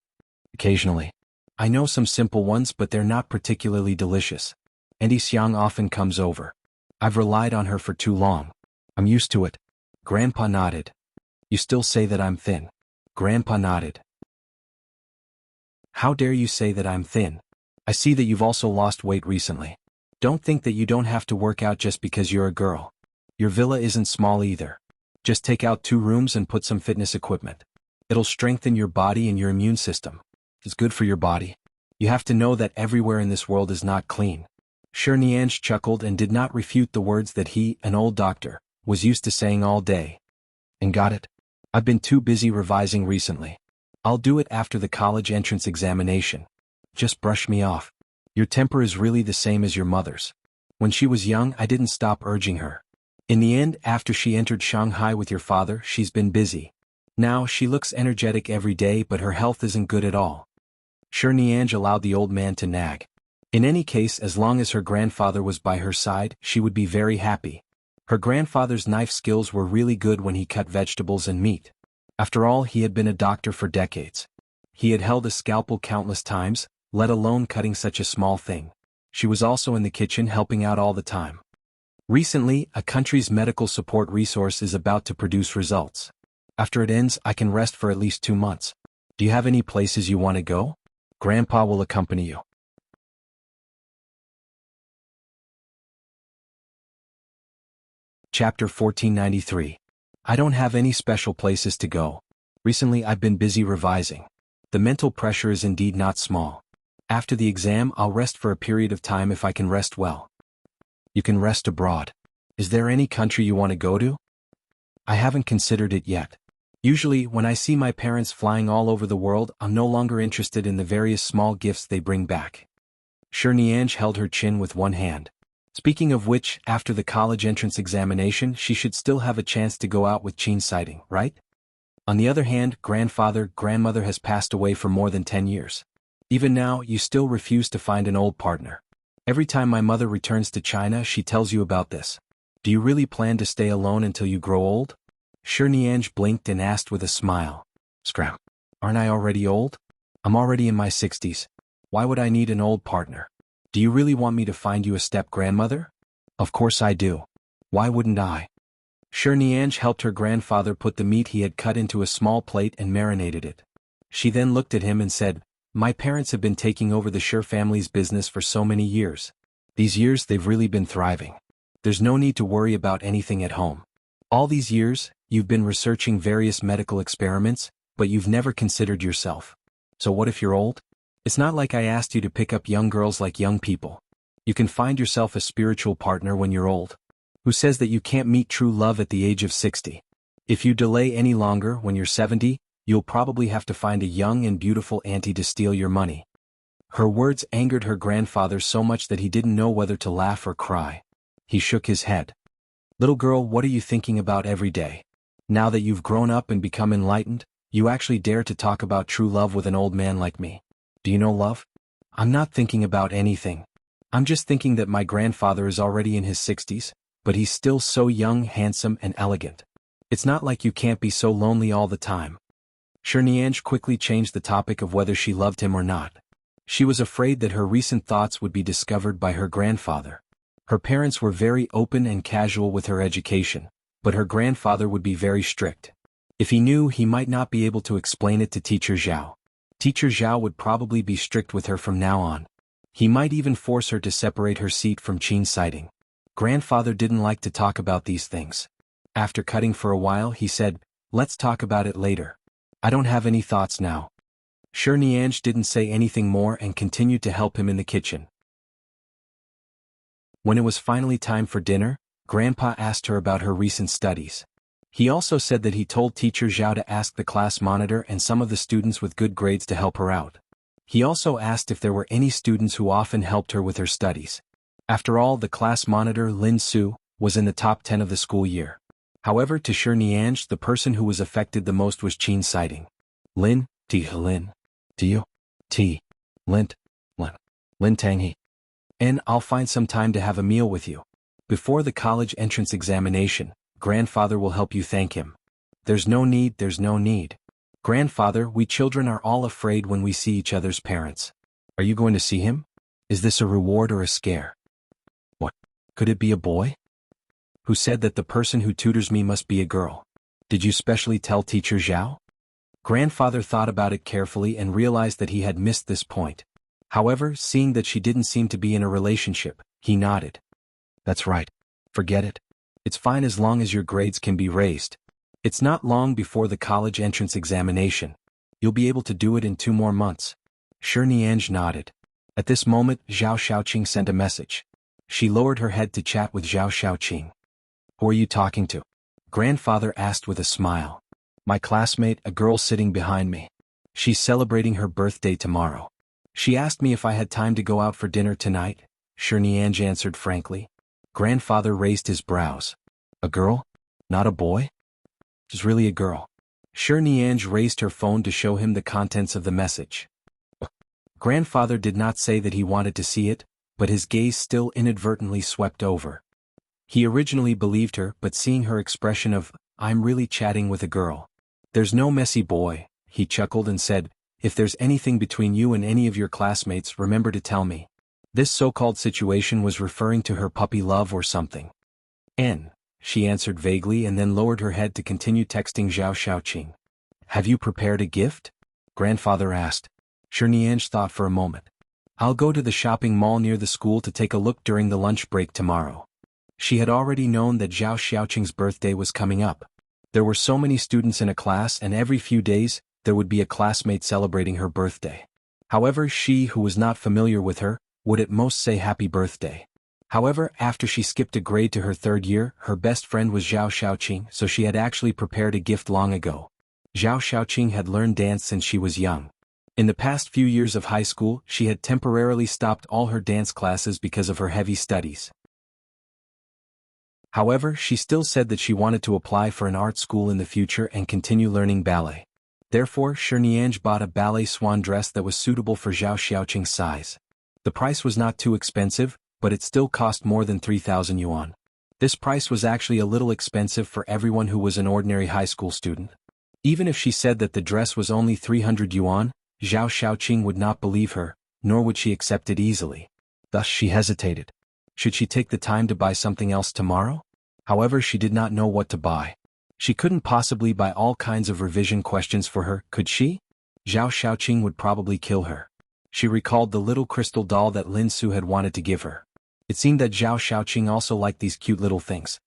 "Occasionally. I know some simple ones but they're not particularly delicious. Auntie Xiang often comes over. I've relied on her for too long. I'm used to it." Grandpa nodded. "You still say that I'm thin?" Grandpa nodded. "How dare you say that I'm thin? I see that you've also lost weight recently. Don't think that you don't have to work out just because you're a girl. Your villa isn't small either. Just take out 2 rooms and put some fitness equipment. It'll strengthen your body and your immune system. It's good for your body. You have to know that everywhere in this world is not clean." Shirniange chuckled and did not refute the words that he, an old doctor, was used to saying all day. "And got it? I've been too busy revising recently. I'll do it after the college entrance examination. Just brush me off. Your temper is really the same as your mother's. When she was young, I didn't stop urging her. In the end, after she entered Shanghai with your father, she's been busy. Now, she looks energetic every day but her health isn't good at all." Shirniange allowed the old man to nag. In any case, as long as her grandfather was by her side, she would be very happy. Her grandfather's knife skills were really good when he cut vegetables and meat. After all, he had been a doctor for decades. He had held a scalpel countless times, let alone cutting such a small thing. She was also in the kitchen helping out all the time. Recently, a country's medical support resource is about to produce results. After it ends, I can rest for at least 2 months. Do you have any places you want to go? Grandpa will accompany you. Chapter 1493. I don't have any special places to go. Recently I've been busy revising. The mental pressure is indeed not small. After the exam I'll rest for a period of time if I can rest well. You can rest abroad. Is there any country you want to go to? I haven't considered it yet. Usually, when I see my parents flying all over the world, I'm no longer interested in the various small gifts they bring back. Shirniange held her chin with one hand. Speaking of which, after the college entrance examination, she should still have a chance to go out with Qin Siding, right? On the other hand, grandmother has passed away for more than 10 years. Even now, you still refuse to find an old partner. Every time my mother returns to China, she tells you about this. Do you really plan to stay alone until you grow old? Shirniange blinked and asked with a smile. Scram. Aren't I already old? I'm already in my 60s. Why would I need an old partner? Do you really want me to find you a step-grandmother? Of course I do. Why wouldn't I? Shirniange helped her grandfather put the meat he had cut into a small plate and marinated it. She then looked at him and said, My parents have been taking over the Shir family's business for so many years. These years they've really been thriving. There's no need to worry about anything at home. All these years, you've been researching various medical experiments, but you've never considered yourself. So what if you're old? It's not like I asked you to pick up young girls like young people. You can find yourself a spiritual partner when you're old. Who says that you can't meet true love at the age of 60? If you delay any longer, when you're 70, you'll probably have to find a young and beautiful auntie to steal your money. Her words angered her grandfather so much that he didn't know whether to laugh or cry. He shook his head. Little girl, what are you thinking about every day? Now that you've grown up and become enlightened, you actually dare to talk about true love with an old man like me. Do you know love? I'm not thinking about anything. I'm just thinking that my grandfather is already in his 60s, but he's still so young, handsome, and elegant. It's not like you can't be so lonely all the time. Shirnianj quickly changed the topic of whether she loved him or not. She was afraid that her recent thoughts would be discovered by her grandfather. Her parents were very open and casual with her education, but her grandfather would be very strict. If he knew, he might not be able to explain it to Teacher Zhao. Teacher Zhao would probably be strict with her from now on. He might even force her to separate her seat from Qin's sighting. Grandfather didn't like to talk about these things. After cutting for a while, he said, "Let's talk about it later. I don't have any thoughts now." Shirnianj didn't say anything more and continued to help him in the kitchen. When it was finally time for dinner, Grandpa asked her about her recent studies. He also said that he told Teacher Zhao to ask the class monitor and some of the students with good grades to help her out. He also asked if there were any students who often helped her with her studies. After all, the class monitor, Lin Su, was in the top 10 of the school year. However, to Shirnianj, the person who was affected the most was Qin's sighting. Lin, Lin, Lin, Lin Tanghe. And I'll find some time to have a meal with you. Before the college entrance examination, Grandfather will help you thank him. There's no need. Grandfather, we children are all afraid when we see each other's parents. Are you going to see him? Is this a reward or a scare? What? Could it be a boy? Who said that the person who tutors me must be a girl? Did you specially tell Teacher Zhao? Grandfather thought about it carefully and realized that he had missed this point. However, seeing that she didn't seem to be in a relationship, he nodded. That's right. Forget it. It's fine as long as your grades can be raised. It's not long before the college entrance examination. You'll be able to do it in 2 more months. Shirnianj nodded. At this moment, Zhao Xiaoqing sent a message. She lowered her head to chat with Zhao Xiaoqing. Who are you talking to? Grandfather asked with a smile. My classmate, a girl sitting behind me. She's celebrating her birthday tomorrow. She asked me if I had time to go out for dinner tonight. Shirnianj answered frankly. Grandfather raised his brows. A girl? Not a boy? She's really a girl. Shirnianj raised her phone to show him the contents of the message. Grandfather did not say that he wanted to see it, but his gaze still inadvertently swept over. He originally believed her, but seeing her expression of, I'm really chatting with a girl. There's no messy boy, he chuckled and said, if there's anything between you and any of your classmates, remember to tell me. This so-called situation was referring to her puppy love or something. She answered vaguely and then lowered her head to continue texting Zhao Xiaoqing. Have you prepared a gift? Grandfather asked. Shirnianj thought for a moment. I'll go to the shopping mall near the school to take a look during the lunch break tomorrow. She had already known that Zhao Xiaoqing's birthday was coming up. There were so many students in a class and every few days, there would be a classmate celebrating her birthday. However, she, who was not familiar with her, would at most say happy birthday. However, after she skipped a grade to her 3rd year, her best friend was Zhao Xiaoqing, so she had actually prepared a gift long ago. Zhao Xiaoqing had learned dance since she was young. In the past few years of high school, she had temporarily stopped all her dance classes because of her heavy studies. However, she still said that she wanted to apply for an art school in the future and continue learning ballet. Therefore, Shirnianj bought a ballet swan dress that was suitable for Zhao Xiaoqing's size. The price was not too expensive, but it still cost more than 3,000 yuan. This price was actually a little expensive for everyone who was an ordinary high school student. Even if she said that the dress was only 300 yuan, Zhao Xiaoqing would not believe her, nor would she accept it easily. Thus she hesitated. Should she take the time to buy something else tomorrow? However, she did not know what to buy. She couldn't possibly buy all kinds of revision questions for her, could she? Zhao Xiaoqing would probably kill her. She recalled the little crystal doll that Lin Su had wanted to give her. It seemed that Zhao Xiaoqing also liked these cute little things.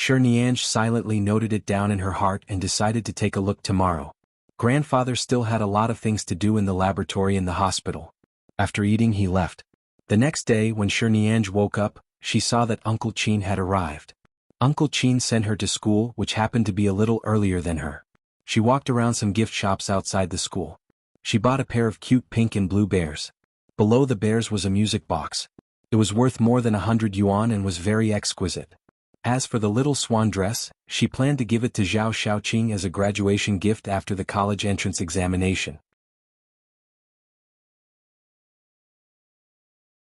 Niange silently noted it down in her heart and decided to take a look tomorrow. Grandfather still had a lot of things to do in the laboratory in the hospital. After eating he left. The next day when Niange woke up, she saw that Uncle Qin had arrived. Uncle Qin sent her to school, which happened to be a little earlier than her. She walked around some gift shops outside the school. She bought a pair of cute pink and blue bears. Below the bears was a music box. It was worth more than 100 yuan and was very exquisite. As for the little swan dress, she planned to give it to Zhao Xiaoqing as a graduation gift after the college entrance examination.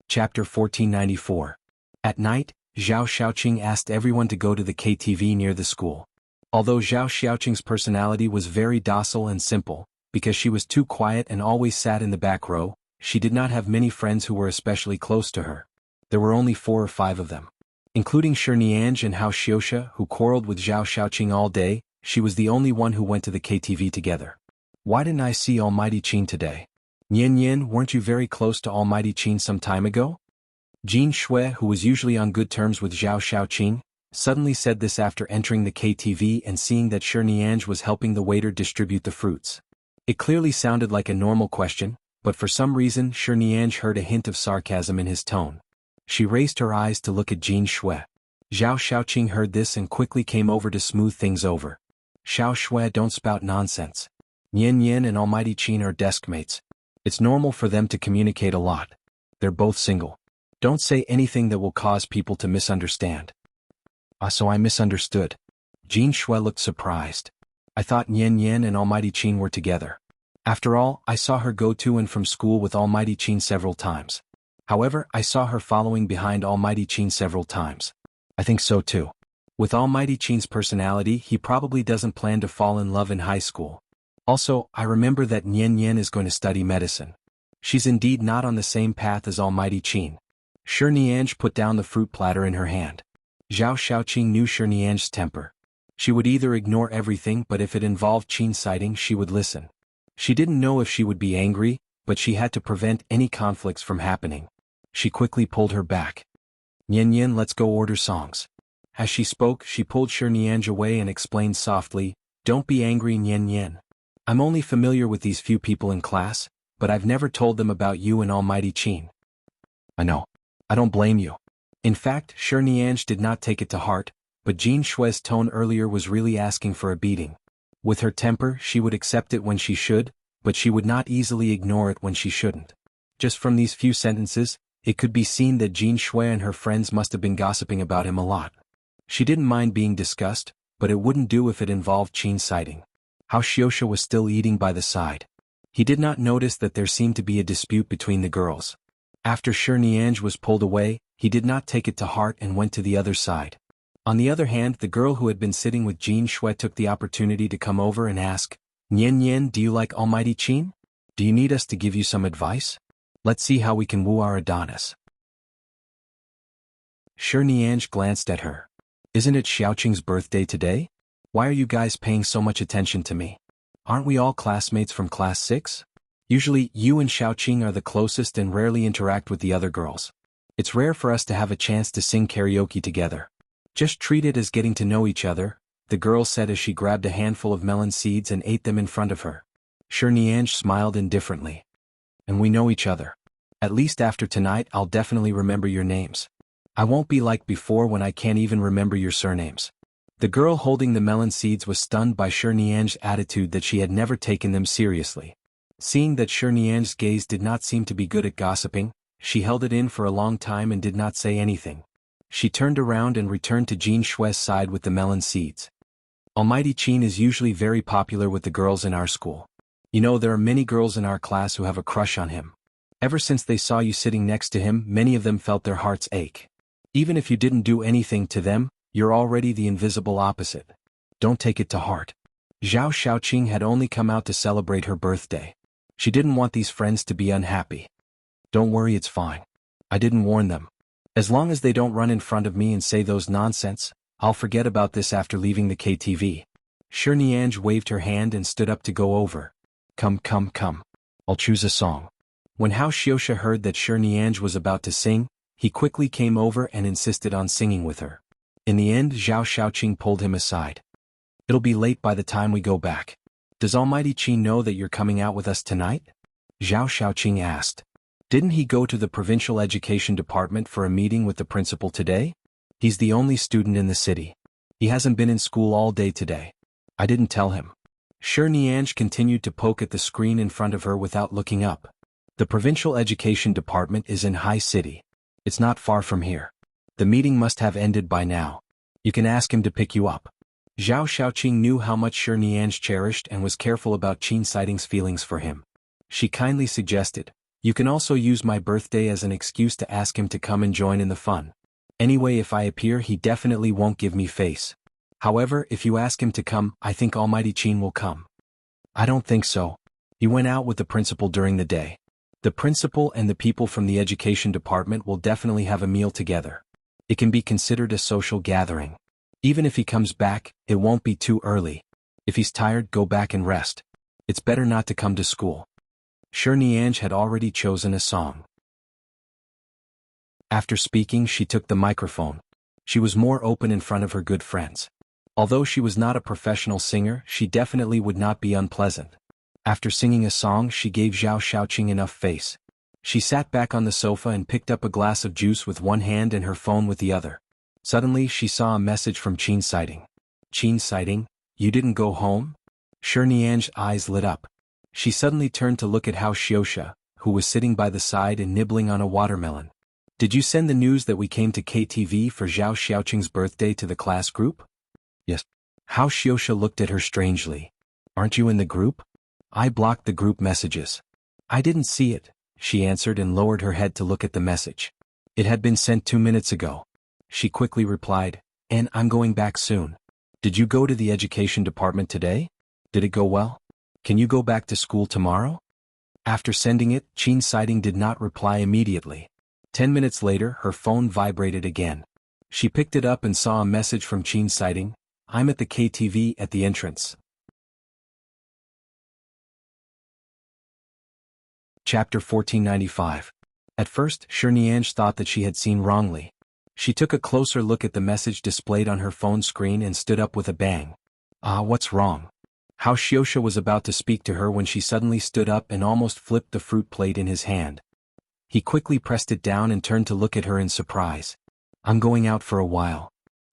Chapter 1494. At night, Zhao Xiaoqing asked everyone to go to the KTV near the school. Although Zhao Xiaoqing's personality was very docile and simple, because she was too quiet and always sat in the back row, she did not have many friends who were especially close to her. There were only 4 or 5 of them. Including Niange and Hao Xiuxia, who quarreled with Zhao Xiaoqing all day, she was the only one who went to the KTV together. Why didn't I see Almighty Qin today? Nian, weren't you very close to Almighty Qin some time ago? Jin Shui, who was usually on good terms with Zhao Xiaoqing, suddenly said this after entering the KTV and seeing that Niange was helping the waiter distribute the fruits. It clearly sounded like a normal question, but for some reason Niange heard a hint of sarcasm in his tone. She raised her eyes to look at Jin Shui. Zhao Xiaoqing heard this and quickly came over to smooth things over. Xiao Shui, don't spout nonsense. Nian and Almighty Qin are desk mates. It's normal for them to communicate a lot. They're both single. Don't say anything that will cause people to misunderstand. So I misunderstood. Jin Shui looked surprised. I thought Nian and Almighty Qin were together. After all, I saw her go to and from school with Almighty Qin several times. However, I saw her following behind Almighty Qin several times. I think so too. With Almighty Qin's personality, he probably doesn't plan to fall in love in high school. Also, I remember that Nian is going to study medicine. She's indeed not on the same path as Almighty Qin. Niange put down the fruit platter in her hand. Zhao Xiaoqing knew Niange's temper. She would either ignore everything, but if it involved Qin sighting, she would listen. She didn't know if she would be angry, but she had to prevent any conflicts from happening. She quickly pulled her back. Nian, let's go order songs. As she spoke, she pulled Niange away and explained softly, don't be angry, Nian. I'm only familiar with these few people in class, but I've never told them about you and Almighty Qin. I know. I don't blame you. In fact, Niange did not take it to heart, but Jin Shui's tone earlier was really asking for a beating. With her temper, she would accept it when she should, but she would not easily ignore it when she shouldn't. Just from these few sentences, it could be seen that Jin Shui and her friends must have been gossiping about him a lot. She didn't mind being discussed, but it wouldn't do if it involved Qin sighting. Hao Xiuxia was still eating by the side. He did not notice that there seemed to be a dispute between the girls. After Niange was pulled away, he did not take it to heart and went to the other side. On the other hand, the girl who had been sitting with Jin Shui took the opportunity to come over and ask, Nian, do you like Almighty Qin? Do you need us to give you some advice? Let's see how we can woo our Adonis. Niange glanced at her. Isn't it Xiaoqing's birthday today? Why are you guys paying so much attention to me? Aren't we all classmates from class 6? Usually, you and Xiaoqing are the closest and rarely interact with the other girls. It's rare for us to have a chance to sing karaoke together. Just treat it as getting to know each other, the girl said as she grabbed a handful of melon seeds and ate them in front of her. Niange smiled indifferently. And we know each other. At least after tonight I'll definitely remember your names. I won't be like before when I can't even remember your surnames. The girl holding the melon seeds was stunned by Niange's attitude that she had never taken them seriously. Seeing that Niange's gaze did not seem to be good at gossiping, she held it in for a long time and did not say anything. She turned around and returned to Jin Shui's side with the melon seeds. Almighty Qin is usually very popular with the girls in our school. You know, there are many girls in our class who have a crush on him. Ever since they saw you sitting next to him, many of them felt their hearts ache. Even if you didn't do anything to them, you're already the invisible opposite. Don't take it to heart. Zhao Xiaoqing had only come out to celebrate her birthday. She didn't want these friends to be unhappy. Don't worry, it's fine. I didn't warn them. As long as they don't run in front of me and say those nonsense, I'll forget about this after leaving the KTV. Niange waved her hand and stood up to go over. Come. I'll choose a song. When Hao Xiuxia heard that Niange was about to sing, he quickly came over and insisted on singing with her. In the end, Zhao Xiaoqing pulled him aside. It'll be late by the time we go back. Does Almighty Qi know that you're coming out with us tonight? Zhao Xiaoqing asked. Didn't he go to the provincial education department for a meeting with the principal today? He's the only student in the city. He hasn't been in school all day today. I didn't tell him. Shi Nianzhi continued to poke at the screen in front of her without looking up. The provincial education department is in High City. It's not far from here. The meeting must have ended by now. You can ask him to pick you up. Zhao Xiaoqing knew how much Shi Nianzhi cherished and was careful about Qin Sighting's feelings for him. She kindly suggested, you can also use my birthday as an excuse to ask him to come and join in the fun. Anyway, if I appear, he definitely won't give me face. However, if you ask him to come, I think Almighty Qin will come. I don't think so. He went out with the principal during the day. The principal and the people from the education department will definitely have a meal together. It can be considered a social gathering. Even if he comes back, it won't be too early. If he's tired, go back and rest. It's better not to come to school. Shi Nianzhi had already chosen a song. After speaking, she took the microphone. She was more open in front of her good friends. Although she was not a professional singer, she definitely would not be unpleasant. After singing a song, she gave Zhao Xiaoqing enough face. She sat back on the sofa and picked up a glass of juice with one hand and her phone with the other. Suddenly, she saw a message from Qin Sighting. Qin Sighting, you didn't go home? Shi Nianzhi's eyes lit up. She suddenly turned to look at Hao Xiuxia, who was sitting by the side and nibbling on a watermelon. Did you send the news that we came to KTV for Zhao Xiaoqing's birthday to the class group? Yes. Hao Xiuxia looked at her strangely. Aren't you in the group? I blocked the group messages. I didn't see it, she answered and lowered her head to look at the message. It had been sent 2 minutes ago. She quickly replied, and I'm going back soon. Did you go to the education department today? Did it go well? Can you go back to school tomorrow? After sending it, Qin Sighting did not reply immediately. 10 minutes later, her phone vibrated again. She picked it up and saw a message from Qin Sighting. I'm at the KTV at the entrance. Chapter 1495. At first, Shi Nianzhi thought that she had seen wrongly. She took a closer look at the message displayed on her phone screen and stood up with a bang. What's wrong? Hao Xiuxia was about to speak to her when she suddenly stood up and almost flipped the fruit plate in his hand. He quickly pressed it down and turned to look at her in surprise. I'm going out for a while.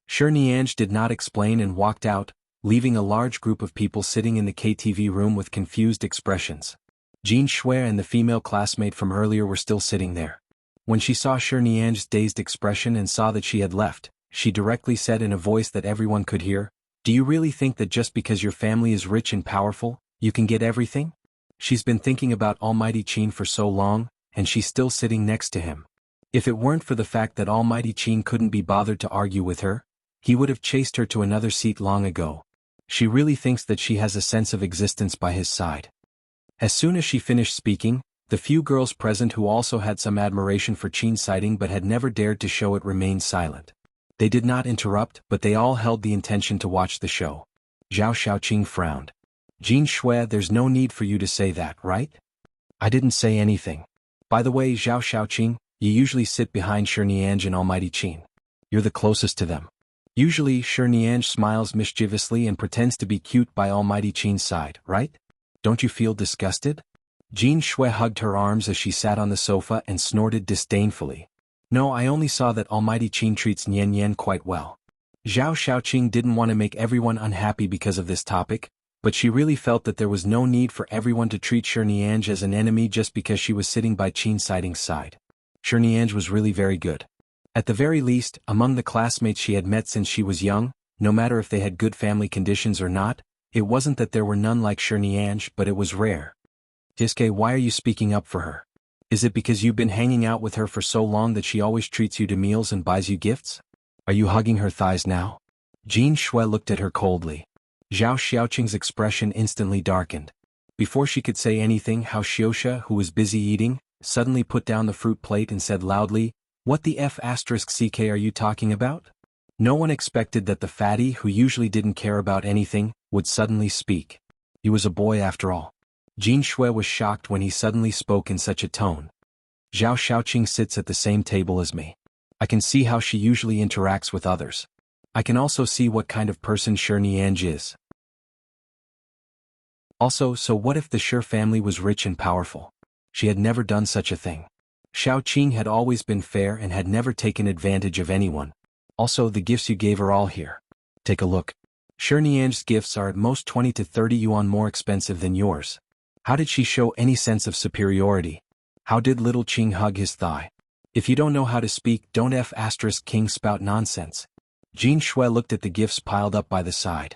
Shi Nianzhi did not explain and walked out, leaving a large group of people sitting in the KTV room with confused expressions. Jin Shui and the female classmate from earlier were still sitting there. When she saw Shi Nianzhi's dazed expression and saw that she had left, she directly said in a voice that everyone could hear, Do you really think that just because your family is rich and powerful, you can get everything? She's been thinking about Almighty Qin for so long, and she's still sitting next to him. If it weren't for the fact that Almighty Qin couldn't be bothered to argue with her, he would have chased her to another seat long ago. She really thinks that she has a sense of existence by his side. As soon as she finished speaking, the few girls present who also had some admiration for Qin Sighting but had never dared to show it remained silent. They did not interrupt, but they all held the intention to watch the show. Zhao Xiaoqing frowned. Jin Shui, there's no need for you to say that, right? I didn't say anything. By the way, Zhao Xiaoqing, you usually sit behind Shi Nianzhi and Almighty Qin. You're the closest to them. Usually, Shi Nianzhi smiles mischievously and pretends to be cute by Almighty Qin's side, right? Don't you feel disgusted? Jin Shui hugged her arms as she sat on the sofa and snorted disdainfully. No, I only saw that Almighty Qin treats Nian Yan quite well. Zhao Xiaoqing didn't want to make everyone unhappy because of this topic, but she really felt that there was no need for everyone to treat Shi Nianzhi as an enemy just because she was sitting by Qin Sighting's side. Shi Nianzhi was really very good. At the very least, among the classmates she had met since she was young, no matter if they had good family conditions or not, it wasn't that there were none like Shi Nianzhi, but it was rare. Diske, why are you speaking up for her? Is it because you've been hanging out with her for so long that she always treats you to meals and buys you gifts? Are you hugging her thighs now? Jin Shui looked at her coldly. Zhao Xiaoqing's expression instantly darkened. Before she could say anything, Hao Xiuxia, who was busy eating, suddenly put down the fruit plate and said loudly, What the F***ck are you talking about? No one expected that the fatty, who usually didn't care about anything, would suddenly speak. He was a boy after all. Jin Shui was shocked when he suddenly spoke in such a tone. Zhao Xiaoqing sits at the same table as me. I can see how she usually interacts with others. I can also see what kind of person Shi Nianj is. Also, so what if the Shi family was rich and powerful? She had never done such a thing. Xiao Qing had always been fair and had never taken advantage of anyone. Also, the gifts you gave are all here. Take a look. Shi Nianj's gifts are at most 20 to 30 yuan more expensive than yours. How did she show any sense of superiority? How did little Qing hug his thigh? If you don't know how to speak, don't King spout nonsense. Jin Shui looked at the gifts piled up by the side.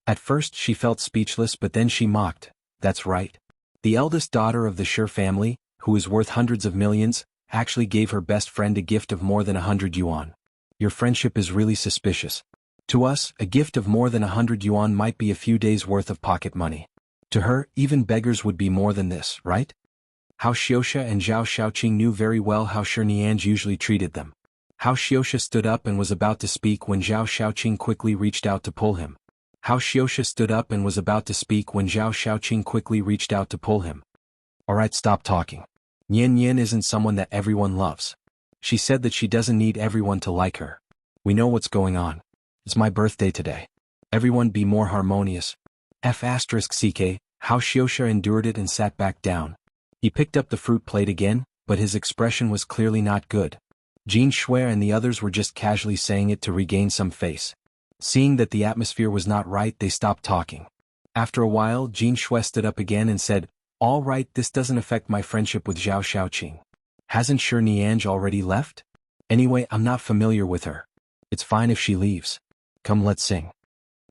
At first she felt speechless, but then she mocked. That's right. The eldest daughter of the Shi family, who is worth hundreds of millions, actually gave her best friend a gift of more than 100 yuan. Your friendship is really suspicious. To us, a gift of more than 100 yuan might be a few days' worth of pocket money. To her, even beggars would be more than this, right? Hao Xiuxia and Zhao Xiaoqing knew very well how Shi Nianj usually treated them. Hao Xiuxia stood up and was about to speak when Zhao Xiaoqing quickly reached out to pull him. Hao Xiuxia stood up and was about to speak when Zhao Xiaoqing quickly reached out to pull him. Alright, stop talking. Nian Nian isn't someone that everyone loves. She said that she doesn't need everyone to like her. We know what's going on. It's my birthday today. Everyone be more harmonious. F***ck, Hao Xiuxia endured it and sat back down. He picked up the fruit plate again, but his expression was clearly not good. Jin Shui and the others were just casually saying it to regain some face. Seeing that the atmosphere was not right, they stopped talking. After a while, Jin Shui stood up again and said, "All right, this doesn't affect my friendship with Zhao Xiaoqing. Hasn't Shi Nianj already left? Anyway, I'm not familiar with her. It's fine if she leaves. Come, let's sing."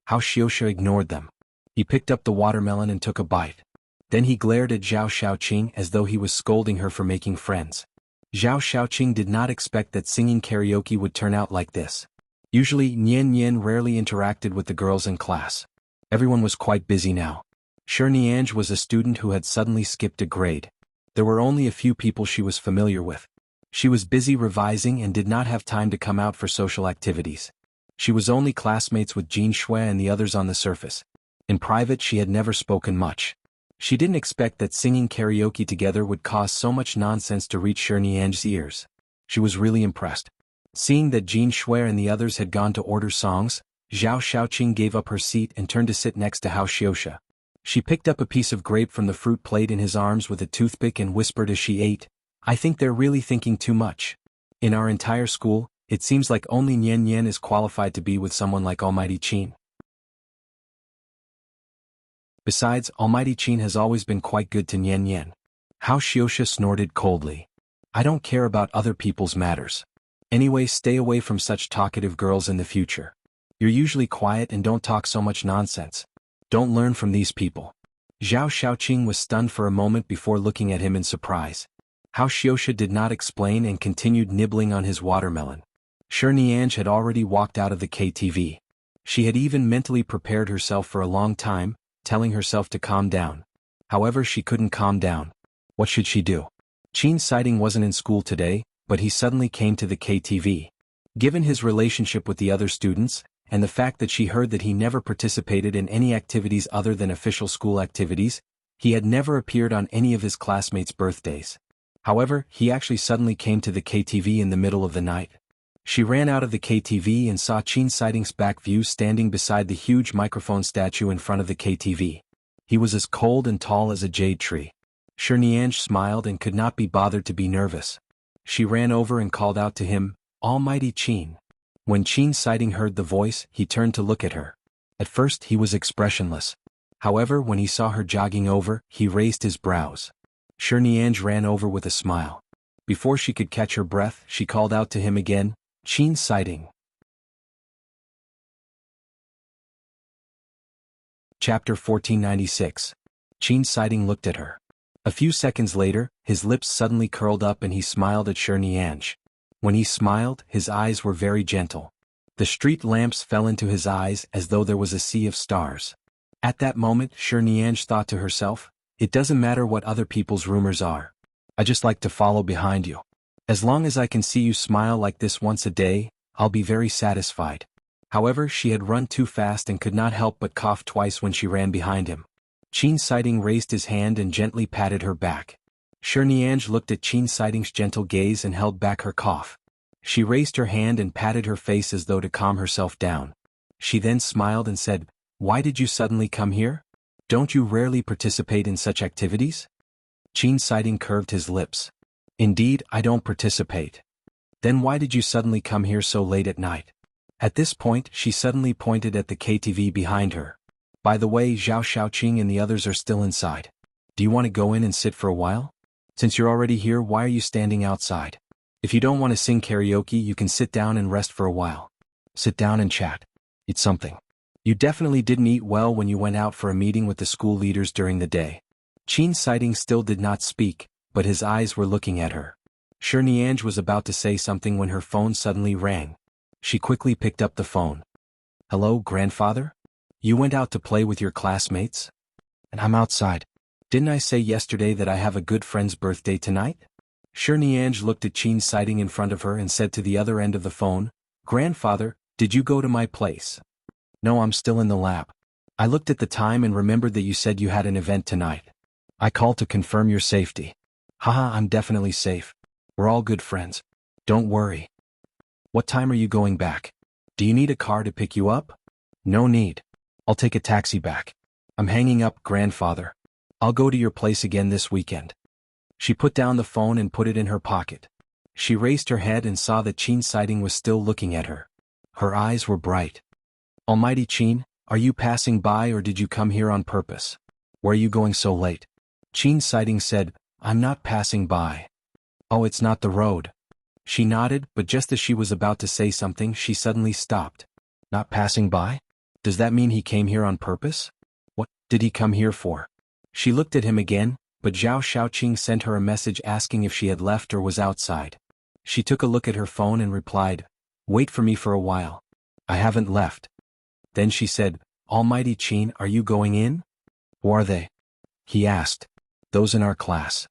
Hao Xiuxia ignored them. He picked up the watermelon and took a bite. Then he glared at Zhao Xiaoqing as though he was scolding her for making friends. Zhao Xiaoqing did not expect that singing karaoke would turn out like this. Usually, Nian Nian rarely interacted with the girls in class. Everyone was quite busy now. Shi Nianj was a student who had suddenly skipped a grade. There were only a few people she was familiar with. She was busy revising and did not have time to come out for social activities. She was only classmates with Jin Shui and the others on the surface. In private, she had never spoken much. She didn't expect that singing karaoke together would cause so much nonsense to reach Shi Nianj's ears. She was really impressed. Seeing that Jin Shui and the others had gone to order songs, Zhao Xiaoqing gave up her seat and turned to sit next to Hao Xiuxia. She picked up a piece of grape from the fruit plate in his arms with a toothpick and whispered as she ate, "I think they're really thinking too much. In our entire school, it seems like only Nian Nian is qualified to be with someone like Almighty Qin. Besides, Almighty Qin has always been quite good to Nian Nian." Hao Xiuxia snorted coldly. "I don't care about other people's matters. Anyway, stay away from such talkative girls in the future. You're usually quiet and don't talk so much nonsense. Don't learn from these people." Zhao Xiaoqing was stunned for a moment before looking at him in surprise. Hao Xiuxia did not explain and continued nibbling on his watermelon. Shi Nianj had already walked out of the KTV. She had even mentally prepared herself for a long time, telling herself to calm down. However, she couldn't calm down. What should she do? Qin Siding wasn't in school today, but he suddenly came to the KTV. Given his relationship with the other students, and the fact that she heard that he never participated in any activities other than official school activities, he had never appeared on any of his classmates' birthdays. However, he actually suddenly came to the KTV in the middle of the night. She ran out of the KTV and saw Qin Siding's back view standing beside the huge microphone statue in front of the KTV. He was as cold and tall as a jade tree. Shi Nianj smiled and could not be bothered to be nervous. She ran over and called out to him, "Almighty Qin." When Qin Siding heard the voice, he turned to look at her. At first he was expressionless. However, when he saw her jogging over, he raised his brows. Shi Nianj ran over with a smile. Before she could catch her breath, she called out to him again, "Qin Siding." Chapter 1496. Qin Siding looked at her. A few seconds later, his lips suddenly curled up and he smiled at Shi Nianj. When he smiled, his eyes were very gentle. The street lamps fell into his eyes as though there was a sea of stars. At that moment, Shi Nianj thought to herself, "It doesn't matter what other people's rumors are. I just like to follow behind you. As long as I can see you smile like this once a day, I'll be very satisfied." However, she had run too fast and could not help but cough twice when she ran behind him. Qin Siding raised his hand and gently patted her back. Shi Nianj looked at Qin Siding's gentle gaze and held back her cough. She raised her hand and patted her face as though to calm herself down. She then smiled and said, "Why did you suddenly come here? Don't you rarely participate in such activities?" Qin Siding curved his lips. "Indeed, I don't participate." "Then why did you suddenly come here so late at night?" At this point, she suddenly pointed at the KTV behind her. "By the way, Zhao Xiaoqing and the others are still inside. Do you want to go in and sit for a while? Since you're already here, why are you standing outside? If you don't want to sing karaoke, you can sit down and rest for a while. Sit down and chat. Eat something. You definitely didn't eat well when you went out for a meeting with the school leaders during the day." Qin Siding still did not speak, but his eyes were looking at her. Shi Niange was about to say something when her phone suddenly rang. She quickly picked up the phone. "Hello, grandfather? You went out to play with your classmates?" "And I'm outside. Didn't I say yesterday that I have a good friend's birthday tonight?" Shi Niange looked at Qin Siding in front of her and said to the other end of the phone, "Grandfather, did you go to my place?" "No, I'm still in the lab. I looked at the time and remembered that you said you had an event tonight. I called to confirm your safety." "Haha, I'm definitely safe. We're all good friends. Don't worry." "What time are you going back? Do you need a car to pick you up?" "No need. I'll take a taxi back. I'm hanging up, grandfather. I'll go to your place again this weekend." She put down the phone and put it in her pocket. She raised her head and saw that Qin Siding was still looking at her. Her eyes were bright. "Almighty Qin, are you passing by or did you come here on purpose? Where are you going so late?" Qin Siding said, "I'm not passing by." "Oh, it's not the road." She nodded, but just as she was about to say something, she suddenly stopped. "Not passing by? Does that mean he came here on purpose? What did he come here for?" She looked at him again, but Zhao Xiaoqing sent her a message asking if she had left or was outside. She took a look at her phone and replied, "Wait for me for a while. I haven't left." Then she said, "Almighty Qin, are you going in?" "Who are they?" he asked. "Those in our class.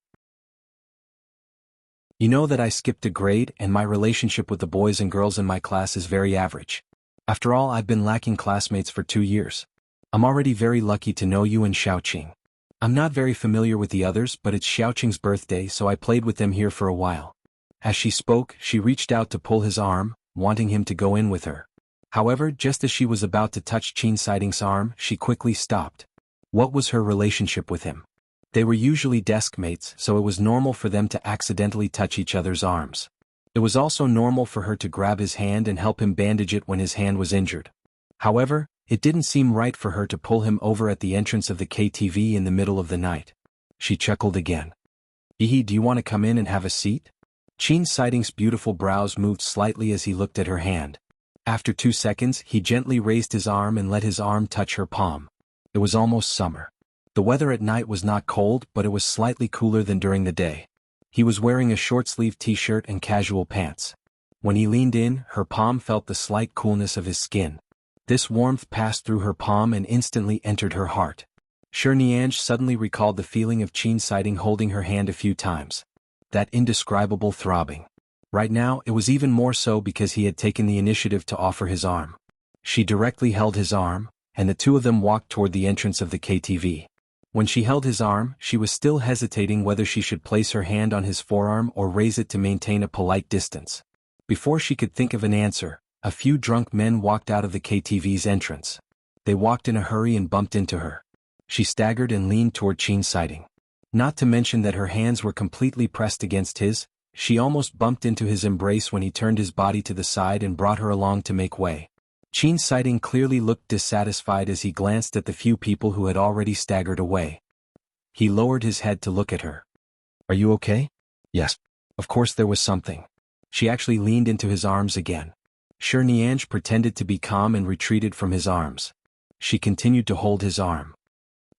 You know that I skipped a grade and my relationship with the boys and girls in my class is very average. After all, I've been lacking classmates for 2 years. I'm already very lucky to know you and Xiaoqing. I'm not very familiar with the others, but it's Xiaoqing's birthday, so I played with them here for a while." As she spoke, she reached out to pull his arm, wanting him to go in with her. However, just as she was about to touch Qin Siding's arm, she quickly stopped. What was her relationship with him? They were usually desk mates, so it was normal for them to accidentally touch each other's arms. It was also normal for her to grab his hand and help him bandage it when his hand was injured. However, it didn't seem right for her to pull him over at the entrance of the KTV in the middle of the night. She chuckled again. "Ihi, do you want to come in and have a seat?" Qin Siding's beautiful brows moved slightly as he looked at her hand. After 2 seconds, he gently raised his arm and let his arm touch her palm. It was almost summer. The weather at night was not cold, but it was slightly cooler than during the day. He was wearing a short-sleeved t-shirt and casual pants. When he leaned in, her palm felt the slight coolness of his skin. This warmth passed through her palm and instantly entered her heart. Shi Niange suddenly recalled the feeling of Qin Siding holding her hand a few times. That indescribable throbbing. Right now, it was even more so because he had taken the initiative to offer his arm. She directly held his arm, and the two of them walked toward the entrance of the KTV. When she held his arm, she was still hesitating whether she should place her hand on his forearm or raise it to maintain a polite distance. Before she could think of an answer, a few drunk men walked out of the KTV's entrance. They walked in a hurry and bumped into her. She staggered and leaned toward Qin Siding. Not to mention that her hands were completely pressed against his, she almost bumped into his embrace when he turned his body to the side and brought her along to make way. Qin Siding clearly looked dissatisfied as he glanced at the few people who had already staggered away. He lowered his head to look at her. "Are you okay?" "Yes. Of course there was something." She actually leaned into his arms again. Shi Niange pretended to be calm and retreated from his arms. She continued to hold his arm.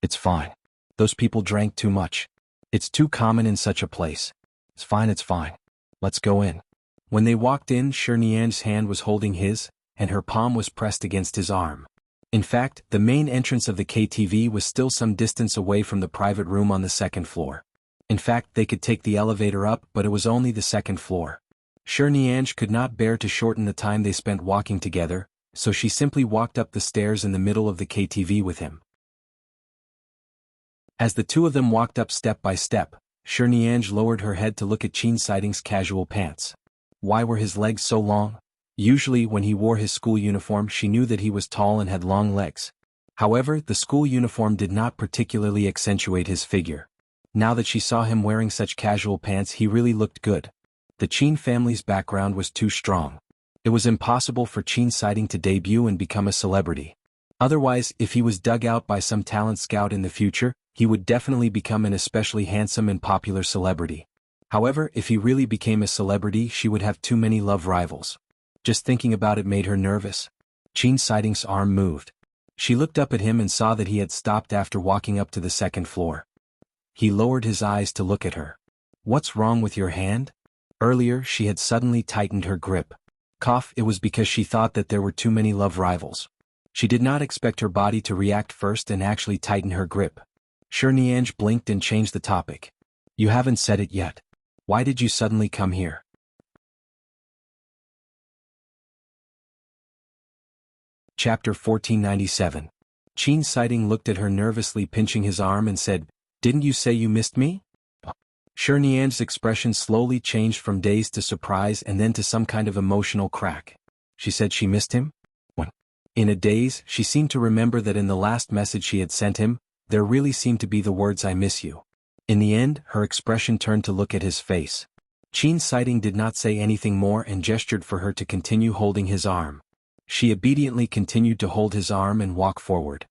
"It's fine. Those people drank too much. It's too common in such a place. It's fine, it's fine. Let's go in." When they walked in, Shi Niange's hand was holding his, and her palm was pressed against his arm. In fact, the main entrance of the KTV was still some distance away from the private room on the 2nd floor. In fact, they could take the elevator up, but it was only the 2nd floor. Shi Niange could not bear to shorten the time they spent walking together, so she simply walked up the stairs in the middle of the KTV with him. As the two of them walked up step by step, Shi Niange lowered her head to look at Qin Siding's casual pants. Why were his legs so long? Usually when he wore his school uniform she knew that he was tall and had long legs. However, the school uniform did not particularly accentuate his figure. Now that she saw him wearing such casual pants he really looked good. The Qin family's background was too strong. It was impossible for Qin Siding to debut and become a celebrity. Otherwise, if he was dug out by some talent scout in the future, he would definitely become an especially handsome and popular celebrity. However, if he really became a celebrity she would have too many love rivals. Just thinking about it made her nervous. Qin Siding's arm moved. She looked up at him and saw that he had stopped after walking up to the second floor. He lowered his eyes to look at her. What's wrong with your hand? Earlier she had suddenly tightened her grip. It was because she thought that there were too many love rivals. She did not expect her body to react first and actually tighten her grip. Shiniange blinked and changed the topic. You haven't said it yet. Why did you suddenly come here? Chapter 1497. Qin Siding looked at her nervously pinching his arm and said, Didn't you say you missed me? Shiniange's expression slowly changed from dazed to surprise and then to some kind of emotional crack. She said she missed him? When? In a daze, she seemed to remember that in the last message she had sent him, there really seemed to be the words I miss you. In the end, her expression turned to look at his face. Qin Siding did not say anything more and gestured for her to continue holding his arm. She obediently continued to hold his arm and walk forward.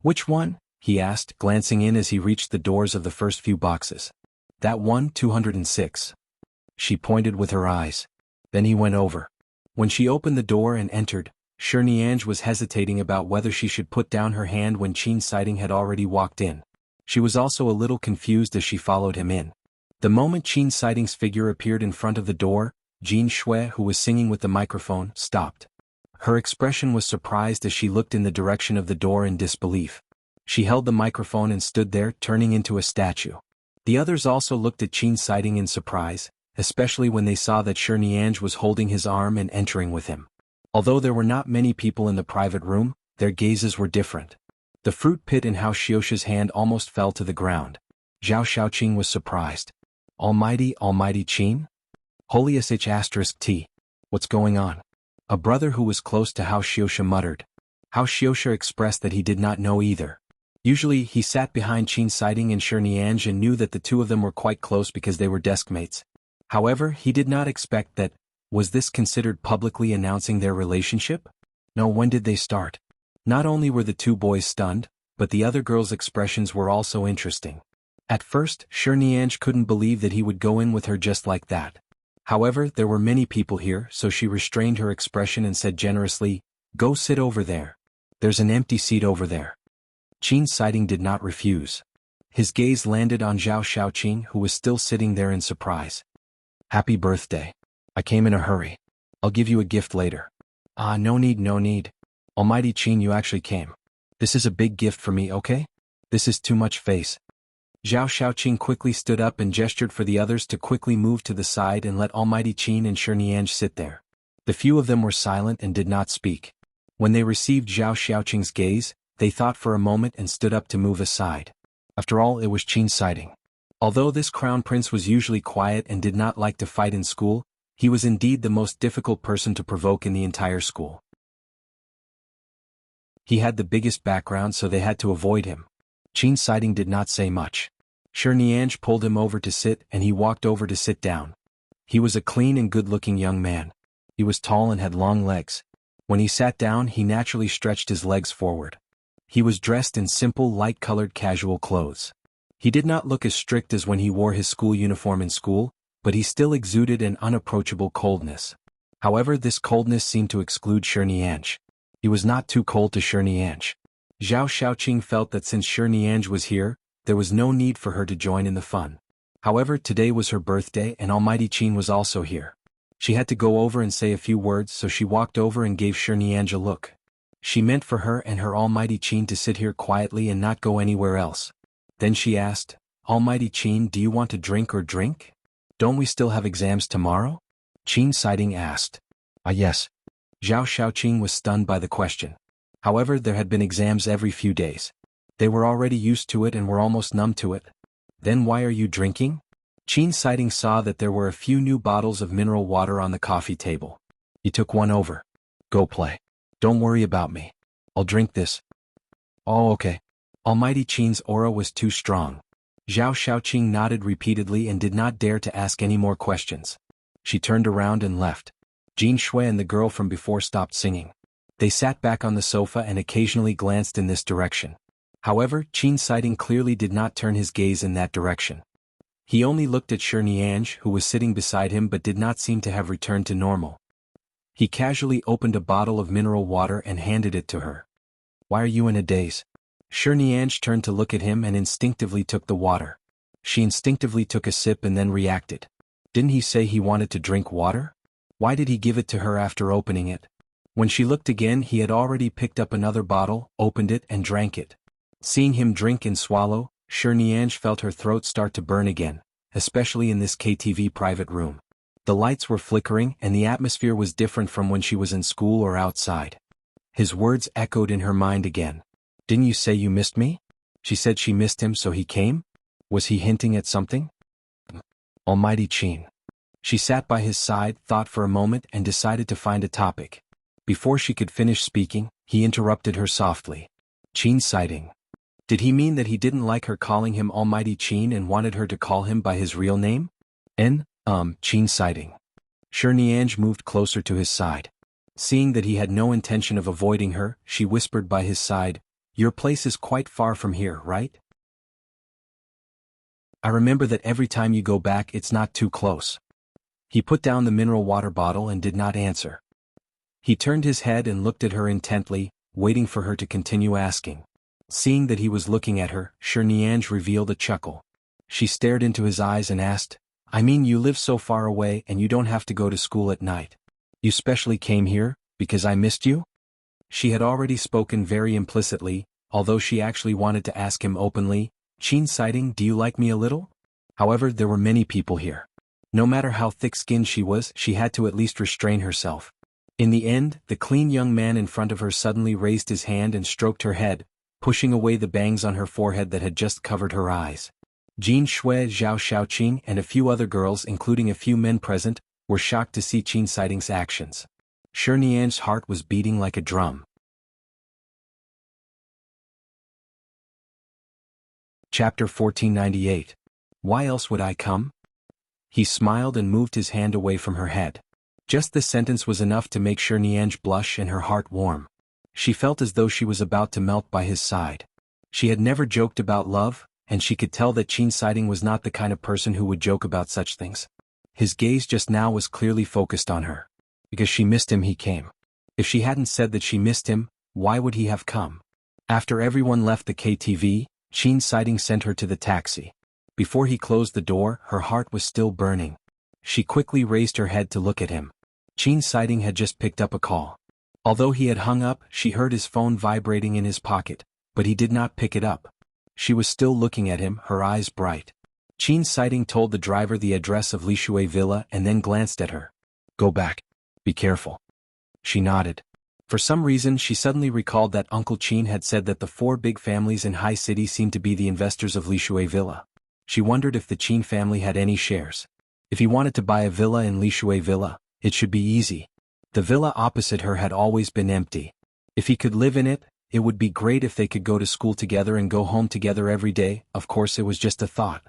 Which one? He asked, glancing in as he reached the doors of the first few boxes. That one, 206. She pointed with her eyes. Then he went over. When she opened the door and entered, Shiniange was hesitating about whether she should put down her hand when Qin Siding had already walked in. She was also a little confused as she followed him in. The moment Qin Siding's figure appeared in front of the door, Jin Shui, who was singing with the microphone, stopped. Her expression was surprised as she looked in the direction of the door in disbelief. She held the microphone and stood there, turning into a statue. The others also looked at Qin Siding in surprise, especially when they saw that Shiniange was holding his arm and entering with him. Although there were not many people in the private room, their gazes were different. The fruit pit in Hao Xiuxia's hand almost fell to the ground. Zhao Xiaoqing was surprised. Almighty Qin? Holy *T. What's going on? A brother who was close to Hao Xiuxia muttered. Hao Xiuxia expressed that he did not know either. Usually he sat behind Qin Siding and Shiniange and knew that the two of them were quite close because they were deskmates. However, he did not expect that. Was this considered publicly announcing their relationship? No, when did they start? Not only were the two boys stunned, but the other girl's expressions were also interesting. At first, Shiniange couldn't believe that he would go in with her just like that. However, there were many people here, so she restrained her expression and said generously, Go sit over there. There's an empty seat over there. Qin Siding did not refuse. His gaze landed on Zhao Xiaoqing, who was still sitting there in surprise. Happy birthday. I came in a hurry. I'll give you a gift later. No need. Almighty Qin, you actually came. This is a big gift for me, okay? This is too much face. Zhao Xiaoqing quickly stood up and gestured for the others to quickly move to the side and let Almighty Qin and Shiniange sit there. The few of them were silent and did not speak. When they received Zhao Xiaoqing's gaze, they thought for a moment and stood up to move aside. After all, it was Qin Siding. Although this crown prince was usually quiet and did not like to fight in school, he was indeed the most difficult person to provoke in the entire school. He had the biggest background, so they had to avoid him. Qin Siding did not say much. Shiniange pulled him over to sit and he walked over to sit down. He was a clean and good-looking young man. He was tall and had long legs. When he sat down he naturally stretched his legs forward. He was dressed in simple light-colored casual clothes. He did not look as strict as when he wore his school uniform in school, but he still exuded an unapproachable coldness. However, this coldness seemed to exclude Shiniange. He was not too cold to Shiniange. Zhao Xiaoqing felt that since Shiniange was here, there was no need for her to join in the fun. However, today was her birthday and Almighty Qin was also here. She had to go over and say a few words, so she walked over and gave Shiniange a look. She meant for her and her Almighty Qin to sit here quietly and not go anywhere else. Then she asked, Almighty Qin, do you want to drink or drink? Don't we still have exams tomorrow? Qin Siding asked. Yes. Zhao Xiaoqing was stunned by the question. However, there had been exams every few days. They were already used to it and were almost numb to it. Then why are you drinking? Qin Siding saw that there were a few new bottles of mineral water on the coffee table. He took one over. Go play. Don't worry about me. I'll drink this. Oh, okay. Almighty Qin's aura was too strong. Zhao Shaoqing nodded repeatedly and did not dare to ask any more questions. She turned around and left. Jin Shui and the girl from before stopped singing. They sat back on the sofa and occasionally glanced in this direction. However, Qin Siding clearly did not turn his gaze in that direction. He only looked at Shi Nianj, who was sitting beside him but did not seem to have returned to normal. He casually opened a bottle of mineral water and handed it to her. Why are you in a daze? Shi Nianj turned to look at him and instinctively took the water. She instinctively took a sip and then reacted. Didn't he say he wanted to drink water? Why did he give it to her after opening it? When she looked again, he had already picked up another bottle, opened it and drank it. Seeing him drink and swallow, Shi Nianj felt her throat start to burn again, especially in this KTV private room. The lights were flickering and the atmosphere was different from when she was in school or outside. His words echoed in her mind again. Didn't you say you missed me? She said she missed him so he came? Was he hinting at something? Almighty Qin. She sat by his side, thought for a moment and decided to find a topic. Before she could finish speaking, he interrupted her softly. Qin Siding. Did he mean that he didn't like her calling him Almighty Qin and wanted her to call him by his real name? Qin Siding. Shi Nianj moved closer to his side. Seeing that he had no intention of avoiding her, she whispered by his side, Your place is quite far from here, right? I remember that every time you go back it's not too close. He put down the mineral water bottle and did not answer. He turned his head and looked at her intently, waiting for her to continue asking. Seeing that he was looking at her, Shi Nianj revealed a chuckle. She stared into his eyes and asked, I mean you live so far away and you don't have to go to school at night. You specially came here, because I missed you? She had already spoken very implicitly, although she actually wanted to ask him openly, Qin Siding, do you like me a little? However, there were many people here. No matter how thick-skinned she was, she had to at least restrain herself. In the end, the clean young man in front of her suddenly raised his hand and stroked her head, pushing away the bangs on her forehead that had just covered her eyes. Jin Shui, Zhao Shaoqing and a few other girls, including a few men present, were shocked to see Qin Siding's actions. Shi Nianj's heart was beating like a drum. Chapter 1498. Why else would I come? He smiled and moved his hand away from her head. Just this sentence was enough to make Shi Nianj blush and her heart warm. She felt as though she was about to melt by his side. She had never joked about love, and she could tell that Qin Siding was not the kind of person who would joke about such things. His gaze just now was clearly focused on her. Because she missed him he came. If she hadn't said that she missed him, why would he have come? After everyone left the KTV, Qin Siding sent her to the taxi. Before he closed the door, her heart was still burning. She quickly raised her head to look at him. Qin Siding had just picked up a call. Although he had hung up, she heard his phone vibrating in his pocket, but he did not pick it up. She was still looking at him, her eyes bright. Qin Siding told the driver the address of Lishui Villa and then glanced at her. Go back. Be careful. She nodded. For some reason she suddenly recalled that Uncle Qin had said that the 4 big families in High City seemed to be the investors of Lishui Villa. She wondered if the Qin family had any shares. If he wanted to buy a villa in Lishui Villa, it should be easy. The villa opposite her had always been empty. If he could live in it, it would be great if they could go to school together and go home together every day. Of course it was just a thought.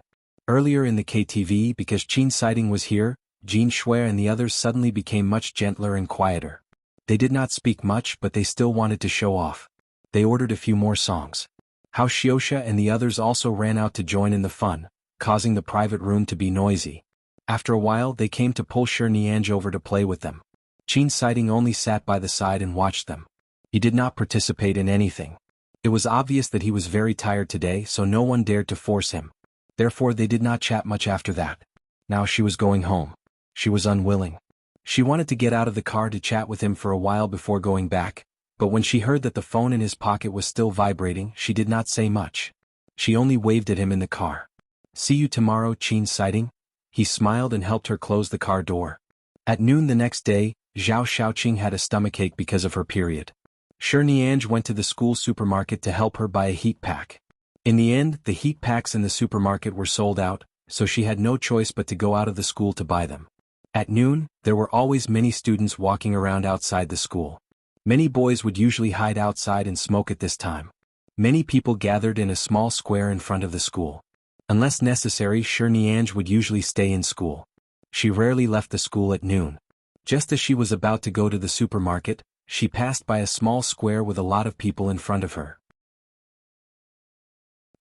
Earlier in the KTV, because Qin Siding was here, Jin Shui and the others suddenly became much gentler and quieter. They did not speak much but they still wanted to show off. They ordered a few more songs. Hao Xiosha and the others also ran out to join in the fun, causing the private room to be noisy. After a while they came to pull Shi Nianj over to play with them. Qin Siding only sat by the side and watched them. He did not participate in anything. It was obvious that he was very tired today, so no one dared to force him. Therefore they did not chat much after that. Now she was going home. She was unwilling. She wanted to get out of the car to chat with him for a while before going back, but when she heard that the phone in his pocket was still vibrating, she did not say much. She only waved at him in the car. See you tomorrow, Qin Siding. He smiled and helped her close the car door. At noon the next day, Zhao Shaoqing had a stomachache because of her period. Shi Nianj went to the school supermarket to help her buy a heat pack. In the end, the heat packs in the supermarket were sold out, so she had no choice but to go out of the school to buy them. At noon, there were always many students walking around outside the school. Many boys would usually hide outside and smoke at this time. Many people gathered in a small square in front of the school. Unless necessary, Shirniange would usually stay in school. She rarely left the school at noon. Just as she was about to go to the supermarket, she passed by a small square with a lot of people in front of her.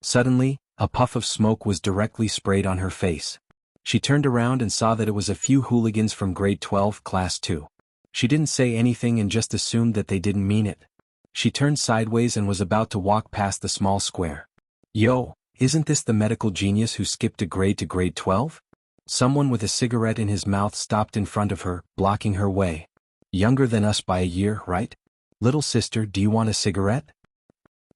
Suddenly, a puff of smoke was directly sprayed on her face. She turned around and saw that it was a few hooligans from grade 12, class 2. She didn't say anything and just assumed that they didn't mean it. She turned sideways and was about to walk past the small square. Yo, isn't this the medical genius who skipped a grade to grade 12? Someone with a cigarette in his mouth stopped in front of her, blocking her way. Younger than us by a year, right? Little sister, do you want a cigarette?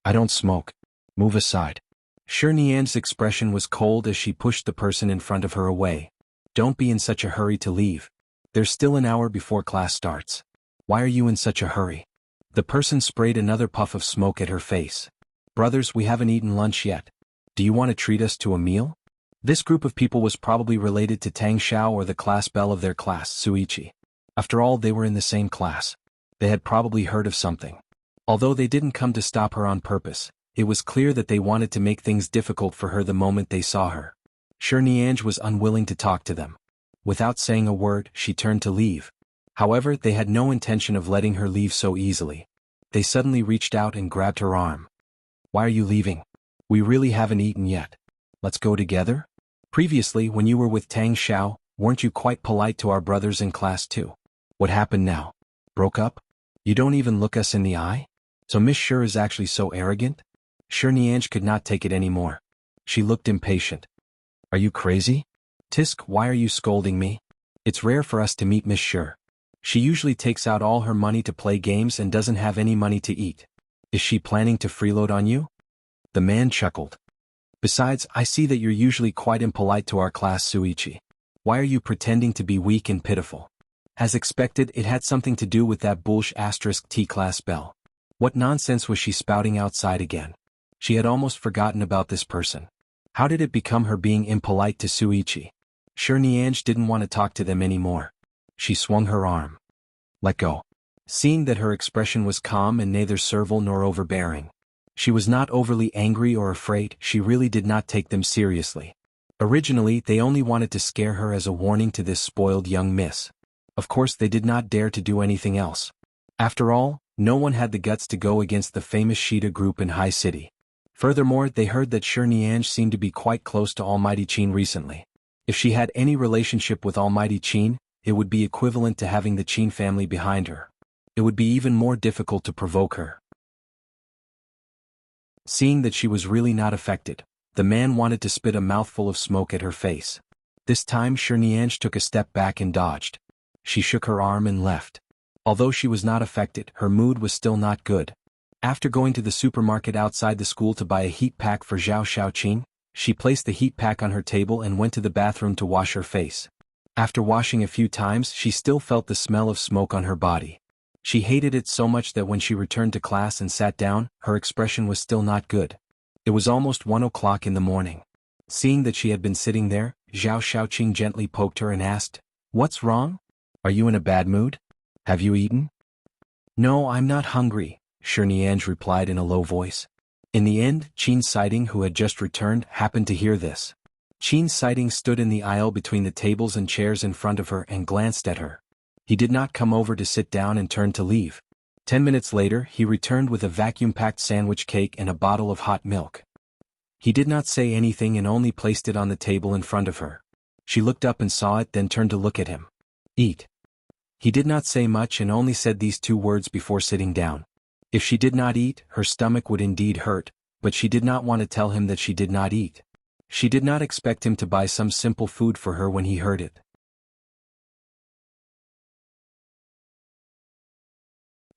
I don't smoke. Move aside. Shirnian's expression was cold as she pushed the person in front of her away. Don't be in such a hurry to leave. There's still an hour before class starts. Why are you in such a hurry? The person sprayed another puff of smoke at her face. Brothers, we haven't eaten lunch yet. Do you want to treat us to a meal? This group of people was probably related to Tang Xiao or the class belle of their class, Suichi. After all, they were in the same class. They had probably heard of something. Although they didn't come to stop her on purpose, it was clear that they wanted to make things difficult for her the moment they saw her. Shirniange was unwilling to talk to them. Without saying a word, she turned to leave. However, they had no intention of letting her leave so easily. They suddenly reached out and grabbed her arm. Why are you leaving? We really haven't eaten yet. Let's go together? Previously, when you were with Tang Xiao, weren't you quite polite to our brothers in class too? What happened now? Broke up? You don't even look us in the eye? So Miss Shi is actually so arrogant? Shirniange could not take it anymore. She looked impatient. Are you crazy? Tisk, why are you scolding me? It's rare for us to meet Miss Shi. She usually takes out all her money to play games and doesn't have any money to eat. Is she planning to freeload on you? The man chuckled. Besides, I see that you're usually quite impolite to our class, Suichi. Why are you pretending to be weak and pitiful? As expected, it had something to do with that bullsh T class belle. What nonsense was she spouting outside again? She had almost forgotten about this person. How did it become her being impolite to Suichi? Shirniange didn't want to talk to them anymore. She swung her arm. Let go. Seeing that her expression was calm and neither servile nor overbearing. She was not overly angry or afraid, she really did not take them seriously. Originally, they only wanted to scare her as a warning to this spoiled young miss. Of course, they did not dare to do anything else. After all, no one had the guts to go against the famous Shida group in High City. Furthermore, they heard that Shirniange seemed to be quite close to Almighty Qin recently. If she had any relationship with Almighty Qin, it would be equivalent to having the Qin family behind her. It would be even more difficult to provoke her. Seeing that she was really not affected, the man wanted to spit a mouthful of smoke at her face. This time Shirniange took a step back and dodged. She shook her arm and left. Although she was not affected, her mood was still not good. After going to the supermarket outside the school to buy a heat pack for Zhao Xiaoqing, she placed the heat pack on her table and went to the bathroom to wash her face. After washing a few times, she still felt the smell of smoke on her body. She hated it so much that when she returned to class and sat down, her expression was still not good. It was almost 1 o'clock in the morning. Seeing that she had been sitting there, Zhao Xiaoqing gently poked her and asked, "What's wrong? Are you in a bad mood? Have you eaten?" "No, I'm not hungry," Shirniange replied in a low voice. In the end, Qin Siding, who had just returned, happened to hear this. Qin Siding stood in the aisle between the tables and chairs in front of her and glanced at her. He did not come over to sit down and turn to leave. 10 minutes later, he returned with a vacuum-packed sandwich cake and a bottle of hot milk. He did not say anything and only placed it on the table in front of her. She looked up and saw it, then turned to look at him. "Eat." He did not say much and only said these 2 words before sitting down. If she did not eat, her stomach would indeed hurt, but she did not want to tell him that she did not eat. She did not expect him to buy some simple food for her when he heard it.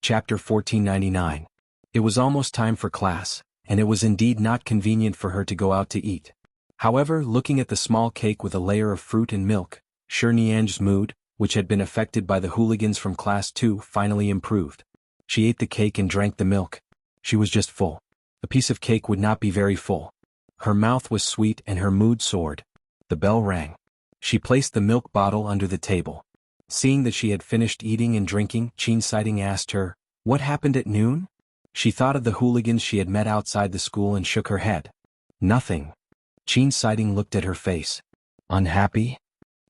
Chapter 1499. It was almost time for class, and it was indeed not convenient for her to go out to eat. However, looking at the small cake with a layer of fruit and milk, Shirniange's mood, which had been affected by the hooligans from class 2, finally improved. She ate the cake and drank the milk. She was just full. A piece of cake would not be very full. Her mouth was sweet and her mood soared. The bell rang. She placed the milk bottle under the table. Seeing that she had finished eating and drinking, Qin Siding asked her, "What happened at noon?" She thought of the hooligans she had met outside the school and shook her head. "Nothing." Qin Siding looked at her face. "Unhappy?"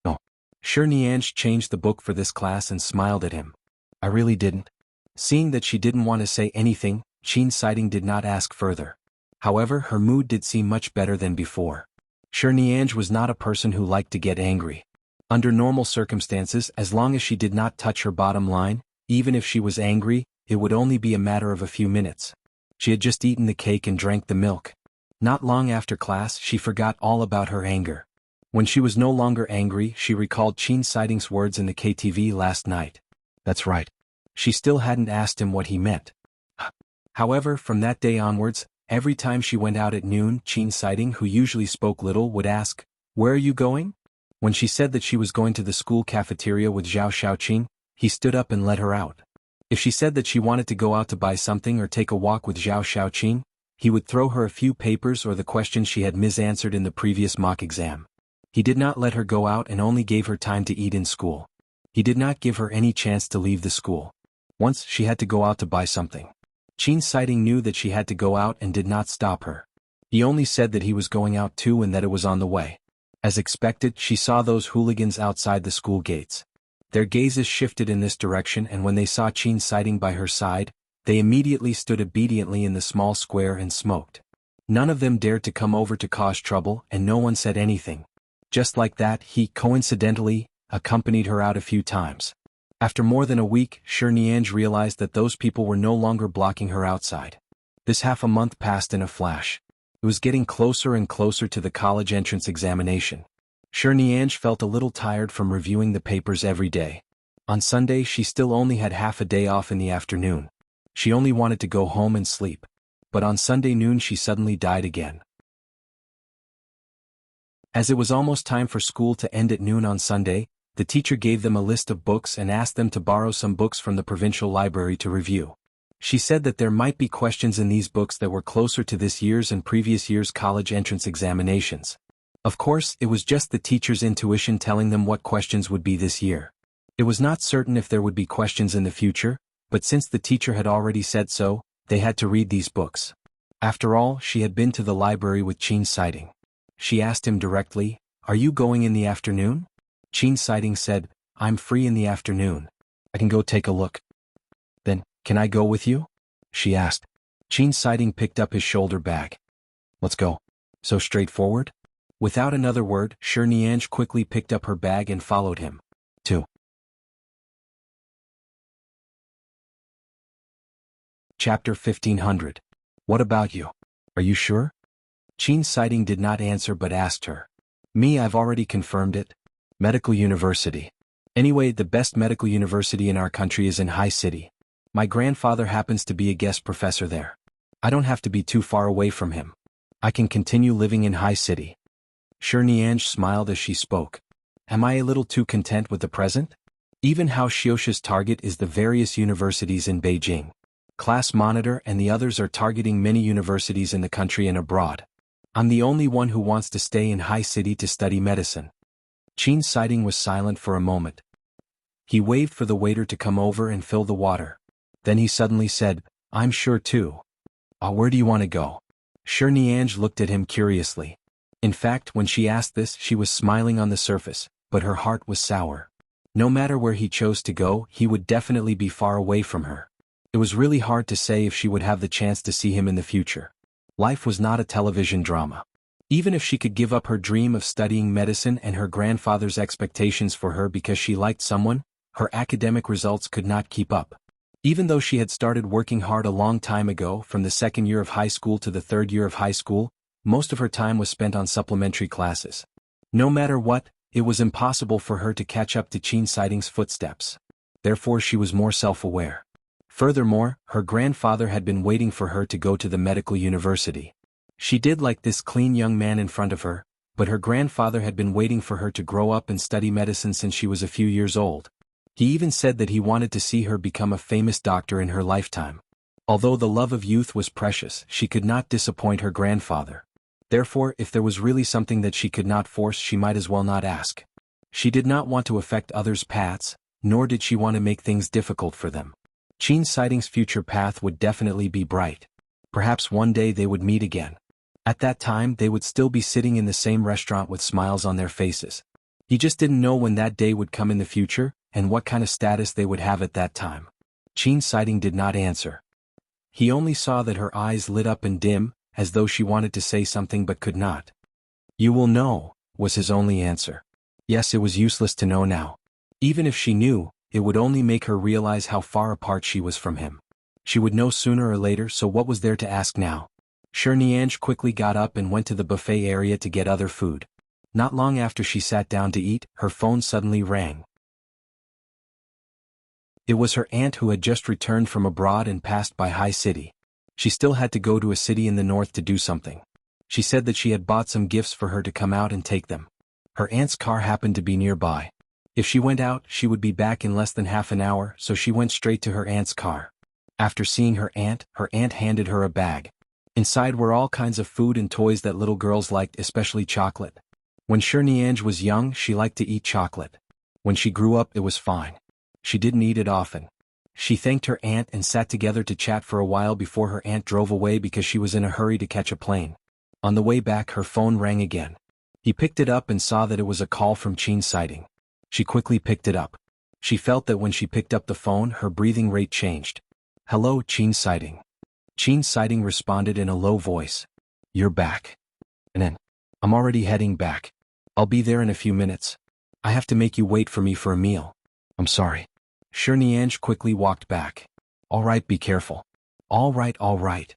"No." Shi Nianzhi changed the book for this class and smiled at him. "I really didn't." Seeing that she didn't want to say anything, Qin Siding did not ask further. However, her mood did seem much better than before. Shi Nianzhi was not a person who liked to get angry. Under normal circumstances, as long as she did not touch her bottom line, even if she was angry, it would only be a matter of a few minutes. She had just eaten the cake and drank the milk. Not long after class, she forgot all about her anger. When she was no longer angry, she recalled Qin Siding's words in the KTV last night. That's right. She still hadn't asked him what he meant. However, from that day onwards, every time she went out at noon, Qin Siding, who usually spoke little, would ask, "Where are you going?" When she said that she was going to the school cafeteria with Zhao Xiaoqing, he stood up and let her out. If she said that she wanted to go out to buy something or take a walk with Zhao Xiaoqing, he would throw her a few papers or the questions she had misanswered in the previous mock exam. He did not let her go out and only gave her time to eat in school. He did not give her any chance to leave the school. Once she had to go out to buy something. Qin Siding knew that she had to go out and did not stop her. He only said that he was going out too and that it was on the way. As expected, she saw those hooligans outside the school gates. Their gazes shifted in this direction, and when they saw Qin Siding by her side, they immediately stood obediently in the small square and smoked. None of them dared to come over to cause trouble, and no one said anything. Just like that, he, coincidentally, accompanied her out a few times. After more than a week, Shi Nianzhi realized that those people were no longer blocking her outside. This half a month passed in a flash. It was getting closer and closer to the college entrance examination. Shi Nianzhi felt a little tired from reviewing the papers every day. On Sunday, she still only had half a day off in the afternoon. She only wanted to go home and sleep. But on Sunday noon she suddenly died again. As it was almost time for school to end at noon on Sunday, the teacher gave them a list of books and asked them to borrow some books from the provincial library to review. She said that there might be questions in these books that were closer to this year's and previous year's college entrance examinations. Of course, it was just the teacher's intuition telling them what questions would be this year. It was not certain if there would be questions in the future, but since the teacher had already said so, they had to read these books. After all, she had been to the library with Qin Siding. She asked him directly, "Are you going in the afternoon?" Qin Siding said, "I'm free in the afternoon. I can go take a look." "Then, can I go with you?" she asked. Qin Siding picked up his shoulder bag. "Let's go." "So straightforward?" Without another word, Shi Nianzhi quickly picked up her bag and followed him. 2. Chapter 1500. What about you? Are you sure? Qin Siding did not answer but asked her. "Me, I've already confirmed it. Medical University. Anyway, the best medical university in our country is in High City. My grandfather happens to be a guest professor there. I don't have to be too far away from him. I can continue living in High City." Shi Nianzhi smiled as she spoke. "Am I a little too content with the present? Even Hao Xiuxia's target is the various universities in Beijing. Class Monitor and the others are targeting many universities in the country and abroad. I'm the only one who wants to stay in High City to study medicine." Qin Siding was silent for a moment. He waved for the waiter to come over and fill the water. Then he suddenly said, "I'm sure too." Where do you want to go?" Shi Nianzhi looked at him curiously. In fact, when she asked this, she was smiling on the surface, but her heart was sour. No matter where he chose to go, he would definitely be far away from her. It was really hard to say if she would have the chance to see him in the future. Life was not a television drama. Even if she could give up her dream of studying medicine and her grandfather's expectations for her because she liked someone, her academic results could not keep up. Even though she had started working hard a long time ago, from the second year of high school to the third year of high school, most of her time was spent on supplementary classes. No matter what, it was impossible for her to catch up to Qin Siding's footsteps. Therefore she was more self-aware. Furthermore, her grandfather had been waiting for her to go to the medical university. She did like this clean young man in front of her, but her grandfather had been waiting for her to grow up and study medicine since she was a few years old. He even said that he wanted to see her become a famous doctor in her lifetime. Although the love of youth was precious, she could not disappoint her grandfather. Therefore, if there was really something that she could not force, she might as well not ask. She did not want to affect others' paths, nor did she want to make things difficult for them. Qin Siding's future path would definitely be bright. Perhaps one day they would meet again. At that time they would still be sitting in the same restaurant with smiles on their faces. He just didn't know when that day would come in the future, and what kind of status they would have at that time. Qin Siding did not answer. He only saw that her eyes lit up and dim, as though she wanted to say something but could not. "You will know," was his only answer. Yes, it was useless to know now. Even if she knew, it would only make her realize how far apart she was from him. She would know sooner or later, so what was there to ask now? Shirniange quickly got up and went to the buffet area to get other food. Not long after she sat down to eat, her phone suddenly rang. It was her aunt, who had just returned from abroad and passed by High City. She still had to go to a city in the north to do something. She said that she had bought some gifts for her to come out and take them. Her aunt's car happened to be nearby. If she went out, she would be back in less than half an hour, so she went straight to her aunt's car. After seeing her aunt handed her a bag. Inside were all kinds of food and toys that little girls liked, especially chocolate. When Shirniange was young, she liked to eat chocolate. When she grew up, it was fine. She didn't eat it often. She thanked her aunt and sat together to chat for a while before her aunt drove away because she was in a hurry to catch a plane. On the way back, her phone rang again. He picked it up and saw that it was a call from Qin Siding. She quickly picked it up. She felt that when she picked up the phone, her breathing rate changed. "Hello, Qin Siding." Qin Siding responded in a low voice. "You're back." "And then, I'm already heading back. I'll be there in a few minutes. I have to make you wait for me for a meal. I'm sorry." Shirniange quickly walked back. "All right, be careful." All right.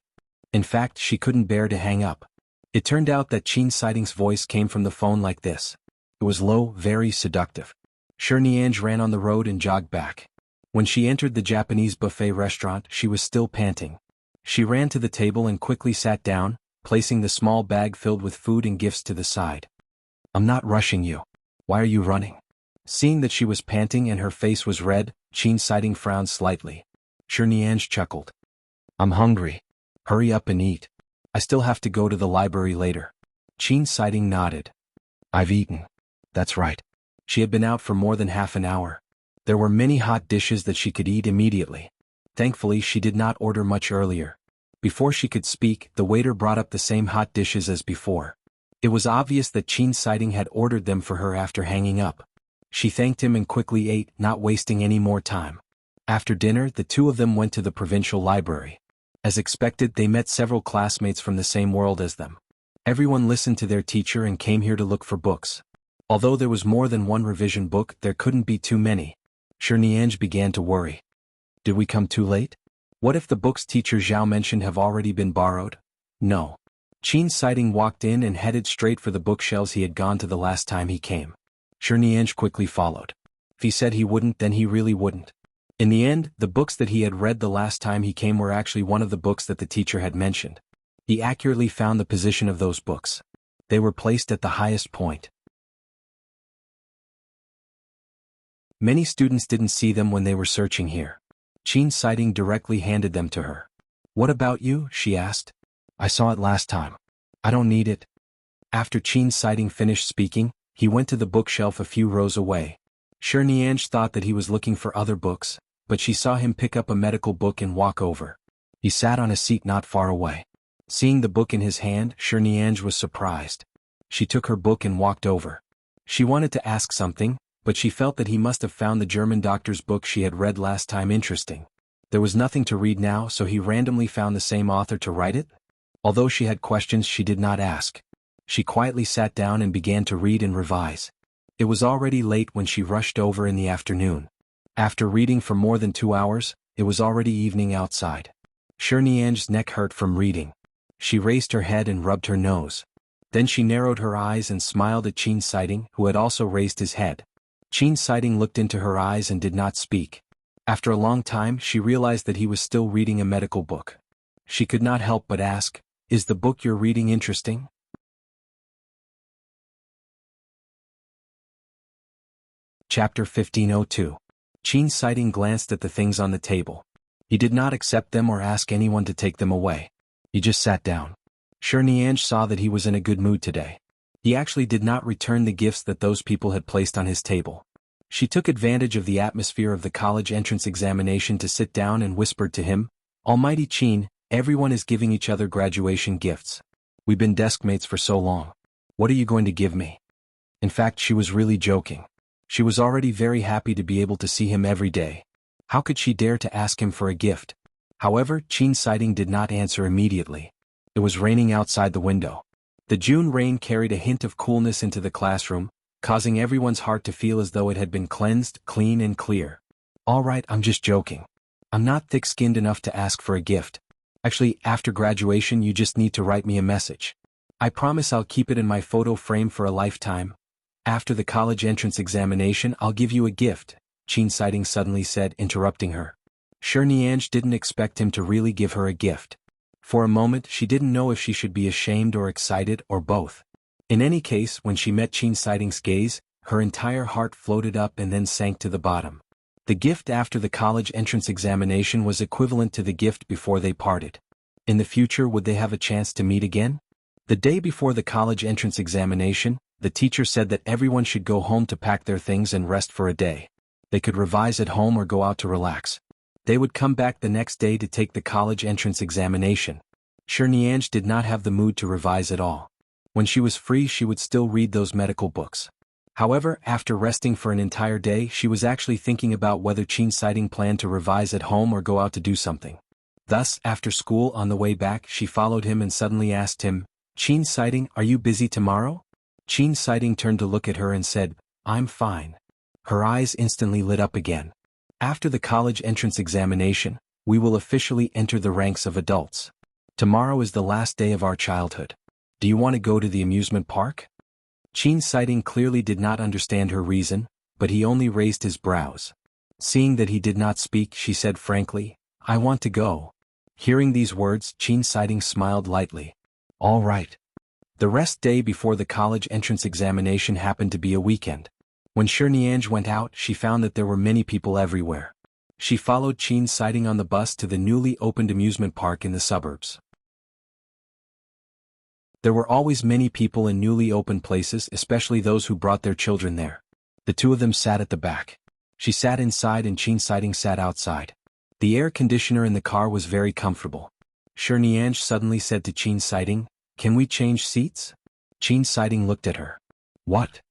In fact, she couldn't bear to hang up. It turned out that Qin Siding's voice came from the phone like this. It was low, very seductive. Shirniange ran on the road and jogged back. When she entered the Japanese buffet restaurant, she was still panting. She ran to the table and quickly sat down, placing the small bag filled with food and gifts to the side. "I'm not rushing you. Why are you running?" Seeing that she was panting and her face was red, Qin Siding frowned slightly. Shirniange chuckled. "I'm hungry. Hurry up and eat. I still have to go to the library later." Qin Siding nodded. "I've eaten." That's right. She had been out for more than half an hour. There were many hot dishes that she could eat immediately. Thankfully, she did not order much earlier. Before she could speak, the waiter brought up the same hot dishes as before. It was obvious that Qin Siding had ordered them for her after hanging up. She thanked him and quickly ate, not wasting any more time. After dinner, the two of them went to the provincial library. As expected, they met several classmates from the same world as them. Everyone listened to their teacher and came here to look for books. Although there was more than one revision book, there couldn't be too many. Shirniange began to worry. Did we come too late? What if the books teacher Zhao mentioned have already been borrowed? No. Qin Siding walked in and headed straight for the bookshelves he had gone to the last time he came. Shirniange quickly followed. If he said he wouldn't, then he really wouldn't. In the end, the books that he had read the last time he came were actually one of the books that the teacher had mentioned. He accurately found the position of those books. They were placed at the highest point. Many students didn't see them when they were searching here. Qin Siding directly handed them to her. "What about you?" she asked. "I saw it last time. I don't need it." After Qin Siding finished speaking, he went to the bookshelf a few rows away. Shirniange thought that he was looking for other books, but she saw him pick up a medical book and walk over. He sat on a seat not far away. Seeing the book in his hand, Shirniange was surprised. She took her book and walked over. She wanted to ask something, but she felt that he must have found the German doctor's book she had read last time interesting. There was nothing to read now, so he randomly found the same author to write it. Although she had questions, she did not ask. She quietly sat down and began to read and revise. It was already late when she rushed over in the afternoon. After reading for more than 2 hours, it was already evening outside. Shirniange's neck hurt from reading. She raised her head and rubbed her nose. Then she narrowed her eyes and smiled at Qin Siding, who had also raised his head. Qin Siding looked into her eyes and did not speak. After a long time, she realized that he was still reading a medical book. She could not help but ask, "Is the book you're reading interesting?" Chapter 1502. Qin Siding glanced at the things on the table. He did not accept them or ask anyone to take them away. He just sat down. Nianj saw that he was in a good mood today. He actually did not return the gifts that those people had placed on his table. She took advantage of the atmosphere of the college entrance examination to sit down and whispered to him, "Almighty Qin, everyone is giving each other graduation gifts. We've been deskmates for so long. What are you going to give me?" In fact, she was really joking. She was already very happy to be able to see him every day. How could she dare to ask him for a gift? However, Qin Siding did not answer immediately. It was raining outside the window. The June rain carried a hint of coolness into the classroom, causing everyone's heart to feel as though it had been cleansed, clean and clear. "All right, I'm just joking. I'm not thick-skinned enough to ask for a gift. Actually, after graduation you just need to write me a message. I promise I'll keep it in my photo frame for a lifetime. After the college entrance examination I'll give you a gift," Qin Siding suddenly said, interrupting her. Nianj didn't expect him to really give her a gift. For a moment she didn't know if she should be ashamed or excited or both. In any case, when she met Qin Siding's gaze, her entire heart floated up and then sank to the bottom. The gift after the college entrance examination was equivalent to the gift before they parted. In the future, would they have a chance to meet again? The day before the college entrance examination, the teacher said that everyone should go home to pack their things and rest for a day. They could revise at home or go out to relax. They would come back the next day to take the college entrance examination. Nianj did not have the mood to revise at all. When she was free she would still read those medical books. However, after resting for an entire day she was actually thinking about whether Qin Siding planned to revise at home or go out to do something. Thus, after school on the way back she followed him and suddenly asked him, "Qin Siding, are you busy tomorrow?" Qin Siding turned to look at her and said, "I'm fine." Her eyes instantly lit up again. "After the college entrance examination, we will officially enter the ranks of adults. Tomorrow is the last day of our childhood. Do you want to go to the amusement park?" Qin Siding clearly did not understand her reason, but he only raised his brows. Seeing that he did not speak, she said frankly, "I want to go." Hearing these words, Qin Siding smiled lightly. "All right." The rest day before the college entrance examination happened to be a weekend. When Nianj went out, she found that there were many people everywhere. She followed Qin Siding on the bus to the newly opened amusement park in the suburbs. There were always many people in newly opened places, especially those who brought their children there. The two of them sat at the back. She sat inside and Qin Siding sat outside. The air conditioner in the car was very comfortable. Nianj suddenly said to Qin Siding, "Can we change seats?" Qin Siding looked at her. "What?"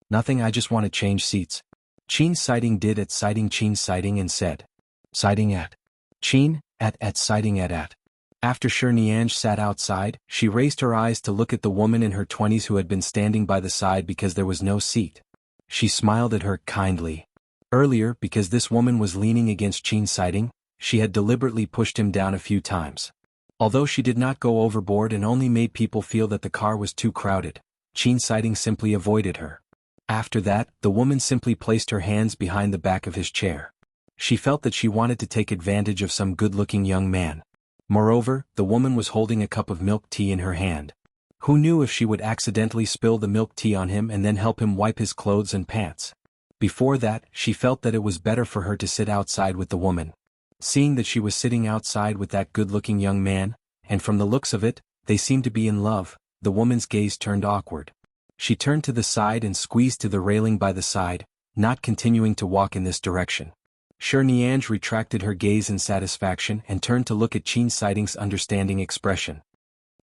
"Nothing, I just want to change seats." Qin Siding did at Siding Qin Siding and said, "Siding at." Qin, at Siding at. After Nianj sat outside, she raised her eyes to look at the woman in her 20s who had been standing by the side because there was no seat. She smiled at her kindly. Earlier, because this woman was leaning against Qin Siding, she had deliberately pushed him down a few times. Although she did not go overboard and only made people feel that the car was too crowded, Qin Siding simply avoided her. After that, the woman simply placed her hands behind the back of his chair. She felt that she wanted to take advantage of some good-looking young man. Moreover, the woman was holding a cup of milk tea in her hand. Who knew if she would accidentally spill the milk tea on him and then help him wipe his clothes and pants? Before that, she felt that it was better for her to sit outside with the woman. Seeing that she was sitting outside with that good-looking young man, and from the looks of it, they seemed to be in love, the woman's gaze turned awkward. She turned to the side and squeezed to the railing by the side, not continuing to walk in this direction. Nianj retracted her gaze in satisfaction and turned to look at Qin Siding's understanding expression.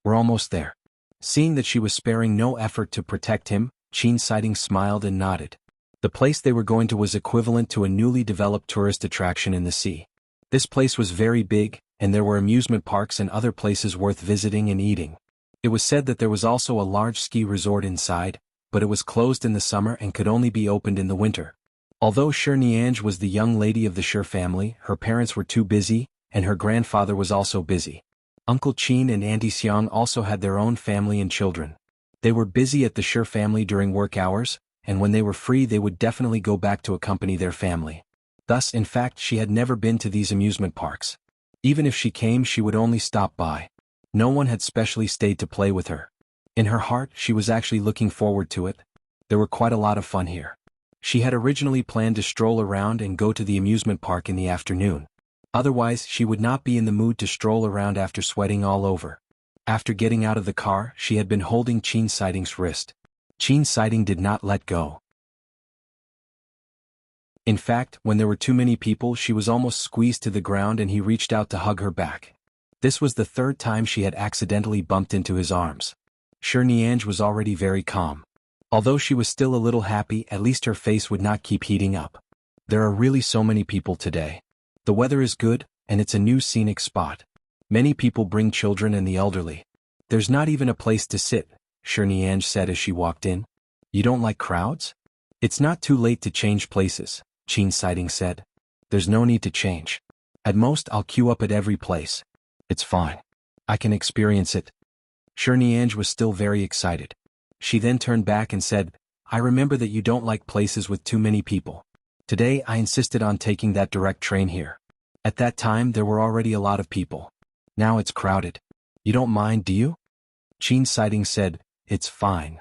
"We're almost there." Seeing that she was sparing no effort to protect him, Qin Siding smiled and nodded. The place they were going to was equivalent to a newly developed tourist attraction in the sea. This place was very big, and there were amusement parks and other places worth visiting and eating. It was said that there was also a large ski resort inside, but it was closed in the summer and could only be opened in the winter. Although Nianj was the young lady of the family, her parents were too busy, and her grandfather was also busy. Uncle Qin and Auntie Xiang also had their own family and children. They were busy at the family during work hours, and when they were free they would definitely go back to accompany their family. Thus, in fact, she had never been to these amusement parks. Even if she came, she would only stop by. No one had specially stayed to play with her. In her heart, she was actually looking forward to it. There were quite a lot of fun here. She had originally planned to stroll around and go to the amusement park in the afternoon. Otherwise, she would not be in the mood to stroll around after sweating all over. After getting out of the car, she had been holding Qin Siding's wrist. Qin Siding did not let go. In fact, when there were too many people, she was almost squeezed to the ground and he reached out to hug her back. This was the third time she had accidentally bumped into his arms. Shirniange was already very calm. Although she was still a little happy, at least her face would not keep heating up. There are really so many people today. The weather is good, and it's a new scenic spot. Many people bring children and the elderly. There's not even a place to sit, Shirniange said as she walked in. You don't like crowds? It's not too late to change places, Qin Siding said. There's no need to change. At most I'll queue up at every place. It's fine. I can experience it. Shirniange was still very excited. She then turned back and said, I remember that you don't like places with too many people. Today I insisted on taking that direct train here. At that time there were already a lot of people. Now it's crowded. You don't mind, do you? Qin Siding said, It's fine.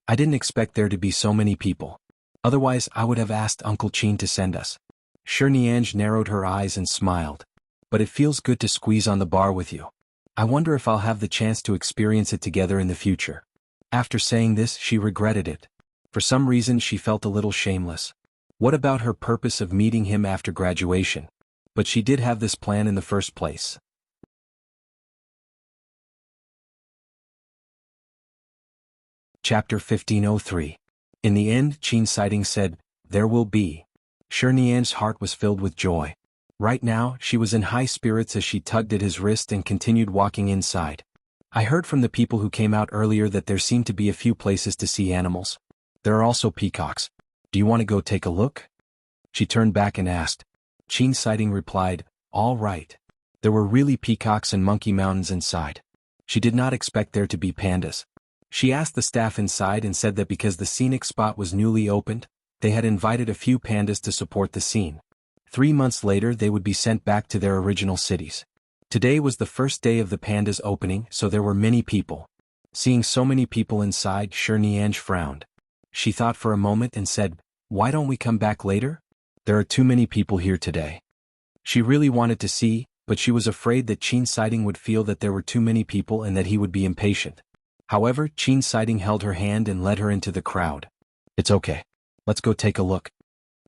I didn't expect there to be so many people. Otherwise I would have asked Uncle Qin to send us. Shirniange narrowed her eyes and smiled. But it feels good to squeeze on the bar with you. I wonder if I'll have the chance to experience it together in the future. After saying this, she regretted it. For some reason she felt a little shameless. What about her purpose of meeting him after graduation? But she did have this plan in the first place. Chapter 1503. In the end, Qin Siding said, There will be. Shirniange's heart was filled with joy. Right now, she was in high spirits as she tugged at his wrist and continued walking inside. I heard from the people who came out earlier that there seemed to be a few places to see animals. There are also peacocks. Do you want to go take a look? She turned back and asked. Qin Siding replied, All right. There were really peacocks and monkey mountains inside. She did not expect there to be pandas. She asked the staff inside and said that because the scenic spot was newly opened, they had invited a few pandas to support the scene. 3 months later they would be sent back to their original cities. Today was the first day of the pandas opening, so there were many people. Seeing so many people inside, Shirniange frowned. She thought for a moment and said, Why don't we come back later? There are too many people here today. She really wanted to see, but she was afraid that Qin Siding would feel that there were too many people and that he would be impatient. However, Qin Siding held her hand and led her into the crowd. It's okay. Let's go take a look.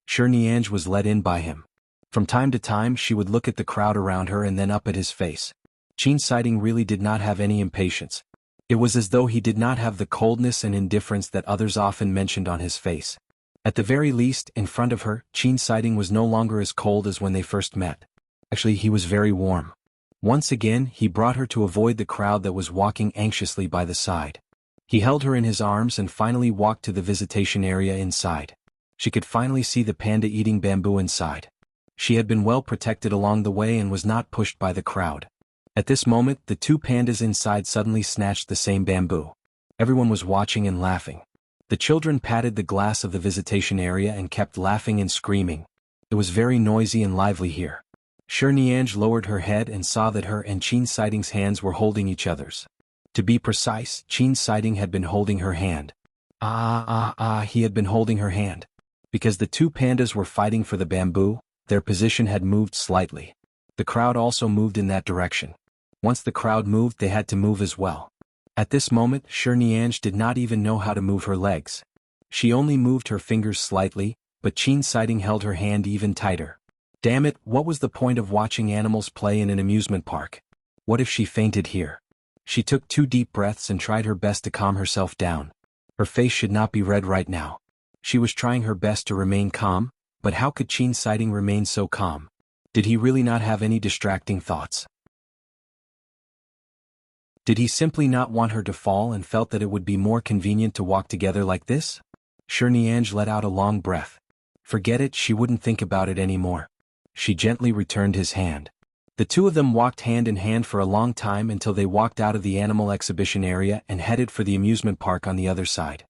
Shirniange was led in by him. From time to time she would look at the crowd around her and then up at his face. Qin Siding really did not have any impatience. It was as though he did not have the coldness and indifference that others often mentioned on his face. At the very least, in front of her, Qin Siding was no longer as cold as when they first met. Actually, he was very warm. Once again, he brought her to avoid the crowd that was walking anxiously by the side. He held her in his arms and finally walked to the visitation area inside. She could finally see the panda eating bamboo inside. She had been well protected along the way and was not pushed by the crowd. At this moment, the two pandas inside suddenly snatched the same bamboo. Everyone was watching and laughing. The children patted the glass of the visitation area and kept laughing and screaming. It was very noisy and lively here. Shirniange lowered her head and saw that her and Qin Siding's hands were holding each other's. To be precise, Qin Siding had been holding her hand. He had been holding her hand. Because the two pandas were fighting for the bamboo, their position had moved slightly. The crowd also moved in that direction. Once the crowd moved, they had to move as well. At this moment, Shirniange did not even know how to move her legs. She only moved her fingers slightly, but Qin Siding held her hand even tighter. Damn it, what was the point of watching animals play in an amusement park? What if she fainted here? She took 2 deep breaths and tried her best to calm herself down. Her face should not be red right now. She was trying her best to remain calm, but how could Qin Siding remain so calm? Did he really not have any distracting thoughts? Did he simply not want her to fall and felt that it would be more convenient to walk together like this? Shirniange let out a long breath. Forget it, she wouldn't think about it anymore. She gently returned his hand. The two of them walked hand in hand for a long time until they walked out of the animal exhibition area and headed for the amusement park on the other side.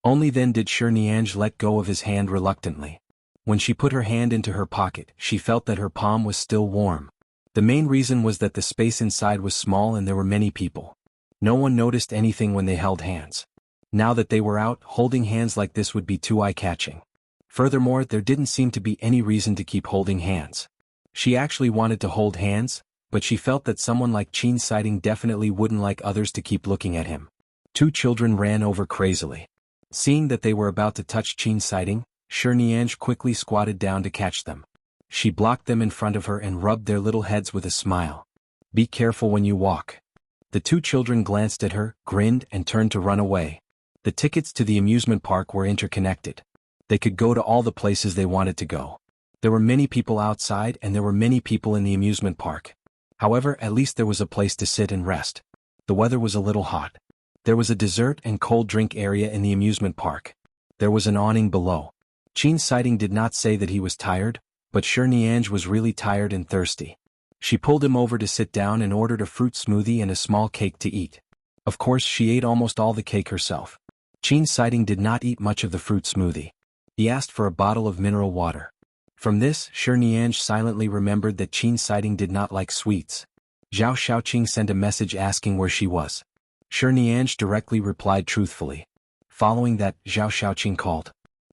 Only then did Shirniange let go of his hand reluctantly. When she put her hand into her pocket, she felt that her palm was still warm. The main reason was that the space inside was small and there were many people. No one noticed anything when they held hands. Now that they were out, holding hands like this would be too eye-catching. Furthermore, there didn't seem to be any reason to keep holding hands. She actually wanted to hold hands, but she felt that someone like Qin Siding definitely wouldn't like others to keep looking at him. Two children ran over crazily. Seeing that they were about to touch Qin Siding, Shiniange quickly squatted down to catch them. She blocked them in front of her and rubbed their little heads with a smile. "Be careful when you walk." The two children glanced at her, grinned, and turned to run away. The tickets to the amusement park were interconnected. They could go to all the places they wanted to go. There were many people outside and there were many people in the amusement park. However, at least there was a place to sit and rest. The weather was a little hot. There was a dessert and cold drink area in the amusement park. There was an awning below. Qin Siding did not say that he was tired, but Shiniange was really tired and thirsty. She pulled him over to sit down and ordered a fruit smoothie and a small cake to eat. Of course, she ate almost all the cake herself. Qin Siding did not eat much of the fruit smoothie. He asked for a bottle of mineral water. From this, Shiniange silently remembered that Qin Siding did not like sweets. Zhao Xiaoqing sent a message asking where she was. Shiniange directly replied truthfully. Following that, Zhao Xiaoqing called.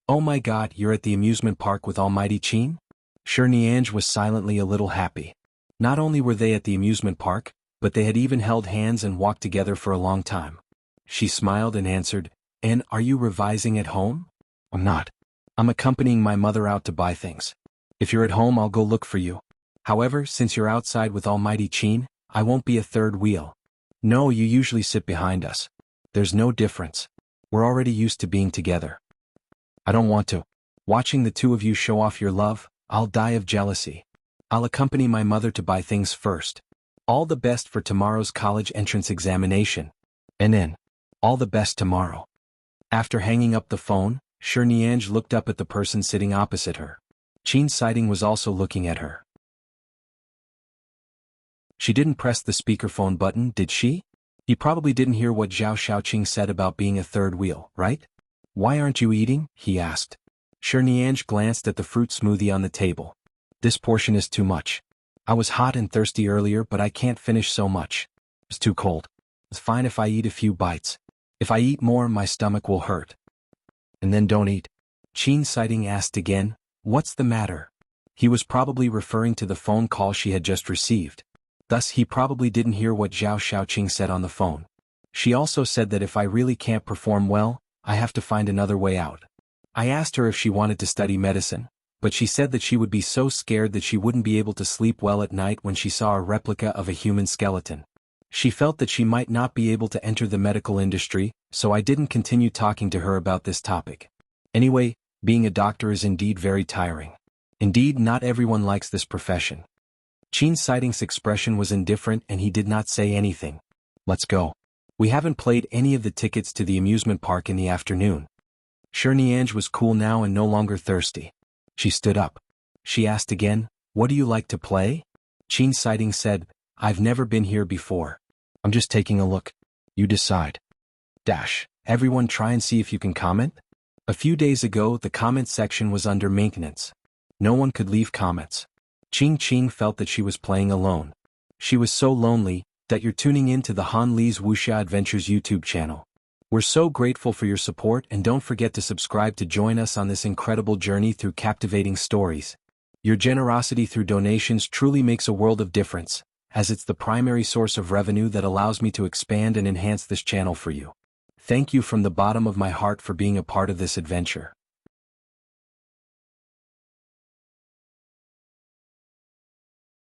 "Oh my god, you're at the amusement park with Almighty Qin?" Shiniange was silently a little happy. Not only were they at the amusement park, but they had even held hands and walked together for a long time. She smiled and answered, "And are you revising at home?" "I'm not. I'm accompanying my mother out to buy things. If you're at home, I'll go look for you. However, since you're outside with Almighty Qin, I won't be a third wheel." "No, you usually sit behind us. There's no difference. We're already used to being together." "I don't want to. Watching the two of you show off your love, I'll die of jealousy. I'll accompany my mother to buy things first. All the best for tomorrow's college entrance examination. And then, all the best tomorrow." After hanging up the phone, Shiniange looked up at the person sitting opposite her. Qin Siding was also looking at her. She didn't press the speakerphone button, did she? He probably didn't hear what Zhao Xiaoqing said about being a third wheel, right? "Why aren't you eating?" he asked. Shiniange glanced at the fruit smoothie on the table. "This portion is too much. I was hot and thirsty earlier, but I can't finish so much. It's too cold. It's fine if I eat a few bites. If I eat more, my stomach will hurt." "And then don't eat." Qin Siding asked again, "What's the matter?" He was probably referring to the phone call she had just received. Thus he probably didn't hear what Zhao Xiaoqing said on the phone. She also said that if I really can't perform well, I have to find another way out. I asked her if she wanted to study medicine, but she said that she would be so scared that she wouldn't be able to sleep well at night when she saw a replica of a human skeleton. She felt that she might not be able to enter the medical industry, so I didn't continue talking to her about this topic. Anyway, being a doctor is indeed very tiring. Indeed, not everyone likes this profession. Qin Siding's expression was indifferent and he did not say anything. "Let's go. We haven't played any of the tickets to the amusement park in the afternoon." Shiniange was cool now and no longer thirsty. She stood up. She asked again, "What do you like to play?" Qin Siding said, "I've never been here before. I'm just taking a look. You decide." Everyone try and see if you can comment? A few days ago, the comment section was under maintenance. No one could leave comments. Qing felt that she was playing alone. She was so lonely that you're tuning in to the Han Li's Wuxia Adventures YouTube channel. We're so grateful for your support and don't forget to subscribe to join us on this incredible journey through captivating stories. Your generosity through donations truly makes a world of difference, as it's the primary source of revenue that allows me to expand and enhance this channel for you. Thank you from the bottom of my heart for being a part of this adventure.